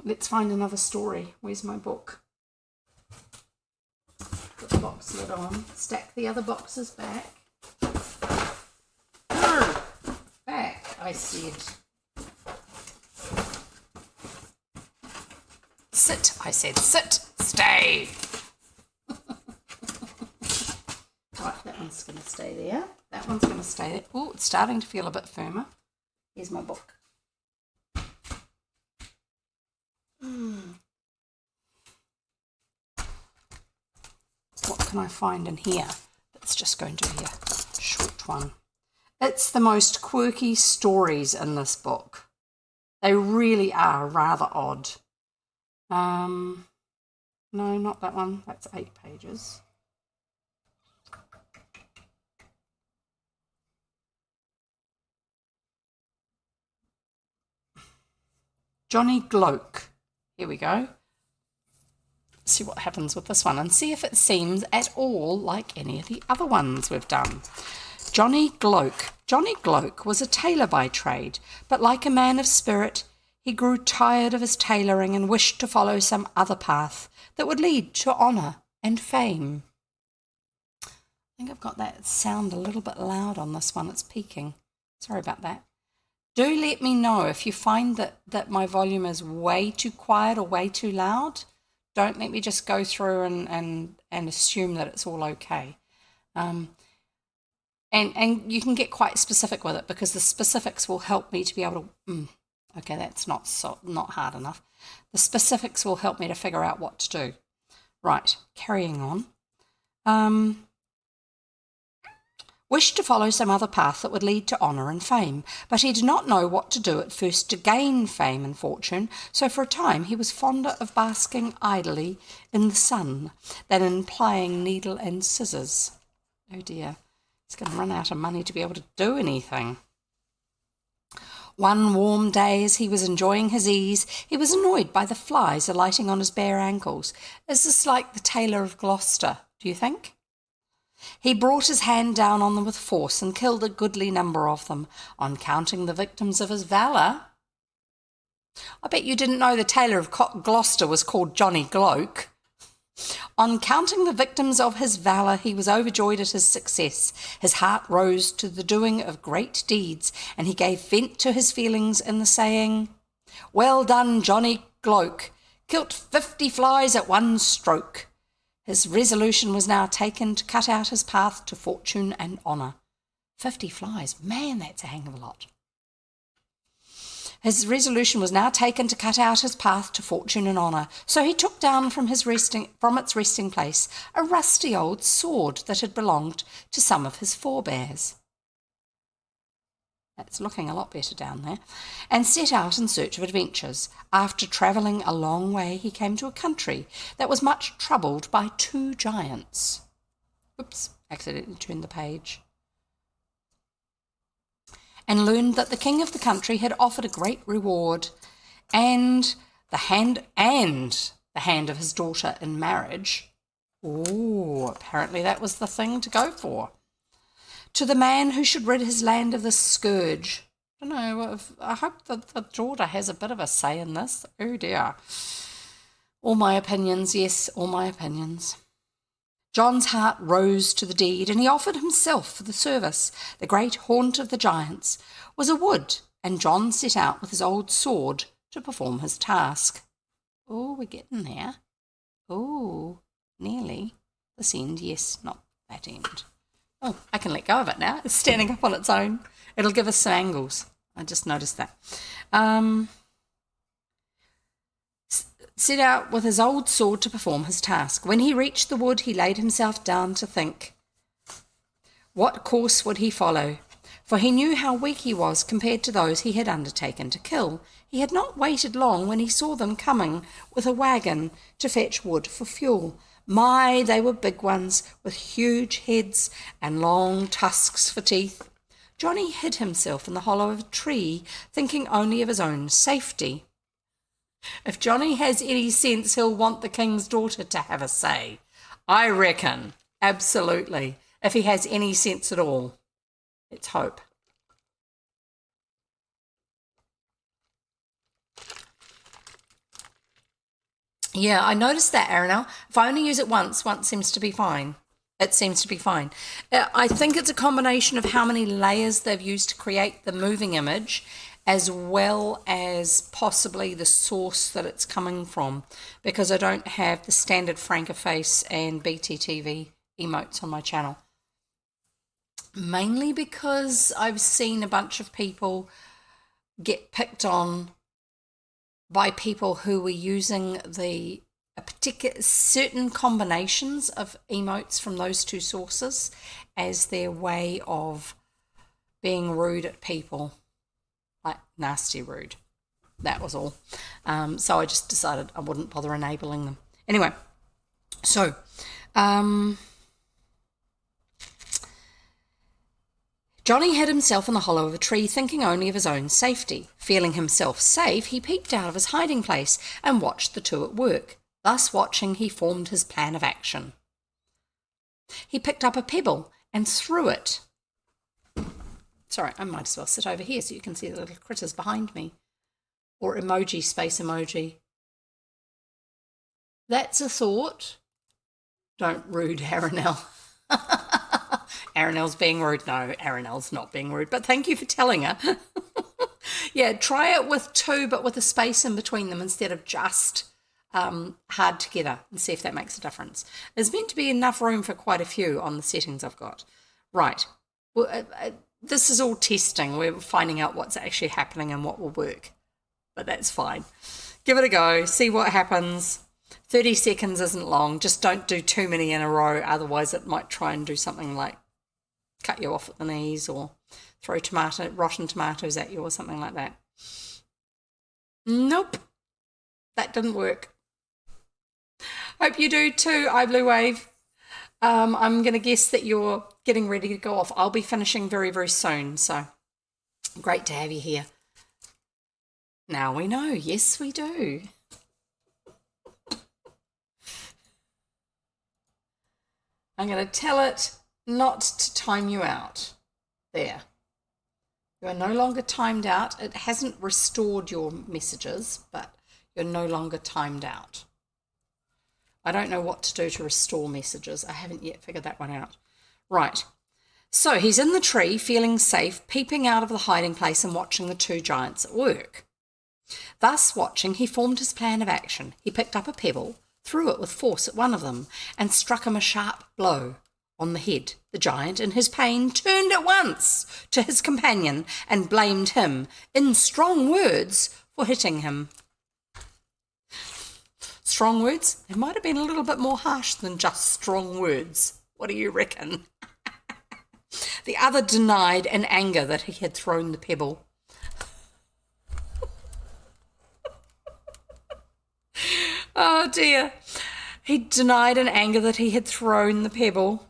Let's find another story. Where's my book? Put the box lid on. Stack the other boxes back. Back, I said. Sit, I said. Sit. Stay. Right, that one's going to stay there. That one's going to stay there. Oh, it's starting to feel a bit firmer. Here's my book. What can I find in here that's just going to be a short one? It's the most quirky stories in this book. They really are rather odd. No, not that one. That's 8 pages. Johnny Gloke. Here we go. See what happens with this one and see if it seems at all like any of the other ones we've done. Johnny Gloke. Johnny Gloke was a tailor by trade, but like a man of spirit, he grew tired of his tailoring and wished to follow some other path that would lead to honour and fame. I think I've got that sound a little bit loud on this one. It's peaking. Sorry about that. Do let me know if you find that my volume is way too quiet or way too loud. Don't let me just go through and assume that it's all okay. And you can get quite specific with it, because the specifics will help me to be able to... okay, that's not hard enough. The specifics will help me to figure out what to do. Right, carrying on. Wished to follow some other path that would lead to honour and fame, but he did not know what to do at first to gain fame and fortune, so for a time he was fonder of basking idly in the sun than in plying needle and scissors. Oh dear, he's going to run out of money to be able to do anything. One warm day, as he was enjoying his ease, he was annoyed by the flies alighting on his bare ankles. Is this like the Tailor of Gloucester, do you think? He brought his hand down on them with force and killed a goodly number of them. On counting the victims of his valour... I bet you didn't know the Tailor of Gloucester was called Johnny Gloke. On counting the victims of his valour, he was overjoyed at his success. His heart rose to the doing of great deeds, and he gave vent to his feelings in the saying, "Well done, Johnny Gloke, kilt 50 flies at one stroke." His resolution was now taken to cut out his path to fortune and honour. 50 flies, man, that's a hang of a lot. His resolution was now taken to cut out his path to fortune and honour, so he took down from its resting place a rusty old sword that had belonged to some of his forebears. That's looking a lot better down there. And set out in search of adventures. After travelling a long way, he came to a country that was much troubled by 2 giants. Oops, accidentally turned the page. And learned that the king of the country had offered a great reward, and the hand of his daughter in marriage. Oh, apparently that was the thing to go for. To the man who should rid his land of this scourge. I don't know, I hope that the daughter has a bit of a say in this. Oh dear. All my opinions, yes, all my opinions. John's heart rose to the deed, and he offered himself for the service. The great haunt of the giants was a wood, and John set out with his old sword to perform his task. Oh, we're getting there. Oh, nearly. This end, yes, not that end. Oh, I can let go of it now. It's standing up on its own. It'll give us some angles. I just noticed that. Set out with his old sword to perform his task. When he reached the wood, he laid himself down to think. What course would he follow? For he knew how weak he was compared to those he had undertaken to kill. He had not waited long when he saw them coming with a wagon to fetch wood for fuel. My, they were big ones, with huge heads and long tusks for teeth. Johnny hid himself in the hollow of a tree, thinking only of his own safety. If Johnny has any sense, he'll want the king's daughter to have a say. I reckon, absolutely, if he has any sense at all. Let's hope. Yeah, I noticed that, Arinel. If I only use it once seems to be fine. It seems to be fine. I think it's a combination of how many layers they've used to create the moving image, as well as possibly the source that it's coming from, because I don't have the standard Frankerface and BTTV emotes on my channel. Mainly because I've seen a bunch of people get picked on by people who were using a particular certain combinations of emotes from those 2 sources as their way of being rude at people, like nasty rude. That was all. So I just decided I wouldn't bother enabling them. Anyway, so Johnny hid himself in the hollow of a tree, thinking only of his own safety. Feeling himself safe, he peeped out of his hiding place and watched the 2 at work. Thus watching, he formed his plan of action. He picked up a pebble and threw it. Sorry, I might as well sit over here so you can see the little critters behind me. Or emoji, space emoji. That's a thought. Don't rude Aranel. Aranel's being rude. No, Aranel's not being rude, but thank you for telling her. Yeah, try it with two, but with a space in between them instead of just hard together, and see if that makes a difference. There's meant to be enough room for quite a few on the settings I've got. Right. Well, this is all testing. We're finding out what's actually happening and what will work, but that's fine. Give it a go. See what happens. 30 seconds isn't long. Just don't do too many in a row. Otherwise, it might try and do something like cut you off at the knees or throw rotten tomatoes at you or something like that. Nope. That didn't work. Hope you do too, iBlueWave. I'm going to guess that you're getting ready to go off. I'll be finishing very, very soon. So great to have you here. Now we know. Yes, we do. I'm going to tell it not to time you out. There. You are no longer timed out. It hasn't restored your messages, but you're no longer timed out. I don't know what to do to restore messages. I haven't yet figured that one out. Right. So he's in the tree, feeling safe, peeping out of the hiding place and watching the two giants at work. Thus watching, he formed his plan of action. He picked up a pebble, threw it with force at one of them, and struck him a sharp blow on the head. The giant, in his pain, turned at once to his companion and blamed him, in strong words, for hitting him. Strong words? They might have been a little bit more harsh than just strong words. What do you reckon? The other denied in anger that he had thrown the pebble. Oh dear. He denied in anger that he had thrown the pebble.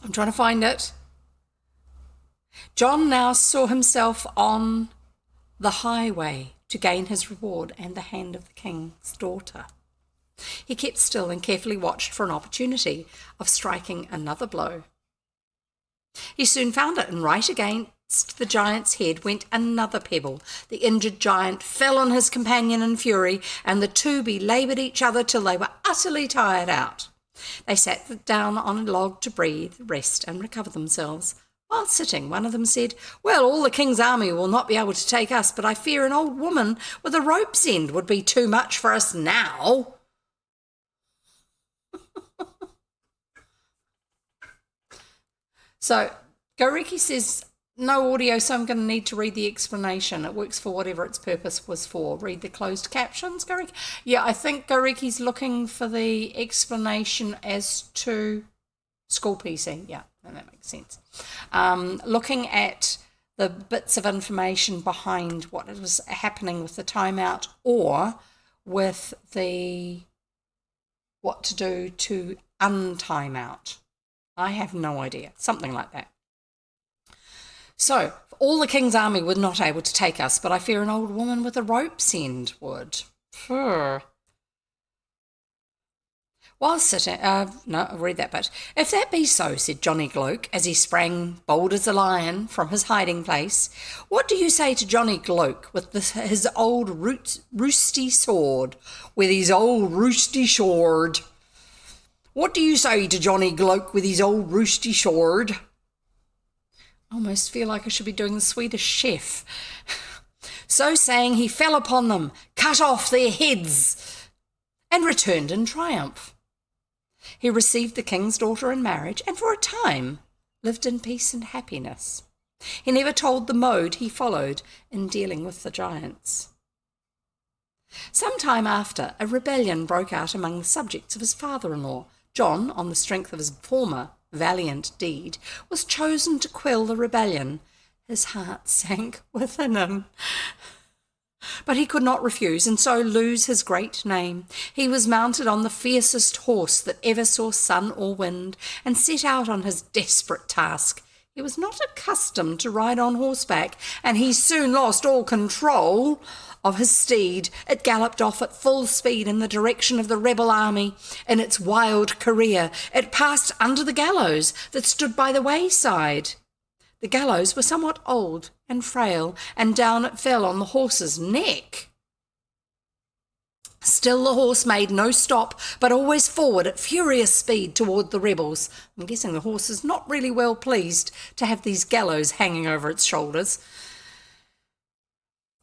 I'm trying to find it. John now saw himself on the highway to gain his reward and the hand of the king's daughter. He kept still and carefully watched for an opportunity of striking another blow. He soon found it, and right against the giant's head went another pebble. The injured giant fell on his companion in fury, and the two belaboured each other till they were utterly tired out. They sat down on a log to breathe, rest, and recover themselves. While sitting, one of them said, "Well, all the king's army will not be able to take us, but I fear an old woman with a rope's end would be too much for us now." So Goriki says, no audio, so I'm going to need to read the explanation. It works for whatever its purpose was for. Read the closed captions, Goriki. Yeah, I think Goriki's looking for the explanation as to school PC. Yeah, that makes sense. Looking at the bits of information behind what was happening with the timeout or with the what to do to untime out. I have no idea. Something like that. So, all the king's army were not able to take us, but I fear an old woman with a rope's end would. While sitting, no, I'll read that bit. "If that be so," said Johnny Gloke, as he sprang bold as a lion from his hiding place, "what do you say to Johnny Gloke with his old roosty sword? With his old roosty sword. What do you say to Johnny Gloke with his old roosty sword?" I almost feel like I should be doing the Swedish Chef. So saying, he fell upon them, cut off their heads, and returned in triumph. He received the king's daughter in marriage, and for a time lived in peace and happiness. He never told the mode he followed in dealing with the giants. Some time after, a rebellion broke out among the subjects of his father-in-law. John, on the strength of his former valiant deed, was chosen to quell the rebellion. His heart sank within him. But he could not refuse, and so lose his great name. He was mounted on the fiercest horse that ever saw sun or wind, and set out on his desperate task. He was not accustomed to ride on horseback, and he soon lost all control of his steed. It galloped off at full speed in the direction of the rebel army. In its wild career, it passed under the gallows that stood by the wayside. The gallows were somewhat old and frail, and down it fell on the horse's neck. Still the horse made no stop, but always forward at furious speed toward the rebels. I'm guessing the horse is not really well pleased to have these gallows hanging over its shoulders.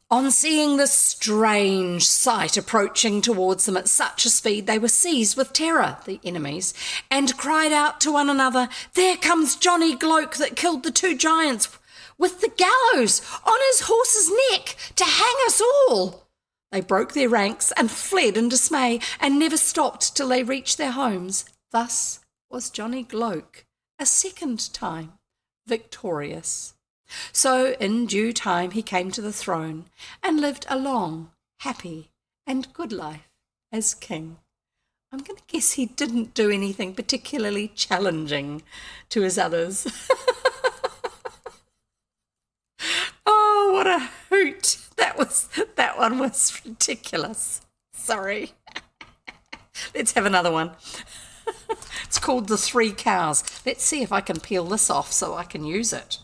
On seeing this strange sight approaching towards them at such a speed, they were seized with terror, the enemies, and cried out to one another, "There comes Johnny Gloke that killed the 2 giants with the gallows on his horse's neck to hang us all." They broke their ranks and fled in dismay and never stopped till they reached their homes. Thus was Johnny Gloke a second time victorious. So in due time he came to the throne and lived a long, happy and good life as king. I'm going to guess he didn't do anything particularly challenging to his others. Oh, what a hoot. That one was ridiculous. Sorry. Let's have another one. It's called The 3 Cows. Let's see if I can peel this off so I can use it.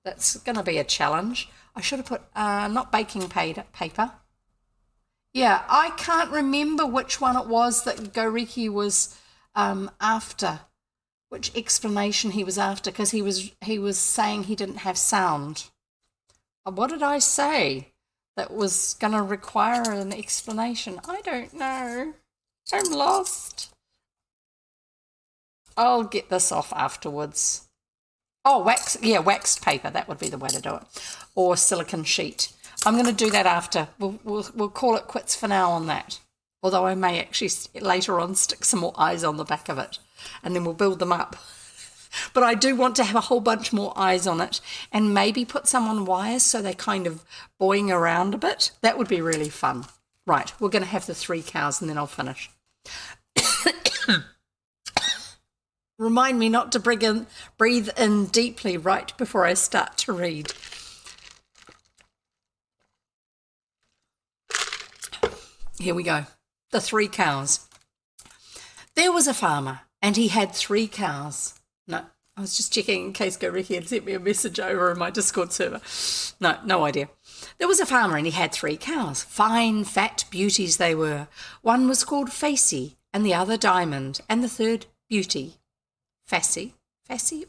That's going to be a challenge. I should have put, not baking paper. Yeah, I can't remember which one it was that Goriki was after, which explanation he was after, because he was saying he didn't have sound. What did I say that was going to require an explanation? I don't know. I'm lost. I'll get this off afterwards. Oh, waxed paper. That would be the way to do it. Or silicone sheet. I'm going to do that after. We'll call it quits for now on that. Although I may actually later on stick some more eyes on the back of it. And then we'll build them up. But I do want to have a whole bunch more eyes on it. And maybe put some on wires so they're kind of boing around a bit. That would be really fun. Right, we're going to have the 3 cows and then I'll finish. Remind me not to breathe in deeply right before I start to read. Here we go. The 3 cows. There was a farmer and he had 3 cows. No, I was just checking in case Goriki had sent me a message over in my Discord server. No idea. There was a farmer and he had 3 cows. Fine, fat beauties they were. One was called Facey and the other Diamond and the third Beauty. Fassy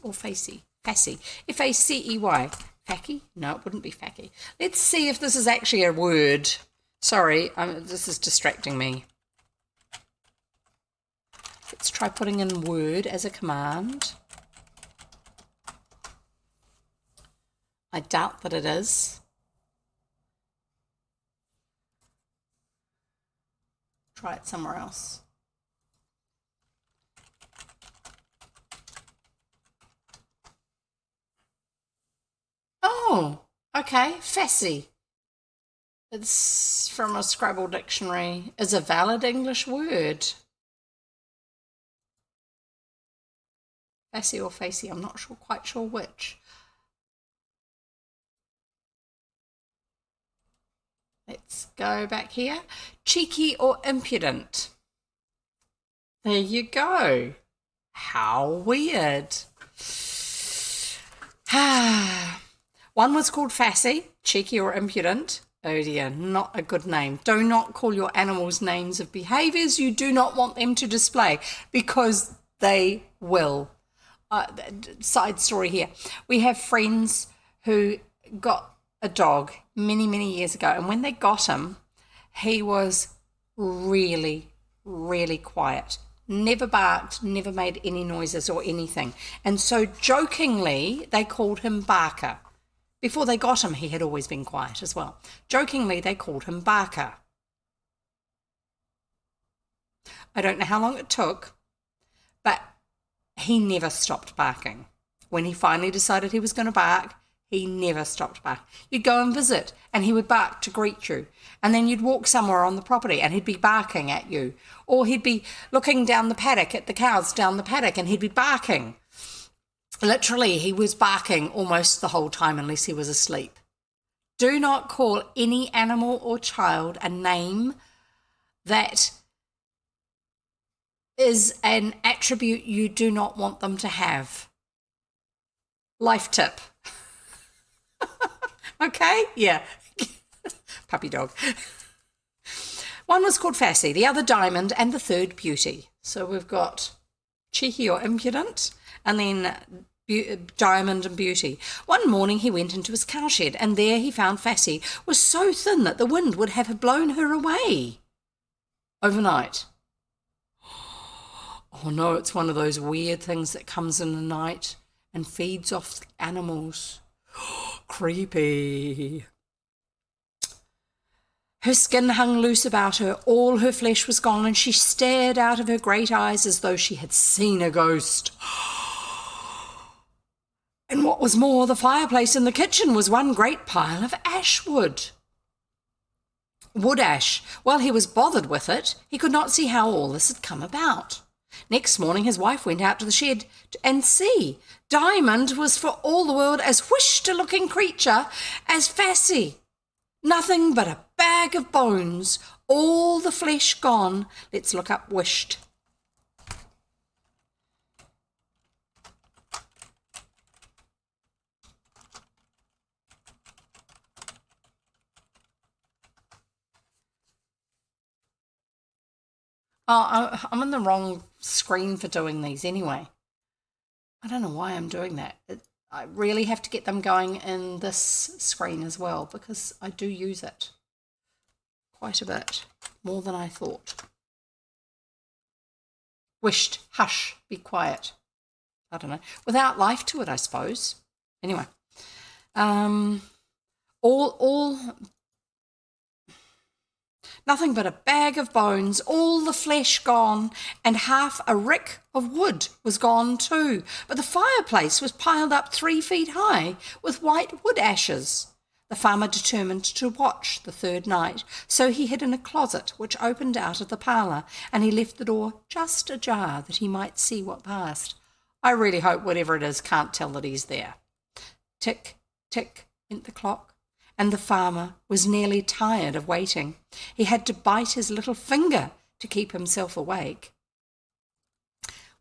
or Facey? Fassy. F-A-C-E-Y. Facky? No, it wouldn't be facky. Let's see if this is actually a word. Sorry, this is distracting me. Let's try putting in word as a command. I doubt that it is. Try it somewhere else. Oh, okay, Fassy. It's from a Scrabble dictionary. Is a valid English word. Fassy or Facey, I'm not quite sure which. Let's go back here. Cheeky or impudent. There you go. How weird. One was called Fassy, cheeky or impudent. Oh dear, not a good name. Do not call your animals names of behaviours you do not want them to display, because they will. Side story here. We have friends who got a dog many years ago, and when they got him, he was really quiet. Never barked, never made any noises or anything. And so jokingly, they called him Barker. Before they got him, he had always been quiet as well. Jokingly, they called him Barker. I don't know how long it took, but he never stopped barking. When he finally decided he was going to bark, he never stopped barking. You'd go and visit, and he would bark to greet you. And then you'd walk somewhere on the property, and he'd be barking at you. Or he'd be looking down the paddock at the cows down the paddock, and he'd be barking. Literally, he was barking almost the whole time unless he was asleep. Do not call any animal or child a name that is an attribute you do not want them to have. Life tip. Okay? Yeah. Puppy dog. One was called Fassy, the other Diamond, and the third Beauty. So we've got cheeky or impudent, and then Diamond and Beauty. One morning he went into his cowshed, and there he found Fassy was so thin that the wind would have blown her away overnight. Oh no, it's one of those weird things that comes in the night and feeds off animals. Creepy. Her skin hung loose about her, all her flesh was gone, and she stared out of her great eyes as though she had seen a ghost. And what was more, the fireplace in the kitchen was one great pile of ash wood. Wood ash. While he was bothered with it, he could not see how all this had come about. Next morning his wife went out to the shed and see, Diamond was for all the world as wished-a-looking creature as Fassy. Nothing but a bag of bones, all the flesh gone. Let's look up wished. Oh, I'm on the wrong screen for doing these anyway. I don't know why I'm doing that. I really have to get them going in this screen as well because I do use it quite a bit, more than I thought. Wished, hush, be quiet. I don't know. Without life to it, I suppose. Anyway, nothing but a bag of bones, all the flesh gone, and half a rick of wood was gone too. But the fireplace was piled up 3 feet high with white wood ashes. The farmer determined to watch the third night, so he hid in a closet which opened out of the parlour, and he left the door just ajar that he might see what passed. I really hope whatever it is can't tell that he's there. Tick, tick went the clock, and the farmer was nearly tired of waiting. He had to bite his little finger to keep himself awake.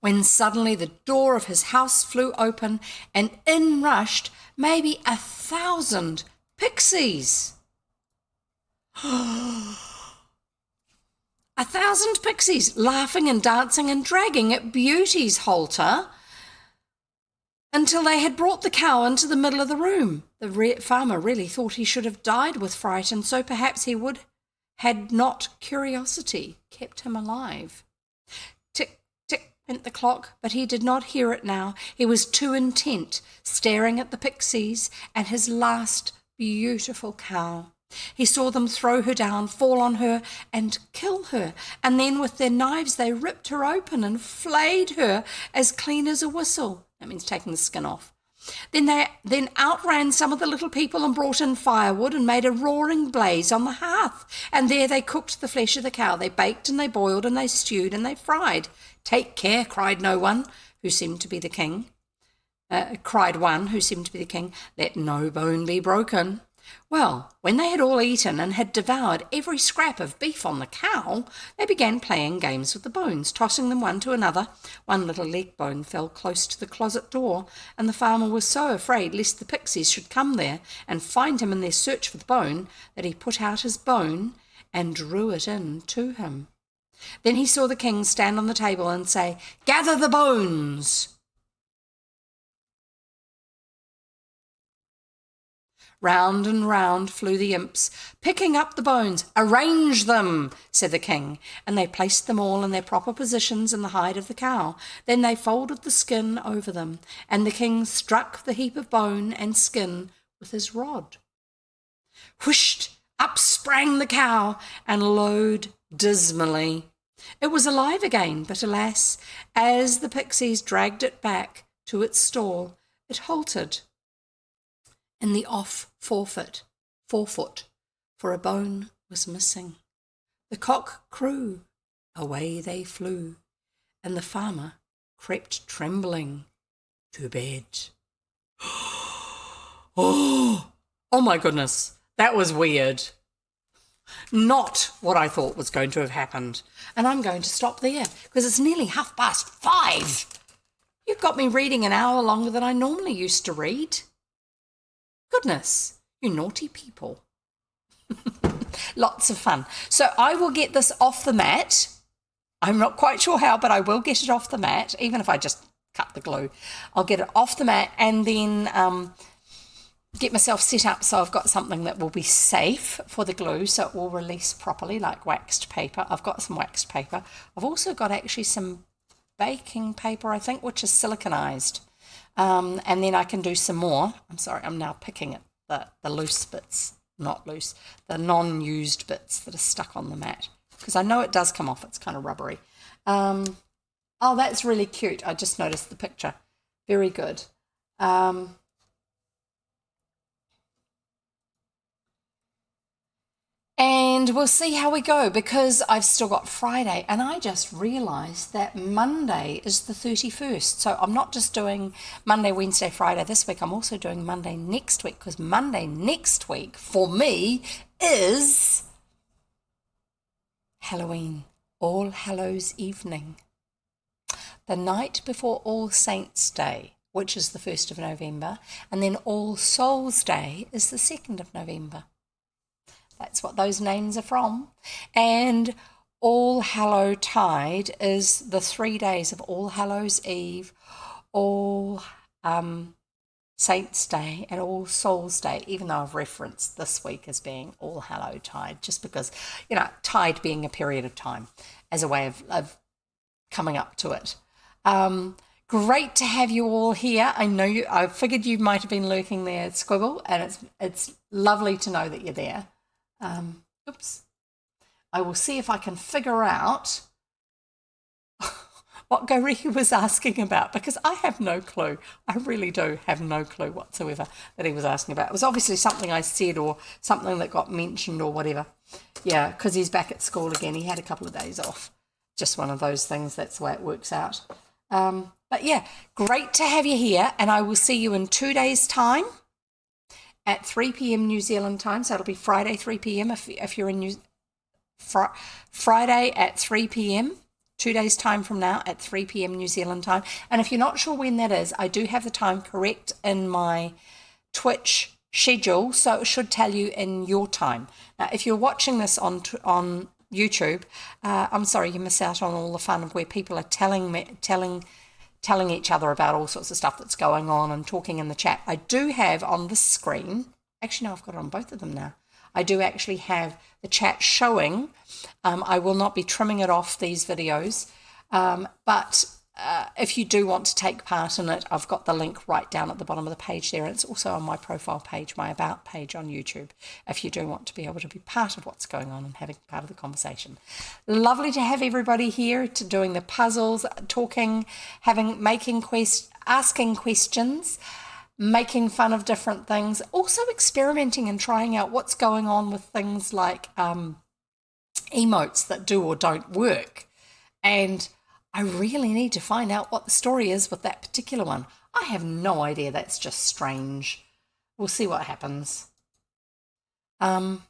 When suddenly the door of his house flew open, and in rushed maybe 1,000 pixies. 1,000 pixies, laughing and dancing and dragging at Beauty's halter until they had brought the cow into the middle of the room. The farmer really thought he should have died with fright, and so perhaps he would had not curiosity kept him alive. Tick, tick went the clock, but he did not hear it now. He was too intent, staring at the pixies and his last beautiful cow. He saw them throw her down, fall on her, and kill her, and then with their knives they ripped her open and flayed her as clean as a whistle. That means taking the skin off. Then outran some of the little people and brought in firewood and made a roaring blaze on the hearth, and there they cooked the flesh of the cow. They baked and they boiled and they stewed and they fried. Take care, cried one who seemed to be the king. Let no bone be broken. Well, when they had all eaten and had devoured every scrap of beef on the cow, they began playing games with the bones, tossing them one to another. One little leg bone fell close to the closet door, and the farmer was so afraid lest the pixies should come there and find him in their search for the bone that he put out his bone and drew it in to him. Then he saw the king stand on the table and say, "Gather the bones." Round and round flew the imps, picking up the bones. "Arrange them," said the king, and they placed them all in their proper positions in the hide of the cow. Then they folded the skin over them, and the king struck the heap of bone and skin with his rod. Whisht! Up sprang the cow and lowed dismally. It was alive again, but alas, as the pixies dragged it back to its stall, it halted in the off forefoot, for a bone was missing. The cock crew, away they flew, and the farmer crept trembling to bed. Oh my goodness, that was weird. Not what I thought was going to have happened. And I'm going to stop there because it's nearly 5:30. You've got me reading an hour longer than I normally used to read. Goodness, you naughty people. Lots of fun. So I will get this off the mat. I'm not quite sure how, but I will get it off the mat, even if I just cut the glue. I'll get it off the mat and then get myself set up so I've got something that will be safe for the glue, so it will release properly, like waxed paper. I've got some waxed paper. I've also got actually some baking paper, I think, which is siliconized. And then I can do some more. I'm sorry, I'm now picking at the loose bits, not loose, the non-used bits that are stuck on the mat, because I know it does come off. It's kind of rubbery. Oh, that's really cute. I just noticed the picture. Very good. And we'll see how we go, because I've still got Friday, and I just realised that Monday is the 31st. So I'm not just doing Monday, Wednesday, Friday this week. I'm also doing Monday next week, because Monday next week for me is Halloween, All Hallows Evening, the night before All Saints Day, which is the 1st of November, and then All Souls Day is the 2nd of November. That's what those names are from. And All Hallow Tide is the 3 days of All Hallows Eve, All Saints Day, and All Souls Day, even though I've referenced this week as being All Hallow Tide, just because, you know, tide being a period of time as a way of coming up to it. Great to have you all here. I figured you might have been lurking there, Squiggle, and it's lovely to know that you're there. Oops. I will see if I can figure out what Goriki was asking about, because I have no clue. I really do have no clue whatsoever that he was asking about. It was obviously something I said or something that got mentioned or whatever. Yeah, because he's back at school again. He had a couple of days off. Just one of those things. That's the way it works out. But yeah, great to have you here, and I will see you in 2 days' time at 3 p.m. New Zealand time. So it'll be Friday, 3 p.m. if you're in Friday at 3 p.m., 2 days' time from now at 3 p.m. New Zealand time. And if you're not sure when that is, I do have the time correct in my Twitch schedule, so it should tell you in your time. Now, if you're watching this on YouTube, I'm sorry, you miss out on all the fun of where people are telling each other about all sorts of stuff that's going on and talking in the chat. I do have on the screen, actually no, I've got it on both of them now. I do actually have the chat showing. I will not be trimming it off these videos, but if you do want to take part in it, I've got the link right down at the bottom of the page there. And it's also on my profile page, my About page on YouTube, if you do want to be able to be part of what's going on and having part of the conversation. Lovely to have everybody here to doing the puzzles, talking, asking questions, making fun of different things, also experimenting and trying out what's going on with things like emotes that do or don't work. And I really need to find out what the story is with that particular one. I have no idea. That's just strange. We'll see what happens. Open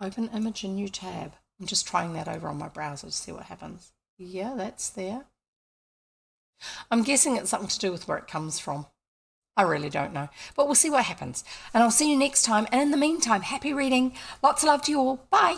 image in new tab. I'm just trying that over on my browser to see what happens. Yeah, that's there. I'm guessing it's something to do with where it comes from. I really don't know. But we'll see what happens. And I'll see you next time. And in the meantime, happy reading. Lots of love to you all. Bye.